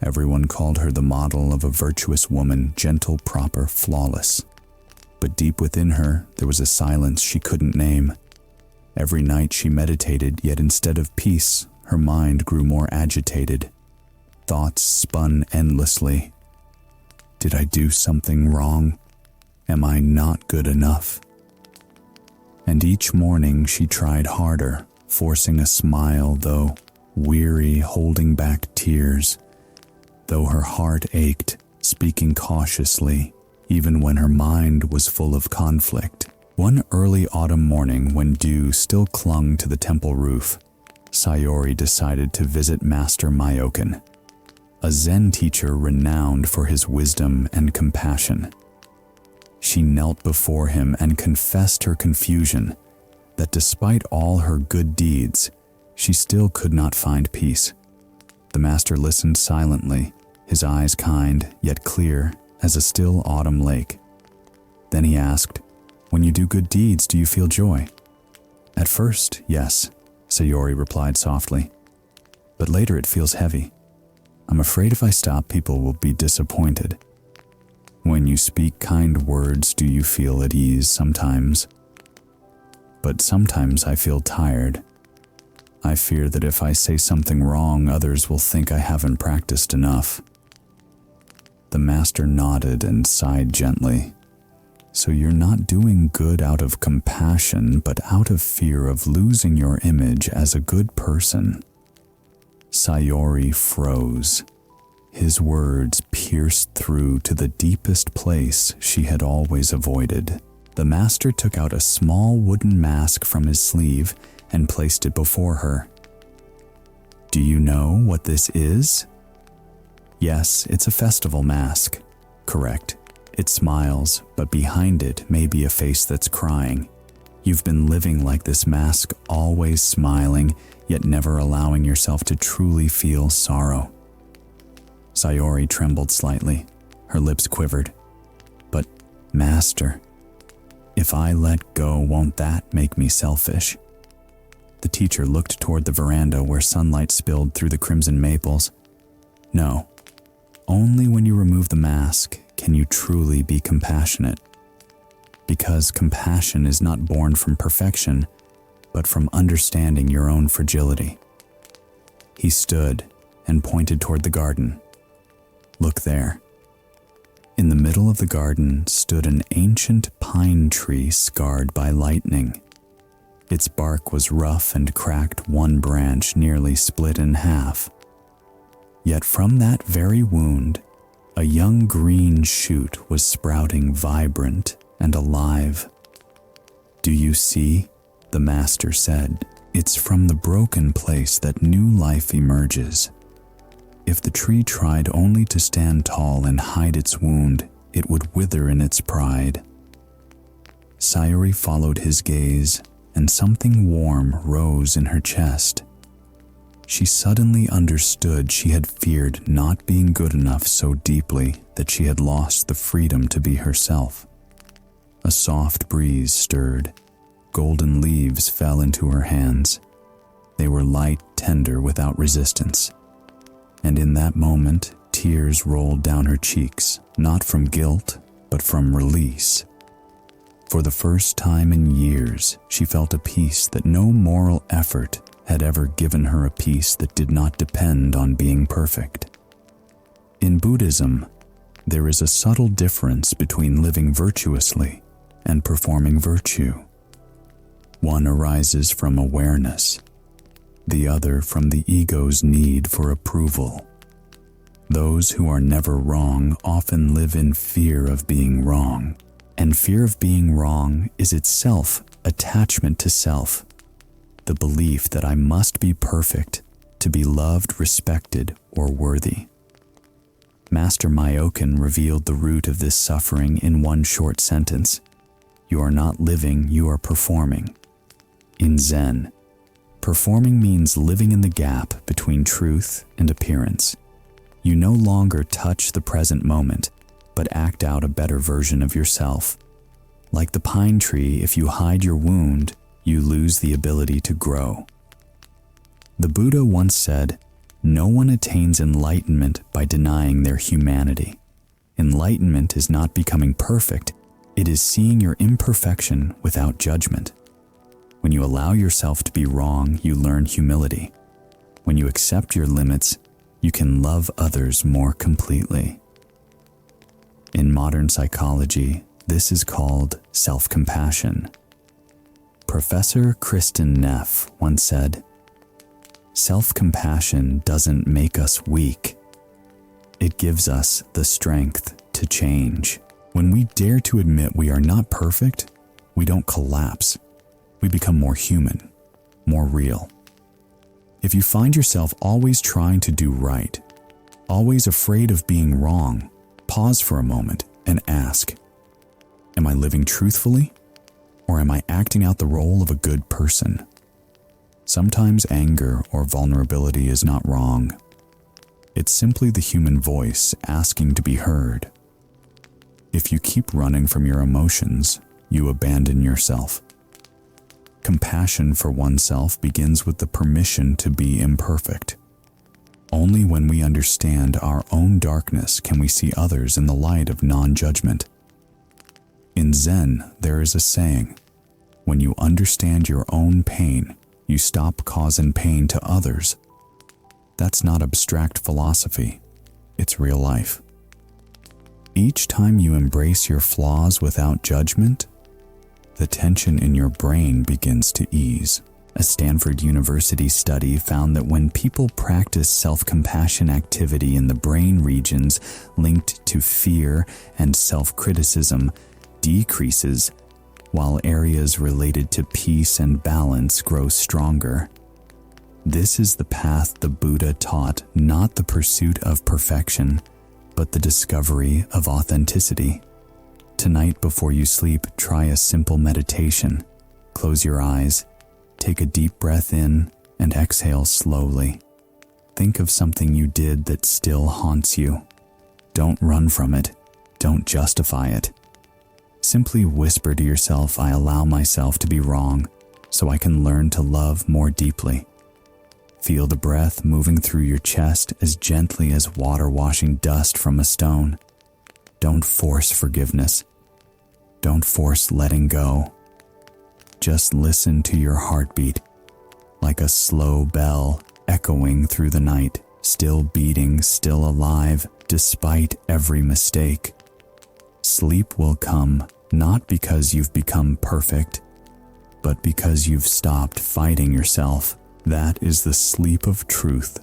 Everyone called her the model of a virtuous woman, gentle, proper, flawless. But deep within her, there was a silence she couldn't name. Every night she meditated, yet instead of peace, her mind grew more agitated. Thoughts spun endlessly. Did I do something wrong? Am I not good enough? And each morning she tried harder, forcing a smile, though weary, holding back tears. Though her heart ached, speaking cautiously, even when her mind was full of conflict. One early autumn morning, when dew still clung to the temple roof, Sayori decided to visit Master Myoken, a Zen teacher renowned for his wisdom and compassion. She knelt before him and confessed her confusion, that despite all her good deeds, she still could not find peace. The master listened silently, his eyes kind yet clear as a still autumn lake. Then he asked, "When you do good deeds, do you feel joy?" "At first, yes," Sayori replied softly. "But later it feels heavy. I'm afraid if I stop, people will be disappointed." "When you speak kind words, do you feel at ease sometimes?" "But sometimes I feel tired. I fear that if I say something wrong, others will think I haven't practiced enough." The master nodded and sighed gently. "So you're not doing good out of compassion, but out of fear of losing your image as a good person." Sayori froze. His words pierced through to the deepest place she had always avoided. The master took out a small wooden mask from his sleeve and placed it before her. "Do you know what this is?" "Yes, it's a festival mask." "Correct. It smiles, but behind it may be a face that's crying. You've been living like this mask, always smiling, yet never allowing yourself to truly feel sorrow." Sayori trembled slightly. Her lips quivered. "But, Master, if I let go, won't that make me selfish?" The teacher looked toward the veranda where sunlight spilled through the crimson maples. "No. Only when you remove the mask can you truly be compassionate. Because compassion is not born from perfection, but from understanding your own fragility." He stood and pointed toward the garden. "Look there." In the middle of the garden stood an ancient pine tree scarred by lightning. Its bark was rough and cracked, one branch nearly split in half. Yet from that very wound, a young green shoot was sprouting, vibrant and alive. "Do you see?" the master said. "It's from the broken place that new life emerges. If the tree tried only to stand tall and hide its wound, it would wither in its pride." Sayori followed his gaze, and something warm rose in her chest. She suddenly understood she had feared not being good enough so deeply that she had lost the freedom to be herself. A soft breeze stirred. Golden leaves fell into her hands. They were light, tender, without resistance. And in that moment, tears rolled down her cheeks, not from guilt, but from release. For the first time in years, she felt a peace that no moral effort had ever given her, a peace that did not depend on being perfect. In Buddhism, there is a subtle difference between living virtuously and performing virtue. One arises from awareness, the other from the ego's need for approval. Those who are never wrong often live in fear of being wrong, and fear of being wrong is itself attachment to self, the belief that I must be perfect to be loved, respected, or worthy. Master Myokin revealed the root of this suffering in one short sentence: you are not living, you are performing. In Zen, performing means living in the gap between truth and appearance. You no longer touch the present moment, but act out a better version of yourself. Like the pine tree, if you hide your wound, you lose the ability to grow. The Buddha once said, "No one attains enlightenment by denying their humanity. Enlightenment is not becoming perfect, it is seeing your imperfection without judgment." When you allow yourself to be wrong, you learn humility. When you accept your limits, you can love others more completely. In modern psychology, this is called self-compassion. Professor Kristen Neff once said, "Self-compassion doesn't make us weak. It gives us the strength to change." When we dare to admit we are not perfect, we don't collapse. We become more human, more real. If you find yourself always trying to do right, always afraid of being wrong, pause for a moment and ask, am I living truthfully, or am I acting out the role of a good person? Sometimes anger or vulnerability is not wrong. It's simply the human voice asking to be heard. If you keep running from your emotions, you abandon yourself. Compassion for oneself begins with the permission to be imperfect. Only when we understand our own darkness can we see others in the light of non-judgment. In Zen, there is a saying, when you understand your own pain, you stop causing pain to others. That's not abstract philosophy, it's real life. Each time you embrace your flaws without judgment, the tension in your brain begins to ease. A Stanford University study found that when people practice self-compassion activity in the brain regions linked to fear and self-criticism decreases, while areas related to peace and balance grow stronger. This is the path the Buddha taught, not the pursuit of perfection, but the discovery of authenticity. Tonight before you sleep, try a simple meditation. Close your eyes, take a deep breath in, and exhale slowly. Think of something you did that still haunts you. Don't run from it. Don't justify it. Simply whisper to yourself, I allow myself to be wrong, so I can learn to love more deeply. Feel the breath moving through your chest as gently as water washing dust from a stone. Don't force forgiveness. Don't force letting go. Just listen to your heartbeat, like a slow bell echoing through the night, still beating, still alive, despite every mistake. Sleep will come, not because you've become perfect, but because you've stopped fighting yourself. That is the sleep of truth,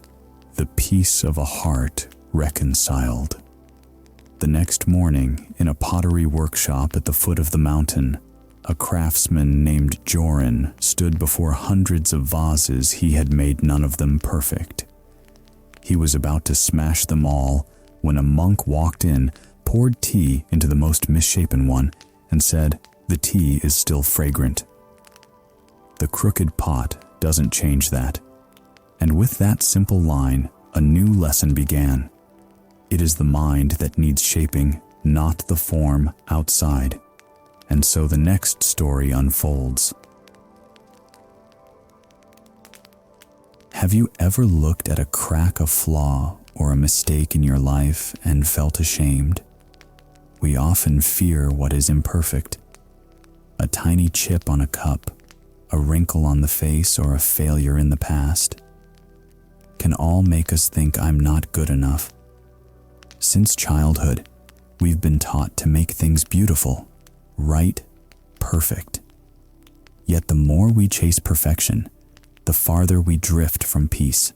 the peace of a heart reconciled. The next morning, in a pottery workshop at the foot of the mountain, a craftsman named Joran stood before hundreds of vases he had made, none of them perfect. He was about to smash them all when a monk walked in, poured tea into the most misshapen one, and said, "The tea is still fragrant." The crooked pot doesn't change that. And with that simple line, a new lesson began. It is the mind that needs shaping, not the form outside. And so the next story unfolds. Have you ever looked at a crack, a flaw, or a mistake in your life and felt ashamed? We often fear what is imperfect. A tiny chip on a cup, a wrinkle on the face, or a failure in the past can all make us think I'm not good enough. Since childhood, we've been taught to make things beautiful, right, perfect. Yet the more we chase perfection, the farther we drift from peace.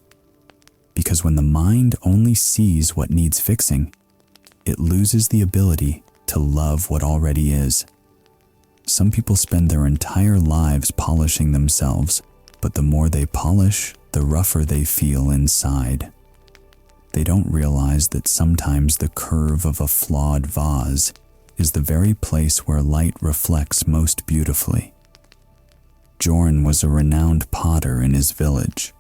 Because when the mind only sees what needs fixing, it loses the ability to love what already is. Some people spend their entire lives polishing themselves, but the more they polish, the rougher they feel inside. They don't realize that sometimes the curve of a flawed vase is the very place where light reflects most beautifully. Jorn was a renowned potter in his village.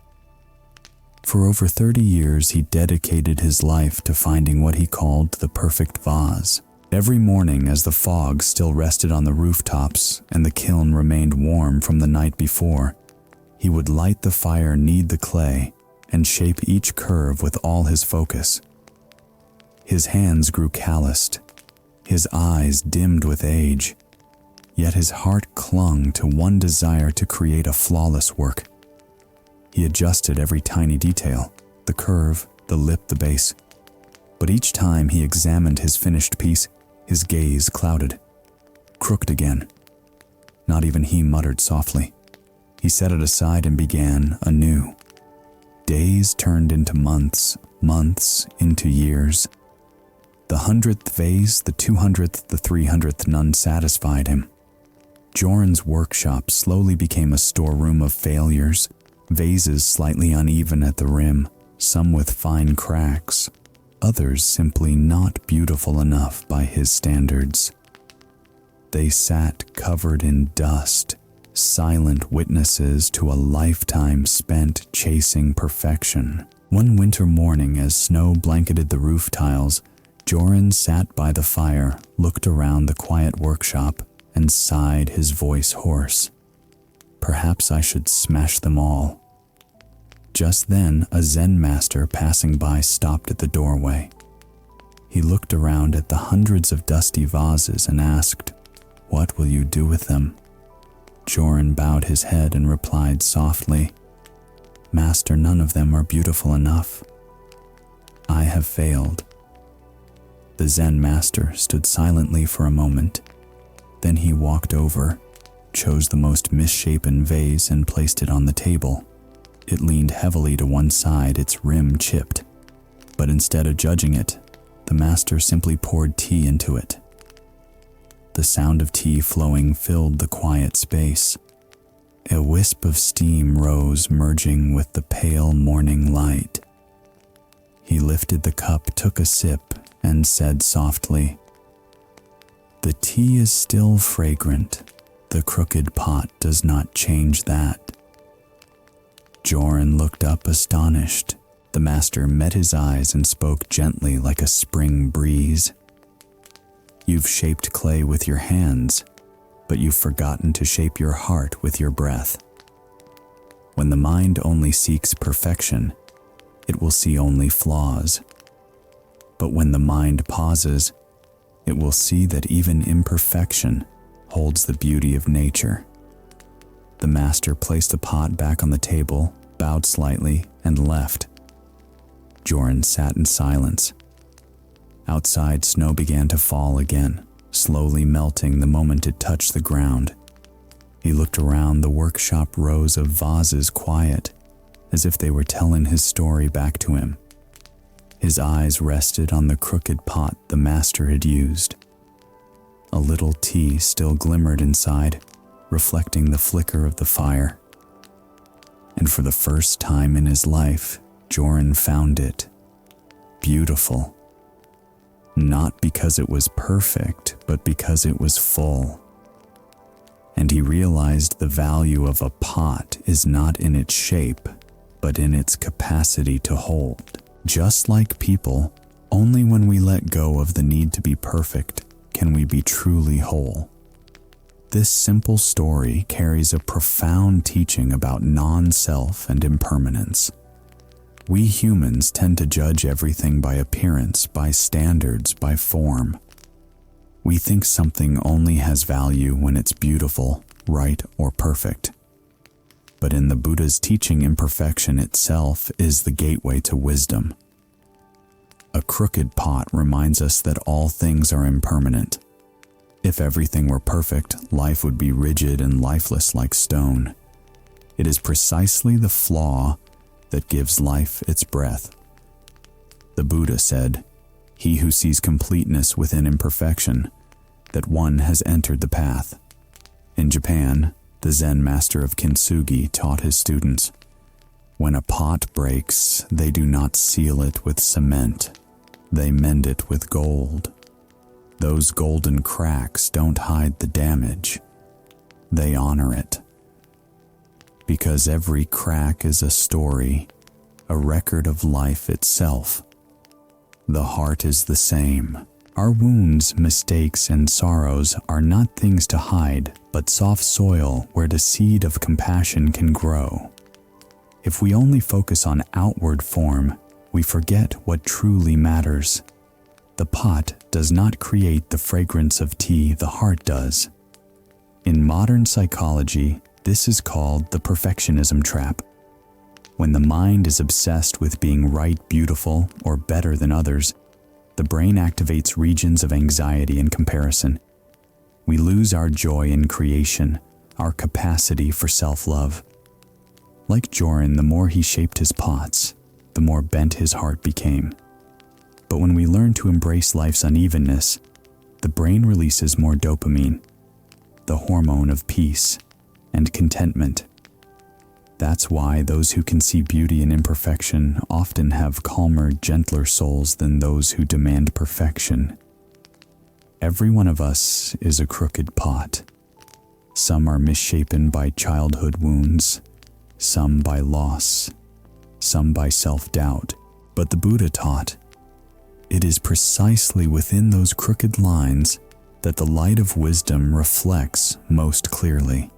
For over 30 years, he dedicated his life to finding what he called the perfect vase. Every morning, as the fog still rested on the rooftops and the kiln remained warm from the night before, he would light the fire, knead the clay, and shape each curve with all his focus. His hands grew calloused, his eyes dimmed with age, yet his heart clung to one desire to create a flawless work. He adjusted every tiny detail, the curve, the lip, the base. But each time he examined his finished piece, his gaze clouded, crooked again. Not even he muttered softly. He set it aside and began anew. Days turned into months, months into years. The 100th vase, the 200th, the 300th, none satisfied him. Jorn's workshop slowly became a storeroom of failures, vases slightly uneven at the rim, some with fine cracks, others simply not beautiful enough by his standards. They sat covered in dust, silent witnesses to a lifetime spent chasing perfection. One winter morning, as snow blanketed the roof tiles, Jorn sat by the fire, looked around the quiet workshop, and sighed, his voice hoarse. Perhaps I should smash them all. Just then, a Zen master passing by stopped at the doorway. He looked around at the hundreds of dusty vases and asked, "What will you do with them?" Jorn bowed his head and replied softly, "Master, none of them are beautiful enough. I have failed." The Zen master stood silently for a moment. Then he walked over, chose the most misshapen vase and placed it on the table. It leaned heavily to one side, its rim chipped. But instead of judging it, the master simply poured tea into it. The sound of tea flowing filled the quiet space. A wisp of steam rose, merging with the pale morning light. He lifted the cup, took a sip, and said softly, "The tea is still fragrant. The crooked pot does not change that." Jorn looked up astonished. The master met his eyes and spoke gently like a spring breeze. "You've shaped clay with your hands, but you've forgotten to shape your heart with your breath. When the mind only seeks perfection, it will see only flaws. But when the mind pauses, it will see that even imperfection holds the beauty of nature." The master placed the pot back on the table, bowed slightly, and left. Jorn sat in silence. Outside, snow began to fall again, slowly melting the moment it touched the ground. He looked around the workshop, rows of vases quiet, as if they were telling his story back to him. His eyes rested on the crooked pot the master had used. A little tea still glimmered inside, reflecting the flicker of the fire. And for the first time in his life, Jorn found it beautiful. Not because it was perfect, but because it was full. and he realized the value of a pot is not in its shape, but in its capacity to hold. Just like people, only when we let go of the need to be perfect can we be truly whole. This simple story carries a profound teaching about non-self and impermanence. We humans tend to judge everything by appearance, by standards, by form. We think something only has value when it's beautiful, right, or perfect. But in the Buddha's teaching, imperfection itself is the gateway to wisdom. A crooked pot reminds us that all things are impermanent. If everything were perfect, life would be rigid and lifeless like stone. It is precisely the flaw that gives life its breath. The Buddha said, "He who sees completeness within imperfection, that one has entered the path." In Japan, the Zen master of Kintsugi taught his students, "When a pot breaks, they do not seal it with cement. They mend it with gold. Those golden cracks don't hide the damage. They honor it. Because every crack is a story, a record of life itself. The heart is the same. Our wounds, mistakes, and sorrows are not things to hide, but soft soil where the seed of compassion can grow. If we only focus on outward form, we forget what truly matters. The pot does not create the fragrance of tea, the heart does. In modern psychology, this is called the perfectionism trap. When the mind is obsessed with being right, beautiful, or better than others, the brain activates regions of anxiety and comparison. We lose our joy in creation, our capacity for self-love. Like Joran, the more he shaped his pots, the more bent his heart became. But when we learn to embrace life's unevenness, the brain releases more dopamine, the hormone of peace and contentment. That's why those who can see beauty in imperfection often have calmer, gentler souls than those who demand perfection. Every one of us is a crooked pot. Some are misshapen by childhood wounds, some by loss, some by self-doubt. But the Buddha taught, it is precisely within those crooked lines that the light of wisdom reflects most clearly.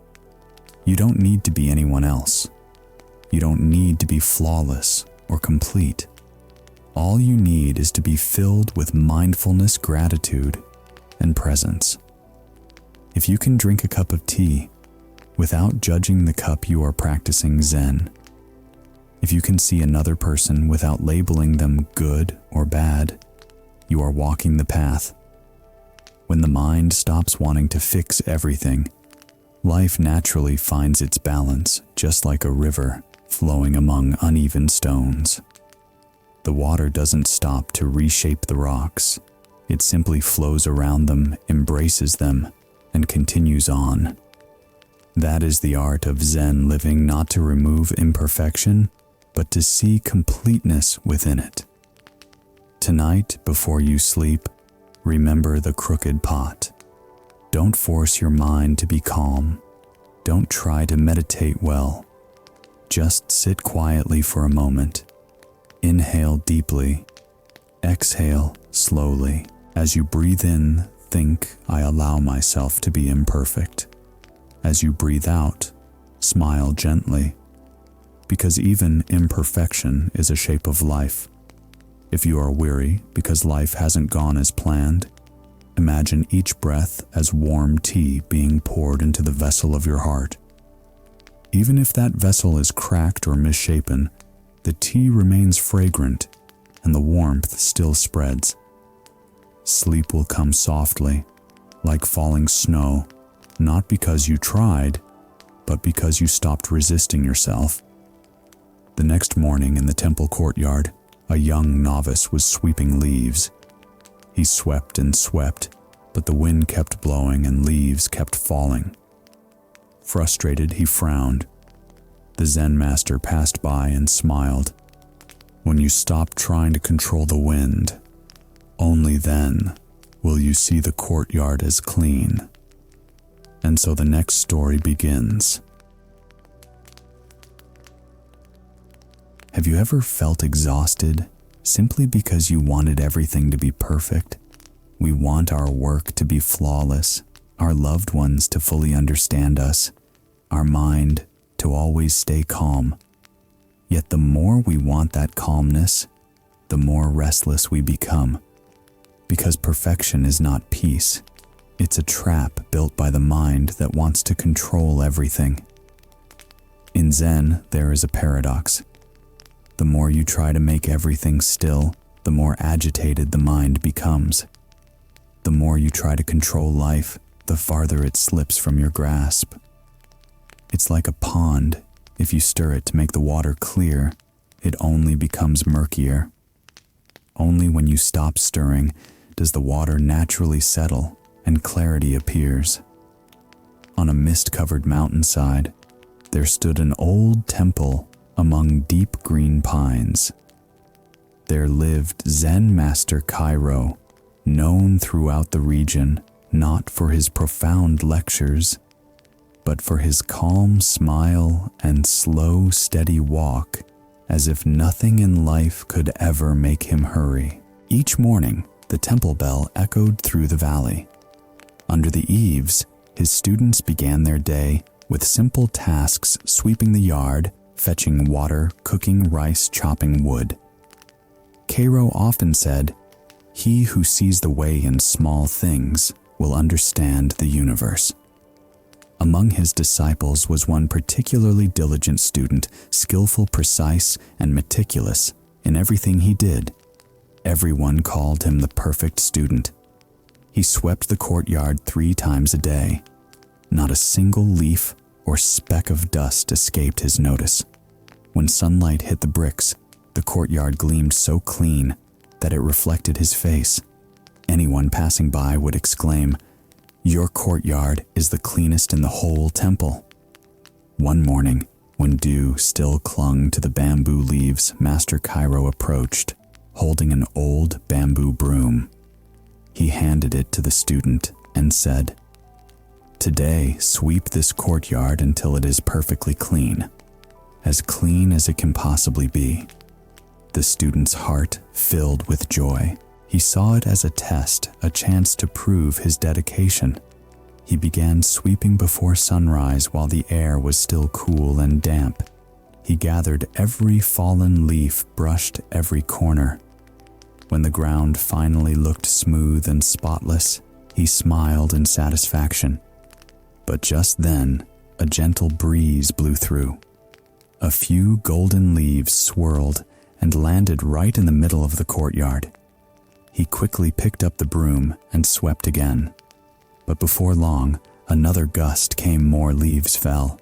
You don't need to be anyone else. You don't need to be flawless or complete. All you need is to be filled with mindfulness, gratitude, and presence. If you can drink a cup of tea without judging the cup, you are practicing Zen. If you can see another person without labeling them good or bad, you are walking the path. When the mind stops wanting to fix everything, life naturally finds its balance, just like a river flowing among uneven stones. The water doesn't stop to reshape the rocks. It simply flows around them, embraces them, and continues on. That is the art of Zen living, not to remove imperfection, but to see completeness within it. Tonight, before you sleep, remember the crooked pot. Don't force your mind to be calm. Don't try to meditate well. Just sit quietly for a moment. Inhale deeply. Exhale slowly. As you breathe in, think, I allow myself to be imperfect. As you breathe out, smile gently. Because even imperfection is a shape of life. If you are weary because life hasn't gone as planned, imagine each breath as warm tea being poured into the vessel of your heart. Even if that vessel is cracked or misshapen, the tea remains fragrant and the warmth still spreads. Sleep will come softly, like falling snow, not because you tried, but because you stopped resisting yourself. The next morning in the temple courtyard, a young novice was sweeping leaves. He swept and swept, but the wind kept blowing and leaves kept falling. Frustrated, he frowned. The Zen master passed by and smiled. When you stop trying to control the wind, only then will you see the courtyard as clean. And so the next story begins. Have you ever felt exhausted simply because you wanted everything to be perfect? We want our work to be flawless, our loved ones to fully understand us, our mind to always stay calm. Yet the more we want that calmness, the more restless we become. Because perfection is not peace. It's a trap built by the mind that wants to control everything. In Zen, there is a paradox. The more you try to make everything still, the more agitated the mind becomes. The more you try to control life, the farther it slips from your grasp. It's like a pond. If you stir it to make the water clear, it only becomes murkier. Only when you stop stirring does the water naturally settle and clarity appears. On a mist-covered mountainside, there stood an old temple among deep green pines. There lived Zen Master Cairo, known throughout the region not for his profound lectures, but for his calm smile and slow, steady walk, as if nothing in life could ever make him hurry. Each morning, the temple bell echoed through the valley. Under the eaves, his students began their day with simple tasks: sweeping the yard, fetching water, cooking rice, chopping wood. Cairo often said, "He who sees the way in small things will understand the universe." Among his disciples was one particularly diligent student, skillful, precise, and meticulous in everything he did. Everyone called him the perfect student. He swept the courtyard 3 times a day. Not a single leaf or speck of dust escaped his notice. When sunlight hit the bricks, the courtyard gleamed so clean that it reflected his face. Anyone passing by would exclaim, "Your courtyard is the cleanest in the whole temple." One morning, when dew still clung to the bamboo leaves, Master Cairo approached, holding an old bamboo broom. He handed it to the student and said, "Today, sweep this courtyard until it is perfectly clean as it can possibly be." The student's heart filled with joy. He saw it as a test, a chance to prove his dedication. He began sweeping before sunrise while the air was still cool and damp. He gathered every fallen leaf, brushed every corner. When the ground finally looked smooth and spotless, he smiled in satisfaction. But just then, a gentle breeze blew through. A few golden leaves swirled and landed right in the middle of the courtyard. He quickly picked up the broom and swept again. But before long, another gust came, more leaves fell.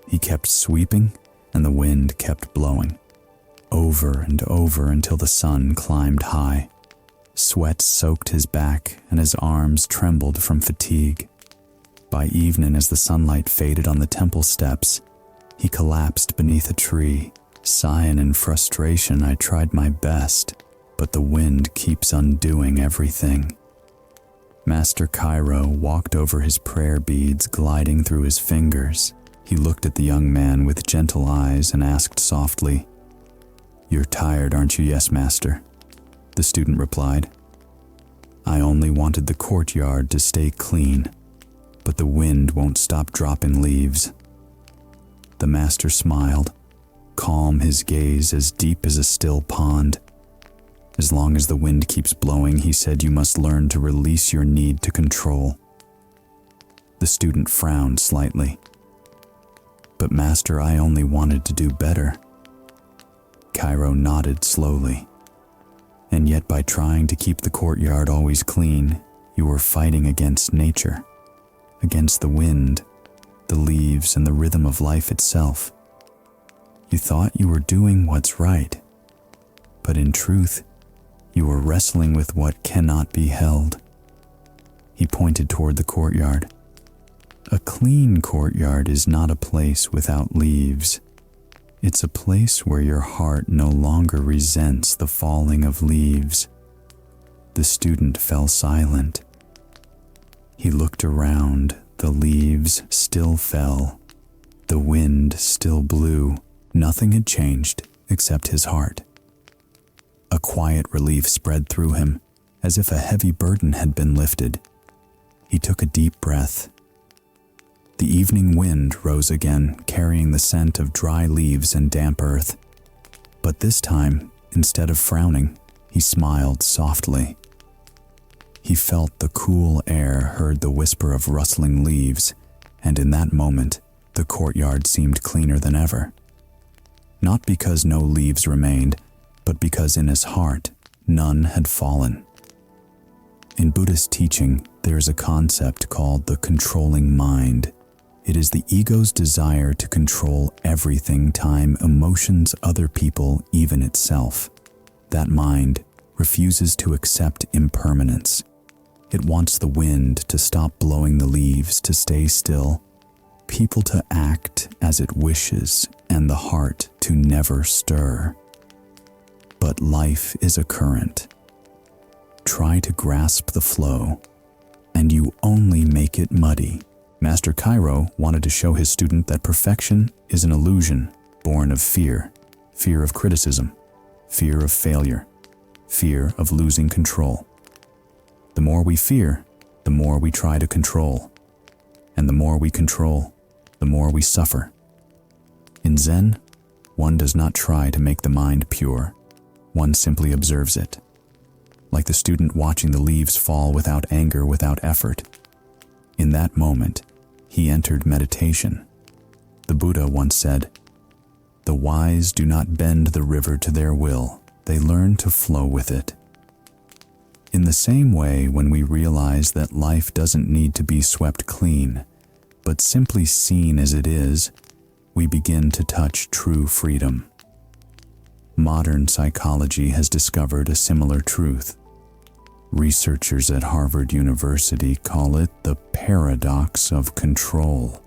He kept sweeping, and the wind kept blowing. Over and over until the sun climbed high. Sweat soaked his back, and his arms trembled from fatigue. By evening, as the sunlight faded on the temple steps, he collapsed beneath a tree. Sighing in frustration, I tried my best, but the wind keeps undoing everything. Master Cairo walked over his prayer beads gliding through his fingers. He looked at the young man with gentle eyes and asked softly, "You're tired, aren't you?" "Yes, Master," the student replied. "I only wanted the courtyard to stay clean, but the wind won't stop dropping leaves." The master smiled, calm, his gaze as deep as a still pond. "As long as the wind keeps blowing," he said, "you must learn to release your need to control." The student frowned slightly. "But Master, I only wanted to do better." Cairo nodded slowly. "And yet by trying to keep the courtyard always clean, you were fighting against nature, against the wind, the leaves, and the rhythm of life itself. You thought you were doing what's right, but in truth, you were wrestling with what cannot be held." He pointed toward the courtyard. "A clean courtyard is not a place without leaves. It's a place where your heart no longer resents the falling of leaves." The student fell silent. He looked around, The leaves still fell. The wind still blew. Nothing had changed except his heart. A quiet relief spread through him, as if a heavy burden had been lifted. He took a deep breath. The evening wind rose again, carrying the scent of dry leaves and damp earth. But this time, instead of frowning, he smiled softly. He felt the cool air, heard the whisper of rustling leaves, and in that moment, the courtyard seemed cleaner than ever. Not because no leaves remained, but because in his heart, none had fallen. In Buddhist teaching, there is a concept called the controlling mind. It is the ego's desire to control everything, time, emotions, other people, even itself. That mind refuses to accept impermanence. It wants the wind to stop blowing the leaves, to stay still, people to act as it wishes, and the heart to never stir. But life is a current. Try to grasp the flow, and you only make it muddy. Master Cairo wanted to show his student that perfection is an illusion born of fear of criticism, fear of failure, fear of losing control. The more we fear, the more we try to control, and the more we control, the more we suffer. In Zen, one does not try to make the mind pure, one simply observes it. Like the student watching the leaves fall without anger, without effort. In that moment, he entered meditation. The Buddha once said, "The wise do not bend the river to their will, they learn to flow with it." In the same way, when we realize that life doesn't need to be swept clean, but simply seen as it is, we begin to touch true freedom. Modern psychology has discovered a similar truth. Researchers at Harvard University call it the paradox of control.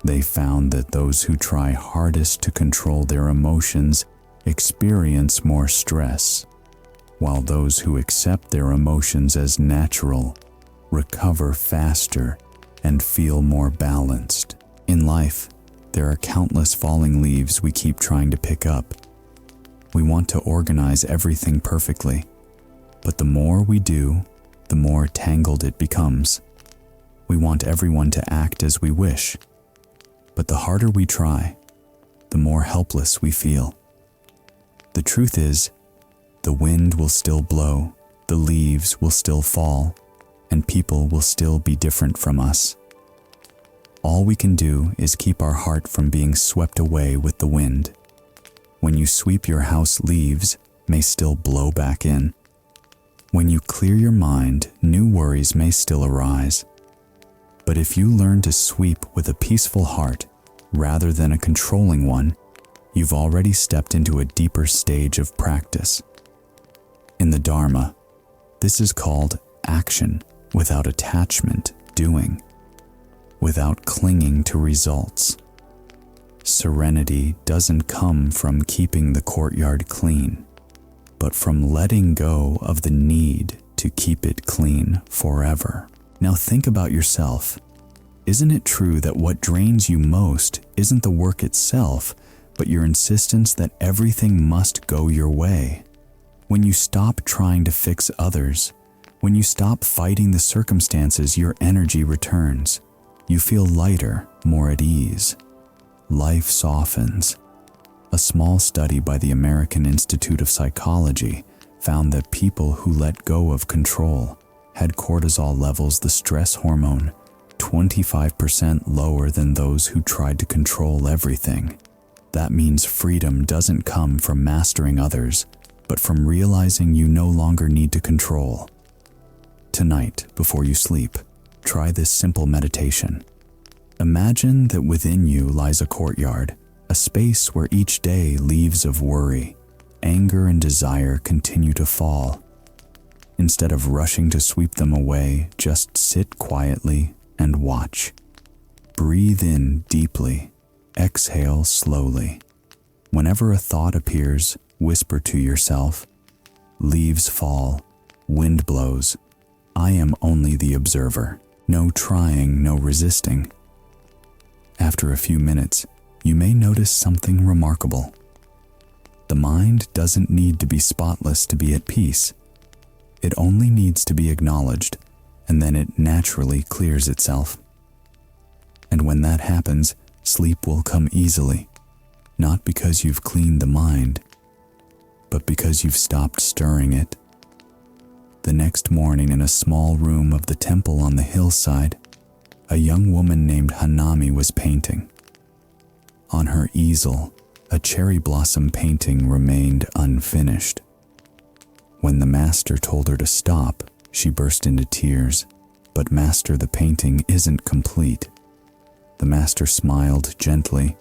They found that those who try hardest to control their emotions experience more stress, while those who accept their emotions as natural recover faster and feel more balanced. In life, there are countless falling leaves we keep trying to pick up. We want to organize everything perfectly, but the more we do, the more tangled it becomes. We want everyone to act as we wish, but the harder we try, the more helpless we feel. The truth is, the wind will still blow, the leaves will still fall, and people will still be different from us. All we can do is keep our heart from being swept away with the wind. When you sweep your house, leaves may still blow back in. When you clear your mind, new worries may still arise. But if you learn to sweep with a peaceful heart rather than a controlling one, you've already stepped into a deeper stage of practice. In the Dharma, this is called action without attachment, doing, without clinging to results. Serenity doesn't come from keeping the courtyard clean, but from letting go of the need to keep it clean forever. Now think about yourself. Isn't it true that what drains you most isn't the work itself, but your insistence that everything must go your way? When you stop trying to fix others, when you stop fighting the circumstances, your energy returns. You feel lighter, more at ease. Life softens. A small study by the American Institute of Psychology found that people who let go of control had cortisol levels, the stress hormone, 25% lower than those who tried to control everything. That means freedom doesn't come from mastering others, but from realizing you no longer need to control. Tonight, before you sleep, try this simple meditation. Imagine that within you lies a courtyard, a space where each day leaves of worry, anger, and desire continue to fall. Instead of rushing to sweep them away, just sit quietly and watch. Breathe in deeply, exhale slowly. Whenever a thought appears, whisper to yourself, "Leaves fall, wind blows. I am only the observer." No trying, no resisting. After a few minutes, you may notice something remarkable. The mind doesn't need to be spotless to be at peace. It only needs to be acknowledged, and then it naturally clears itself. And when that happens, sleep will come easily, not because you've cleaned the mind, but because you've stopped stirring it. The next morning, in a small room of the temple on the hillside, a young woman named Hanami was painting. On her easel, a cherry blossom painting remained unfinished. When the master told her to stop, she burst into tears. But master, the painting isn't complete. The master smiled gently.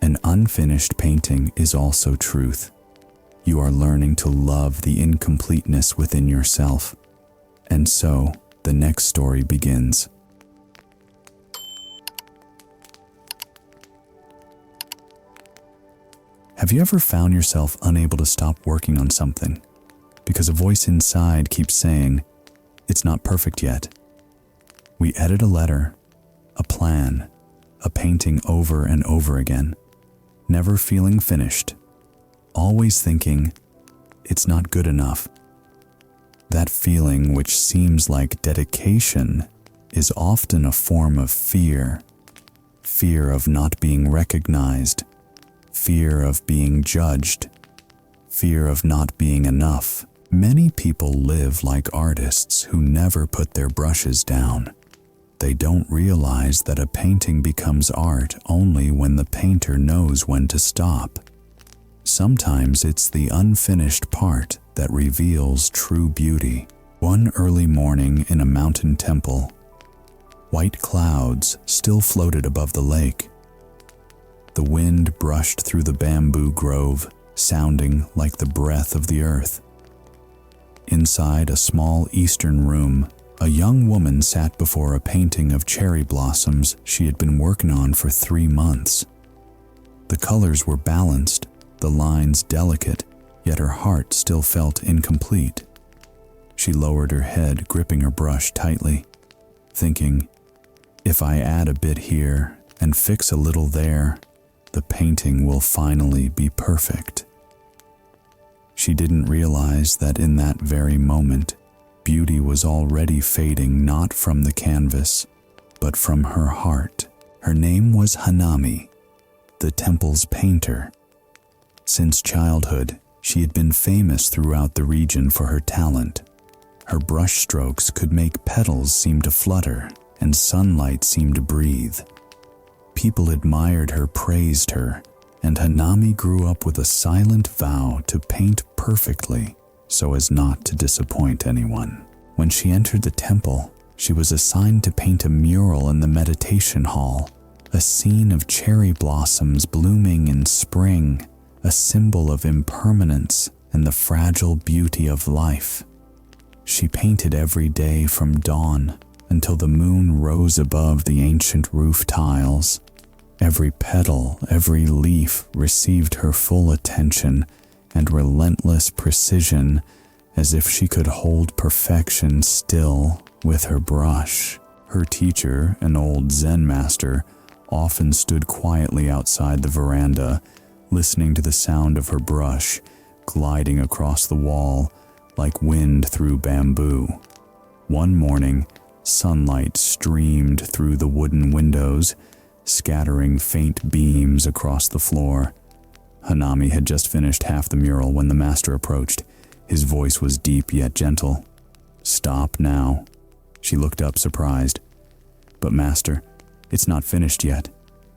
An unfinished painting is also truth. You are learning to love the incompleteness within yourself. And so, the next story begins. Have you ever found yourself unable to stop working on something because a voice inside keeps saying, "It's not perfect yet"? We edit a letter, a plan, a painting over and over again, never feeling finished, always thinking, "It's not good enough." That feeling, which seems like dedication, is often a form of fear. Fear of not being recognized, fear of being judged, fear of not being enough. Many people live like artists who never put their brushes down. They don't realize that a painting becomes art only when the painter knows when to stop. Sometimes it's the unfinished part that reveals true beauty. One early morning in a mountain temple, white clouds still floated above the lake. The wind brushed through the bamboo grove, sounding like the breath of the earth. Inside a small eastern room, a young woman sat before a painting of cherry blossoms she had been working on for 3 months. The colors were balanced, the lines delicate, yet her heart still felt incomplete. She lowered her head, gripping her brush tightly, thinking, "If I add a bit here and fix a little there, the painting will finally be perfect." She didn't realize that in that very moment, beauty was already fading not from the canvas, but from her heart. Her name was Hanami, the temple's painter. Since childhood, she had been famous throughout the region for her talent. Her brush strokes could make petals seem to flutter and sunlight seem to breathe. People admired her, praised her, and Hanami grew up with a silent vow to paint perfectly so as not to disappoint anyone. When she entered the temple, she was assigned to paint a mural in the meditation hall, a scene of cherry blossoms blooming in spring, a symbol of impermanence and the fragile beauty of life. She painted every day from dawn until the moon rose above the ancient roof tiles. Every petal, every leaf received her full attention and relentless precision, as if she could hold perfection still with her brush. Her teacher, an old Zen master, often stood quietly outside the veranda, listening to the sound of her brush gliding across the wall like wind through bamboo. One morning, sunlight streamed through the wooden windows, scattering faint beams across the floor. Hanami had just finished half the mural when the master approached. His voice was deep yet gentle. "Stop now." She looked up, surprised. "But master, it's not finished yet.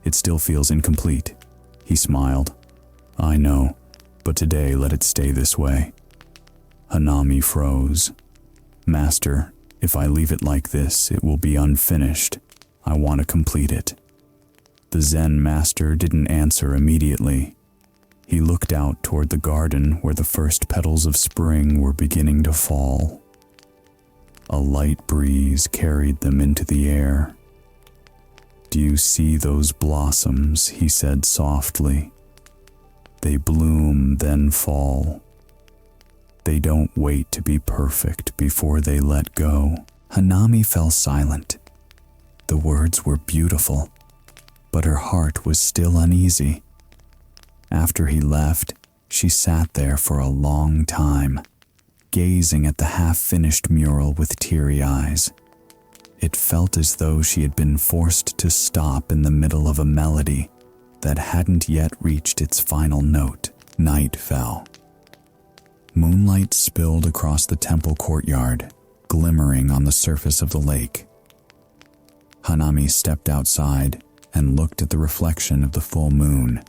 It still feels incomplete." He smiled. "I know, but today let it stay this way." Hanami froze. "Master, if I leave it like this, it will be unfinished. I want to complete it." The Zen master didn't answer immediately. He looked out toward the garden where the first petals of spring were beginning to fall. A light breeze carried them into the air. "Do you see those blossoms?" he said softly. "They bloom, then fall. They don't wait to be perfect before they let go." Hanami fell silent. The words were beautiful, but her heart was still uneasy. After he left, she sat there for a long time, gazing at the half-finished mural with teary eyes. It felt as though she had been forced to stop in the middle of a melody that hadn't yet reached its final note. Night fell. Moonlight spilled across the temple courtyard, glimmering on the surface of the lake. Hanami stepped outside and looked at the reflection of the full moon.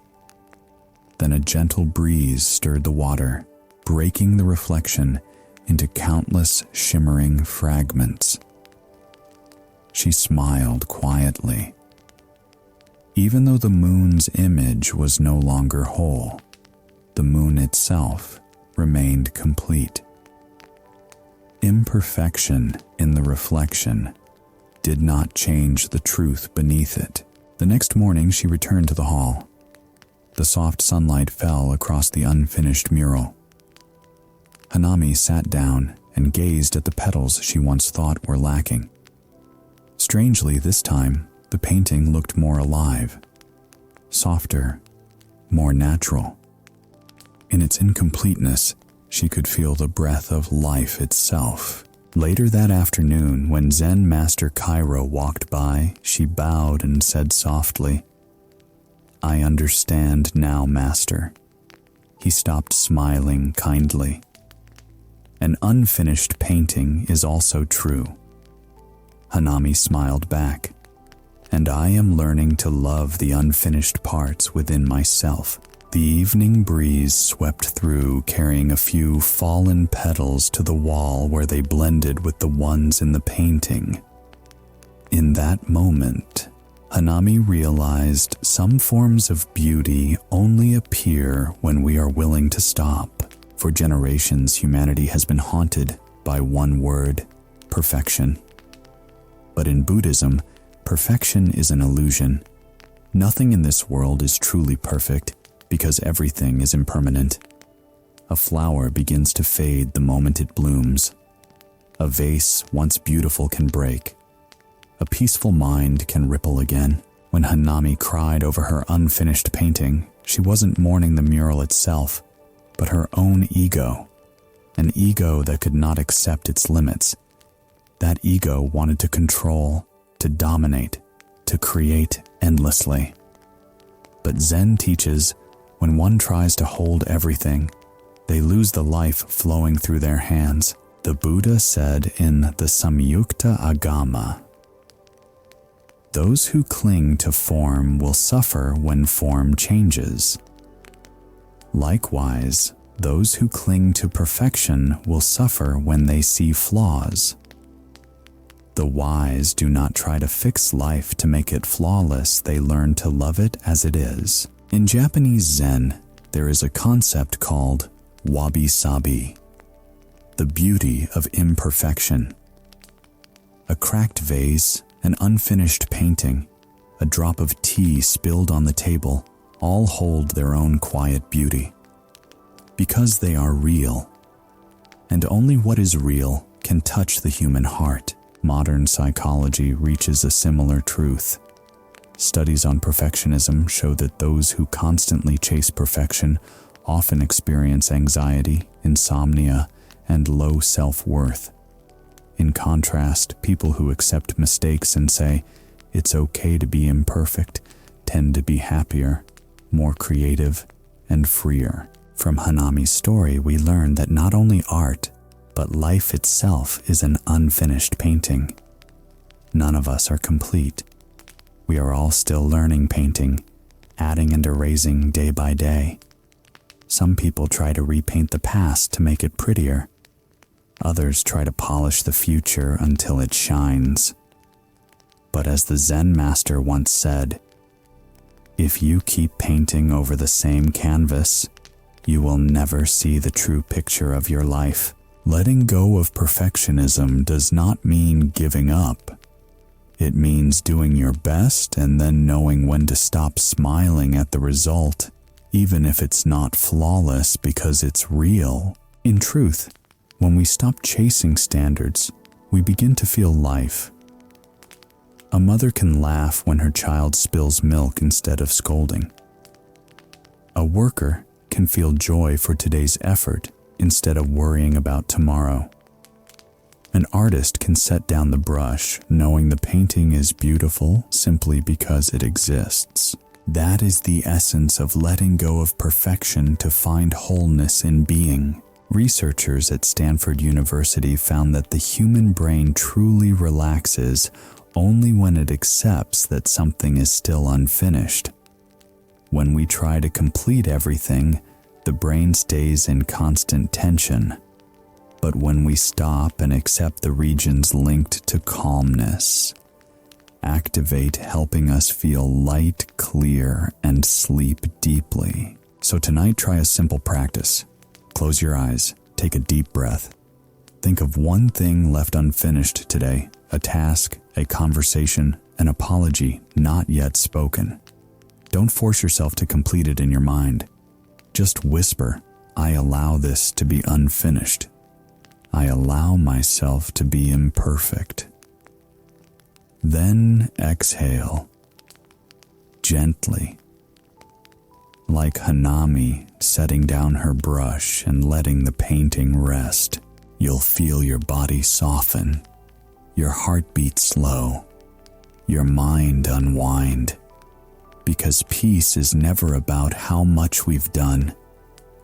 Then a gentle breeze stirred the water, breaking the reflection into countless shimmering fragments. She smiled quietly. Even though the moon's image was no longer whole, the moon itself remained complete. Imperfection in the reflection did not change the truth beneath it. The next morning, she returned to the hall. The soft sunlight fell across the unfinished mural. Hanami sat down and gazed at the petals she once thought were lacking. Strangely, this time, the painting looked more alive, softer, more natural. In its incompleteness, she could feel the breath of life itself. Later that afternoon, when Zen Master Cairo walked by, she bowed and said softly, "I understand now, Master." He stopped smiling kindly. An unfinished painting is also true. Hanami smiled back, and I am learning to love the unfinished parts within myself. The evening breeze swept through, carrying a few fallen petals to the wall where they blended with the ones in the painting. In that moment, Hanami realized some forms of beauty only appear when we are willing to stop. For generations, humanity has been haunted by one word: perfection. But in Buddhism, perfection is an illusion. Nothing in this world is truly perfect, because everything is impermanent. A flower begins to fade the moment it blooms. A vase once beautiful can break. A peaceful mind can ripple again. When Hanami cried over her unfinished painting, she wasn't mourning the mural itself, but her own ego, an ego that could not accept its limits. That ego wanted to control, to dominate, to create endlessly. But Zen teaches, when one tries to hold everything, they lose the life flowing through their hands. The Buddha said in the Samyukta Agama, "Those who cling to form will suffer when form changes. Likewise, those who cling to perfection will suffer when they see flaws. The wise do not try to fix life to make it flawless, they learn to love it as it is." In Japanese Zen, there is a concept called wabi-sabi, the beauty of imperfection. A cracked vase, an unfinished painting, a drop of tea spilled on the table, all hold their own quiet beauty. Because they are real, and only what is real can touch the human heart. Modern psychology reaches a similar truth. Studies on perfectionism show that those who constantly chase perfection often experience anxiety, insomnia, and low self-worth. In contrast, people who accept mistakes and say, "It's okay to be imperfect," tend to be happier, more creative, and freer. From Hanami's story, we learn that not only art, but life itself is an unfinished painting. None of us are complete. We are all still learning painting, adding and erasing day by day. Some people try to repaint the past to make it prettier. Others try to polish the future until it shines. But as the Zen master once said, "If you keep painting over the same canvas, you will never see the true picture of your life." Letting go of perfectionism does not mean giving up. It means doing your best and then knowing when to stop smiling at the result, even if it's not flawless, because it's real. In truth, when we stop chasing standards, we begin to feel life. A mother can laugh when her child spills milk instead of scolding. A worker can feel joy for today's effort instead of worrying about tomorrow. An artist can set down the brush knowing the painting is beautiful simply because it exists. That is the essence of letting go of perfection to find wholeness in being. Researchers at Stanford University found that the human brain truly relaxes only when it accepts that something is still unfinished. When we try to complete everything, the brain stays in constant tension. But when we stop and accept the regions linked to calmness, activate, helping us feel light, clear, and sleep deeply. So tonight, try a simple practice. Close your eyes, take a deep breath. Think of one thing left unfinished today, a task, a conversation, an apology not yet spoken. Don't force yourself to complete it in your mind. Just whisper, I allow this to be unfinished. I allow myself to be imperfect. Then exhale, gently, like Hanami setting down her brush and letting the painting rest. You'll feel your body soften, your heartbeat slow, your mind unwind. Because peace is never about how much we've done,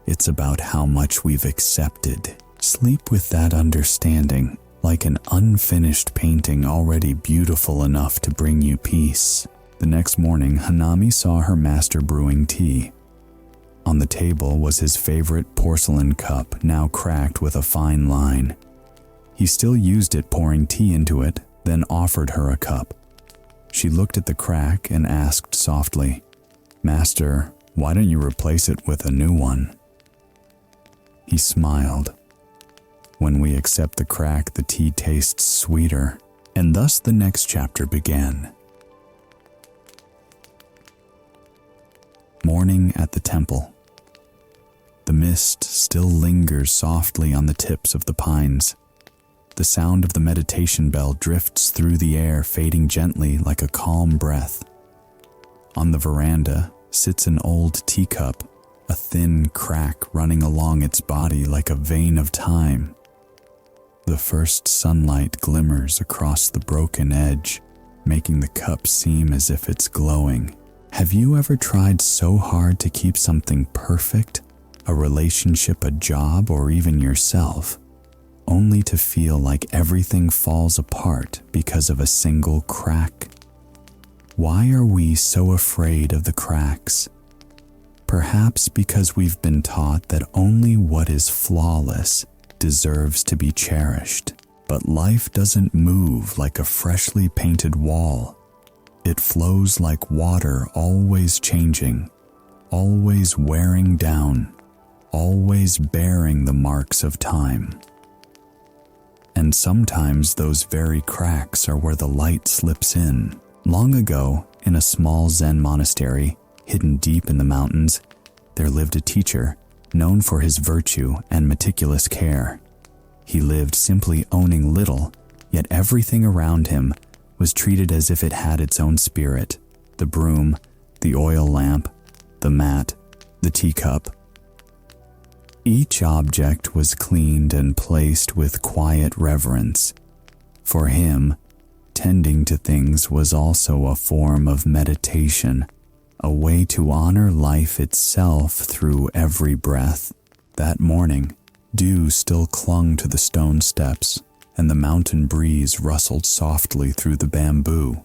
it's about how much we've accepted. Sleep with that understanding, like an unfinished painting already beautiful enough to bring you peace. The next morning, Hanami saw her master brewing tea. On the table was his favorite porcelain cup, now cracked with a fine line. He still used it, pouring tea into it, then offered her a cup. She looked at the crack and asked softly, "Master, why don't you replace it with a new one?" He smiled. When we accept the crack, the tea tastes sweeter, and thus the next chapter began. Morning at the temple. The mist still lingers softly on the tips of the pines. The sound of the meditation bell drifts through the air, fading gently like a calm breath. On the veranda sits an old teacup, a thin crack running along its body like a vein of time. The first sunlight glimmers across the broken edge, making the cup seem as if it's glowing. Have you ever tried so hard to keep something perfect, a relationship, a job, or even yourself, only to feel like everything falls apart because of a single crack? Why are we so afraid of the cracks? Perhaps because we've been taught that only what is flawless deserves to be cherished. But life doesn't move like a freshly painted wall. It flows like water, always changing, always wearing down, always bearing the marks of time. And sometimes those very cracks are where the light slips in. Long ago, in a small Zen monastery, hidden deep in the mountains, there lived a teacher known for his virtue and meticulous care. He lived simply owning little, yet everything around him was treated as if it had its own spirit. The broom, the oil lamp, the mat, the teacup. Each object was cleaned and placed with quiet reverence. For him, tending to things was also a form of meditation, a way to honor life itself through every breath. That morning, dew still clung to the stone steps, and the mountain breeze rustled softly through the bamboo.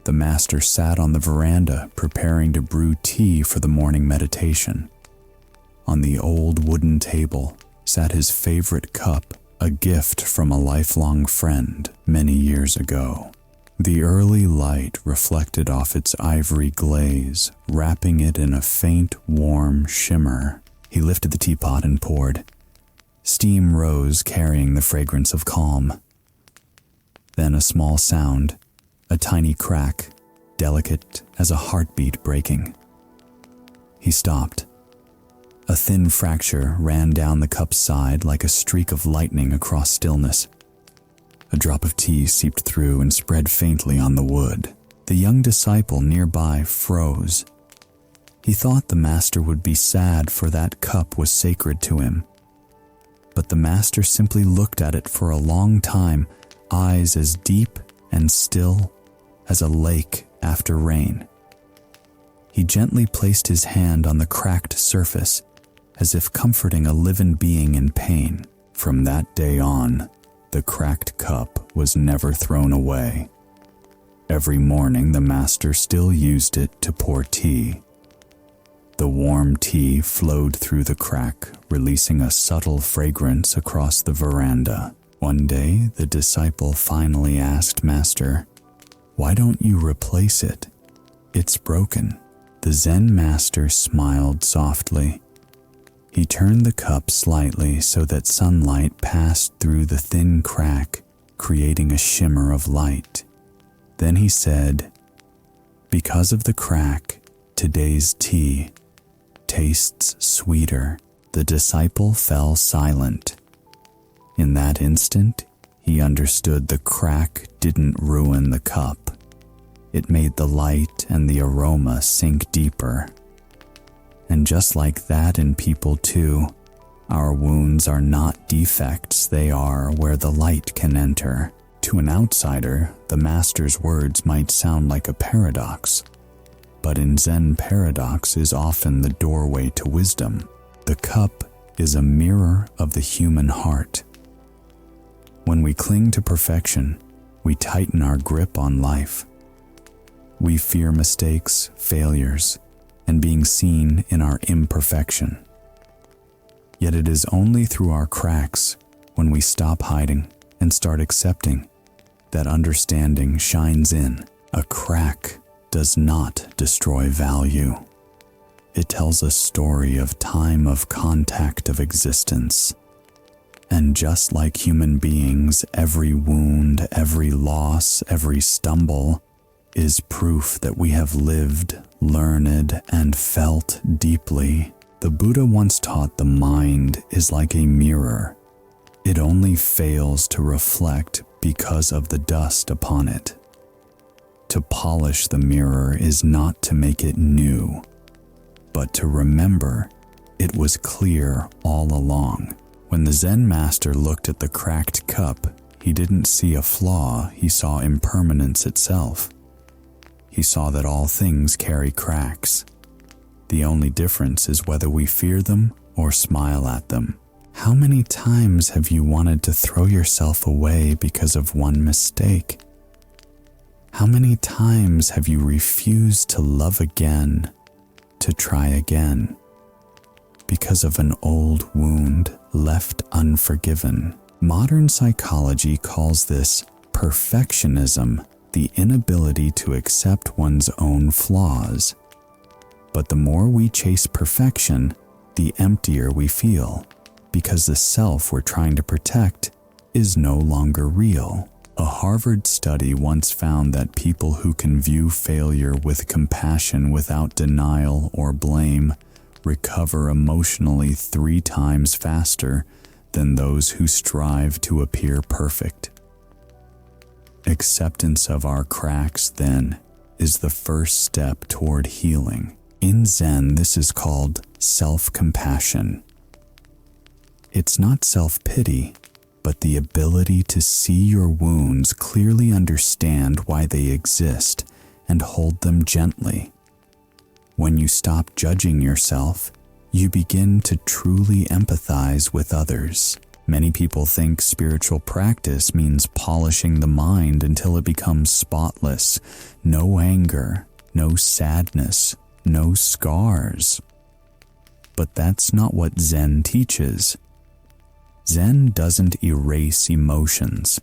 The master sat on the veranda, preparing to brew tea for the morning meditation. On the old wooden table sat his favorite cup, a gift from a lifelong friend many years ago. The early light reflected off its ivory glaze, wrapping it in a faint, warm shimmer. He lifted the teapot and poured. Steam rose, carrying the fragrance of calm. Then a small sound, a tiny crack, delicate as a heartbeat breaking. He stopped. A thin fracture ran down the cup's side like a streak of lightning across stillness. A drop of tea seeped through and spread faintly on the wood. The young disciple nearby froze. He thought the master would be sad, for that cup was sacred to him. But the master simply looked at it for a long time, eyes as deep and still as a lake after rain. He gently placed his hand on the cracked surface, as if comforting a living being in pain. From that day on, the cracked cup was never thrown away. Every morning the master still used it to pour tea. The warm tea flowed through the crack, releasing a subtle fragrance across the veranda. One day, the disciple finally asked Master, "Why don't you replace it? It's broken." The Zen master smiled softly. He turned the cup slightly so that sunlight passed through the thin crack, creating a shimmer of light. Then he said, "Because of the crack, today's tea tastes sweeter." The disciple fell silent. In that instant, he understood the crack didn't ruin the cup. It made the light and the aroma sink deeper. And just like that in people too, our wounds are not defects, they are where the light can enter. To an outsider, the master's words might sound like a paradox. But in Zen, paradox is often the doorway to wisdom. The cup is a mirror of the human heart. When we cling to perfection, we tighten our grip on life. We fear mistakes, failures, and being seen in our imperfection. Yet it is only through our cracks, when we stop hiding and start accepting, that understanding shines in. A crack does not destroy value. It tells a story of time, of contact, of existence. And just like human beings, every wound, every loss, every stumble is proof that we have lived, learned, and felt deeply. The Buddha once taught the mind is like a mirror. It only fails to reflect because of the dust upon it. To polish the mirror is not to make it new, but to remember it was clear all along. When the Zen master looked at the cracked cup, he didn't see a flaw, he saw impermanence itself. He saw that all things carry cracks. The only difference is whether we fear them or smile at them. How many times have you wanted to throw yourself away because of one mistake? How many times have you refused to love again, to try again, because of an old wound left unforgiven? Modern psychology calls this perfectionism, the inability to accept one's own flaws. But the more we chase perfection, the emptier we feel, because the self we're trying to protect is no longer real. A Harvard study once found that people who can view failure with compassion without denial or blame recover emotionally 3 times faster than those who strive to appear perfect. Acceptance of our cracks, then, is the first step toward healing. In Zen, this is called self-compassion. It's not self-pity, but the ability to see your wounds, clearly understand why they exist, and hold them gently. When you stop judging yourself, you begin to truly empathize with others. Many people think spiritual practice means polishing the mind until it becomes spotless. No anger, no sadness, no scars. But that's not what Zen teaches. Zen doesn't erase emotions.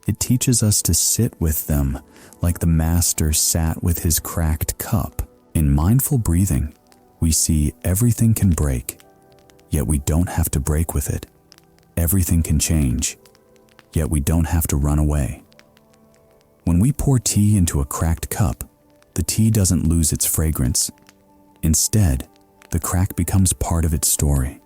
It teaches us to sit with them like the master sat with his cracked cup. In mindful breathing, we see everything can break, yet we don't have to break with it. Everything can change, yet we don't have to run away. When we pour tea into a cracked cup, the tea doesn't lose its fragrance. Instead, the crack becomes part of its story.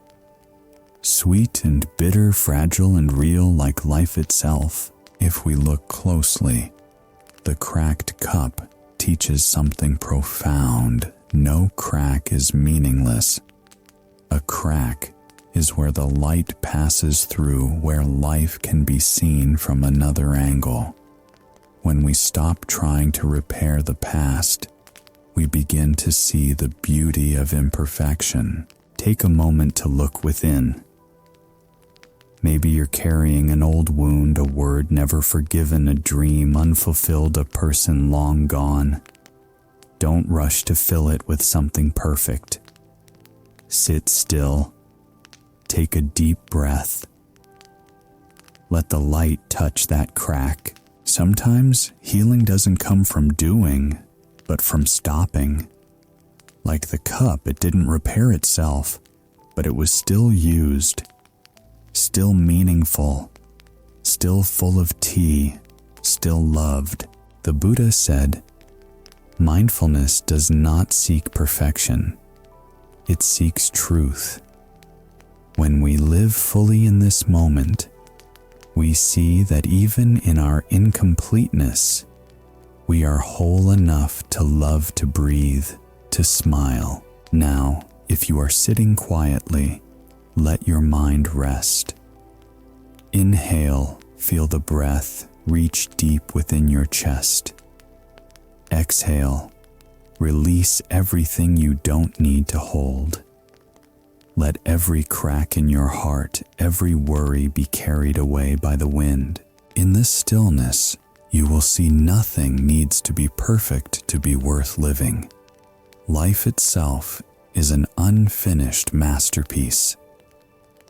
Sweet and bitter, fragile and real like life itself. If we look closely, the cracked cup teaches something profound. No crack is meaningless. A crack is where the light passes through, where life can be seen from another angle. When we stop trying to repair the past, we begin to see the beauty of imperfection. Take a moment to look within. Maybe you're carrying an old wound, a word never forgiven, a dream unfulfilled, a person long gone. Don't rush to fill it with something perfect. Sit still. Take a deep breath. Let the light touch that crack. Sometimes healing doesn't come from doing, but from stopping. Like the cup, it didn't repair itself, but it was still used, still meaningful, still full of tea, still loved. The Buddha said, mindfulness does not seek perfection. It seeks truth. When we live fully in this moment, we see that even in our incompleteness, we are whole enough to love, to breathe, to smile. Now, if you are sitting quietly, let your mind rest. Inhale, feel the breath reach deep within your chest. Exhale, release everything you don't need to hold. Let every crack in your heart, every worry be carried away by the wind. In this stillness, you will see nothing needs to be perfect to be worth living. Life itself is an unfinished masterpiece,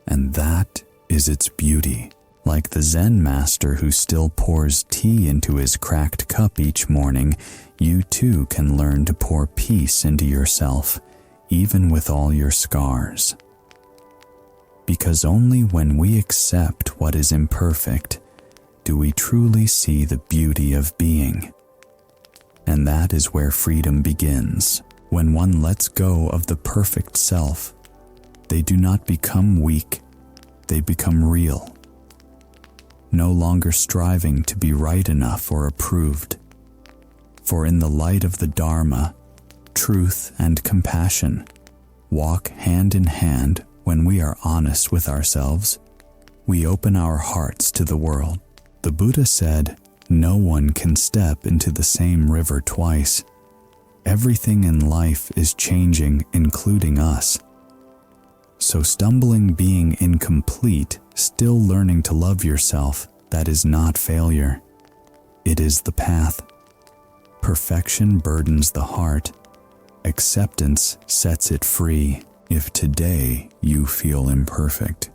and that is its beauty. Like the Zen master who still pours tea into his cracked cup each morning, you too can learn to pour peace into yourself, even with all your scars. Because only when we accept what is imperfect do we truly see the beauty of being. And that is where freedom begins. When one lets go of the perfect self, they do not become weak, they become real. No longer striving to be right enough or approved. For in the light of the Dharma, truth and compassion walk hand in hand. When we are honest with ourselves, we open our hearts to the world. The Buddha said, no one can step into the same river twice. Everything in life is changing, including us. So stumbling being incomplete, still learning to love yourself, that is not failure. It is the path. Perfection burdens the heart. Acceptance sets it free. If today you feel imperfect,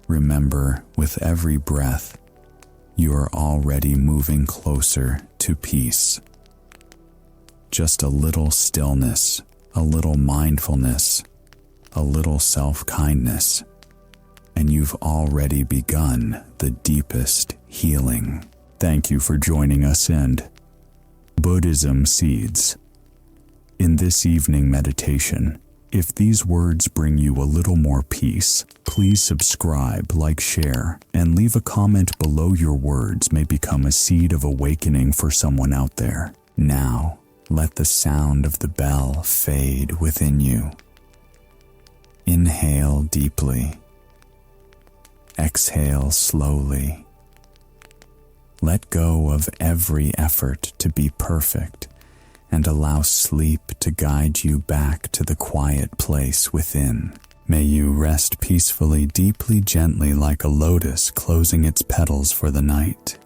remember, with every breath, you are already moving closer to peace. Just a little stillness, a little mindfulness, a little self-kindness, and you've already begun the deepest healing. Thank you for joining us in Buddhism Seeds. In this evening meditation, if these words bring you a little more peace, please subscribe, like, share, and leave a comment below. Your words may become a seed of awakening for someone out there. Now, let the sound of the bell fade within you. Inhale deeply. Exhale slowly. Let go of every effort to be perfect and allow sleep to guide you back to the quiet place within. May you rest peacefully, deeply, gently, like a lotus closing its petals for the night.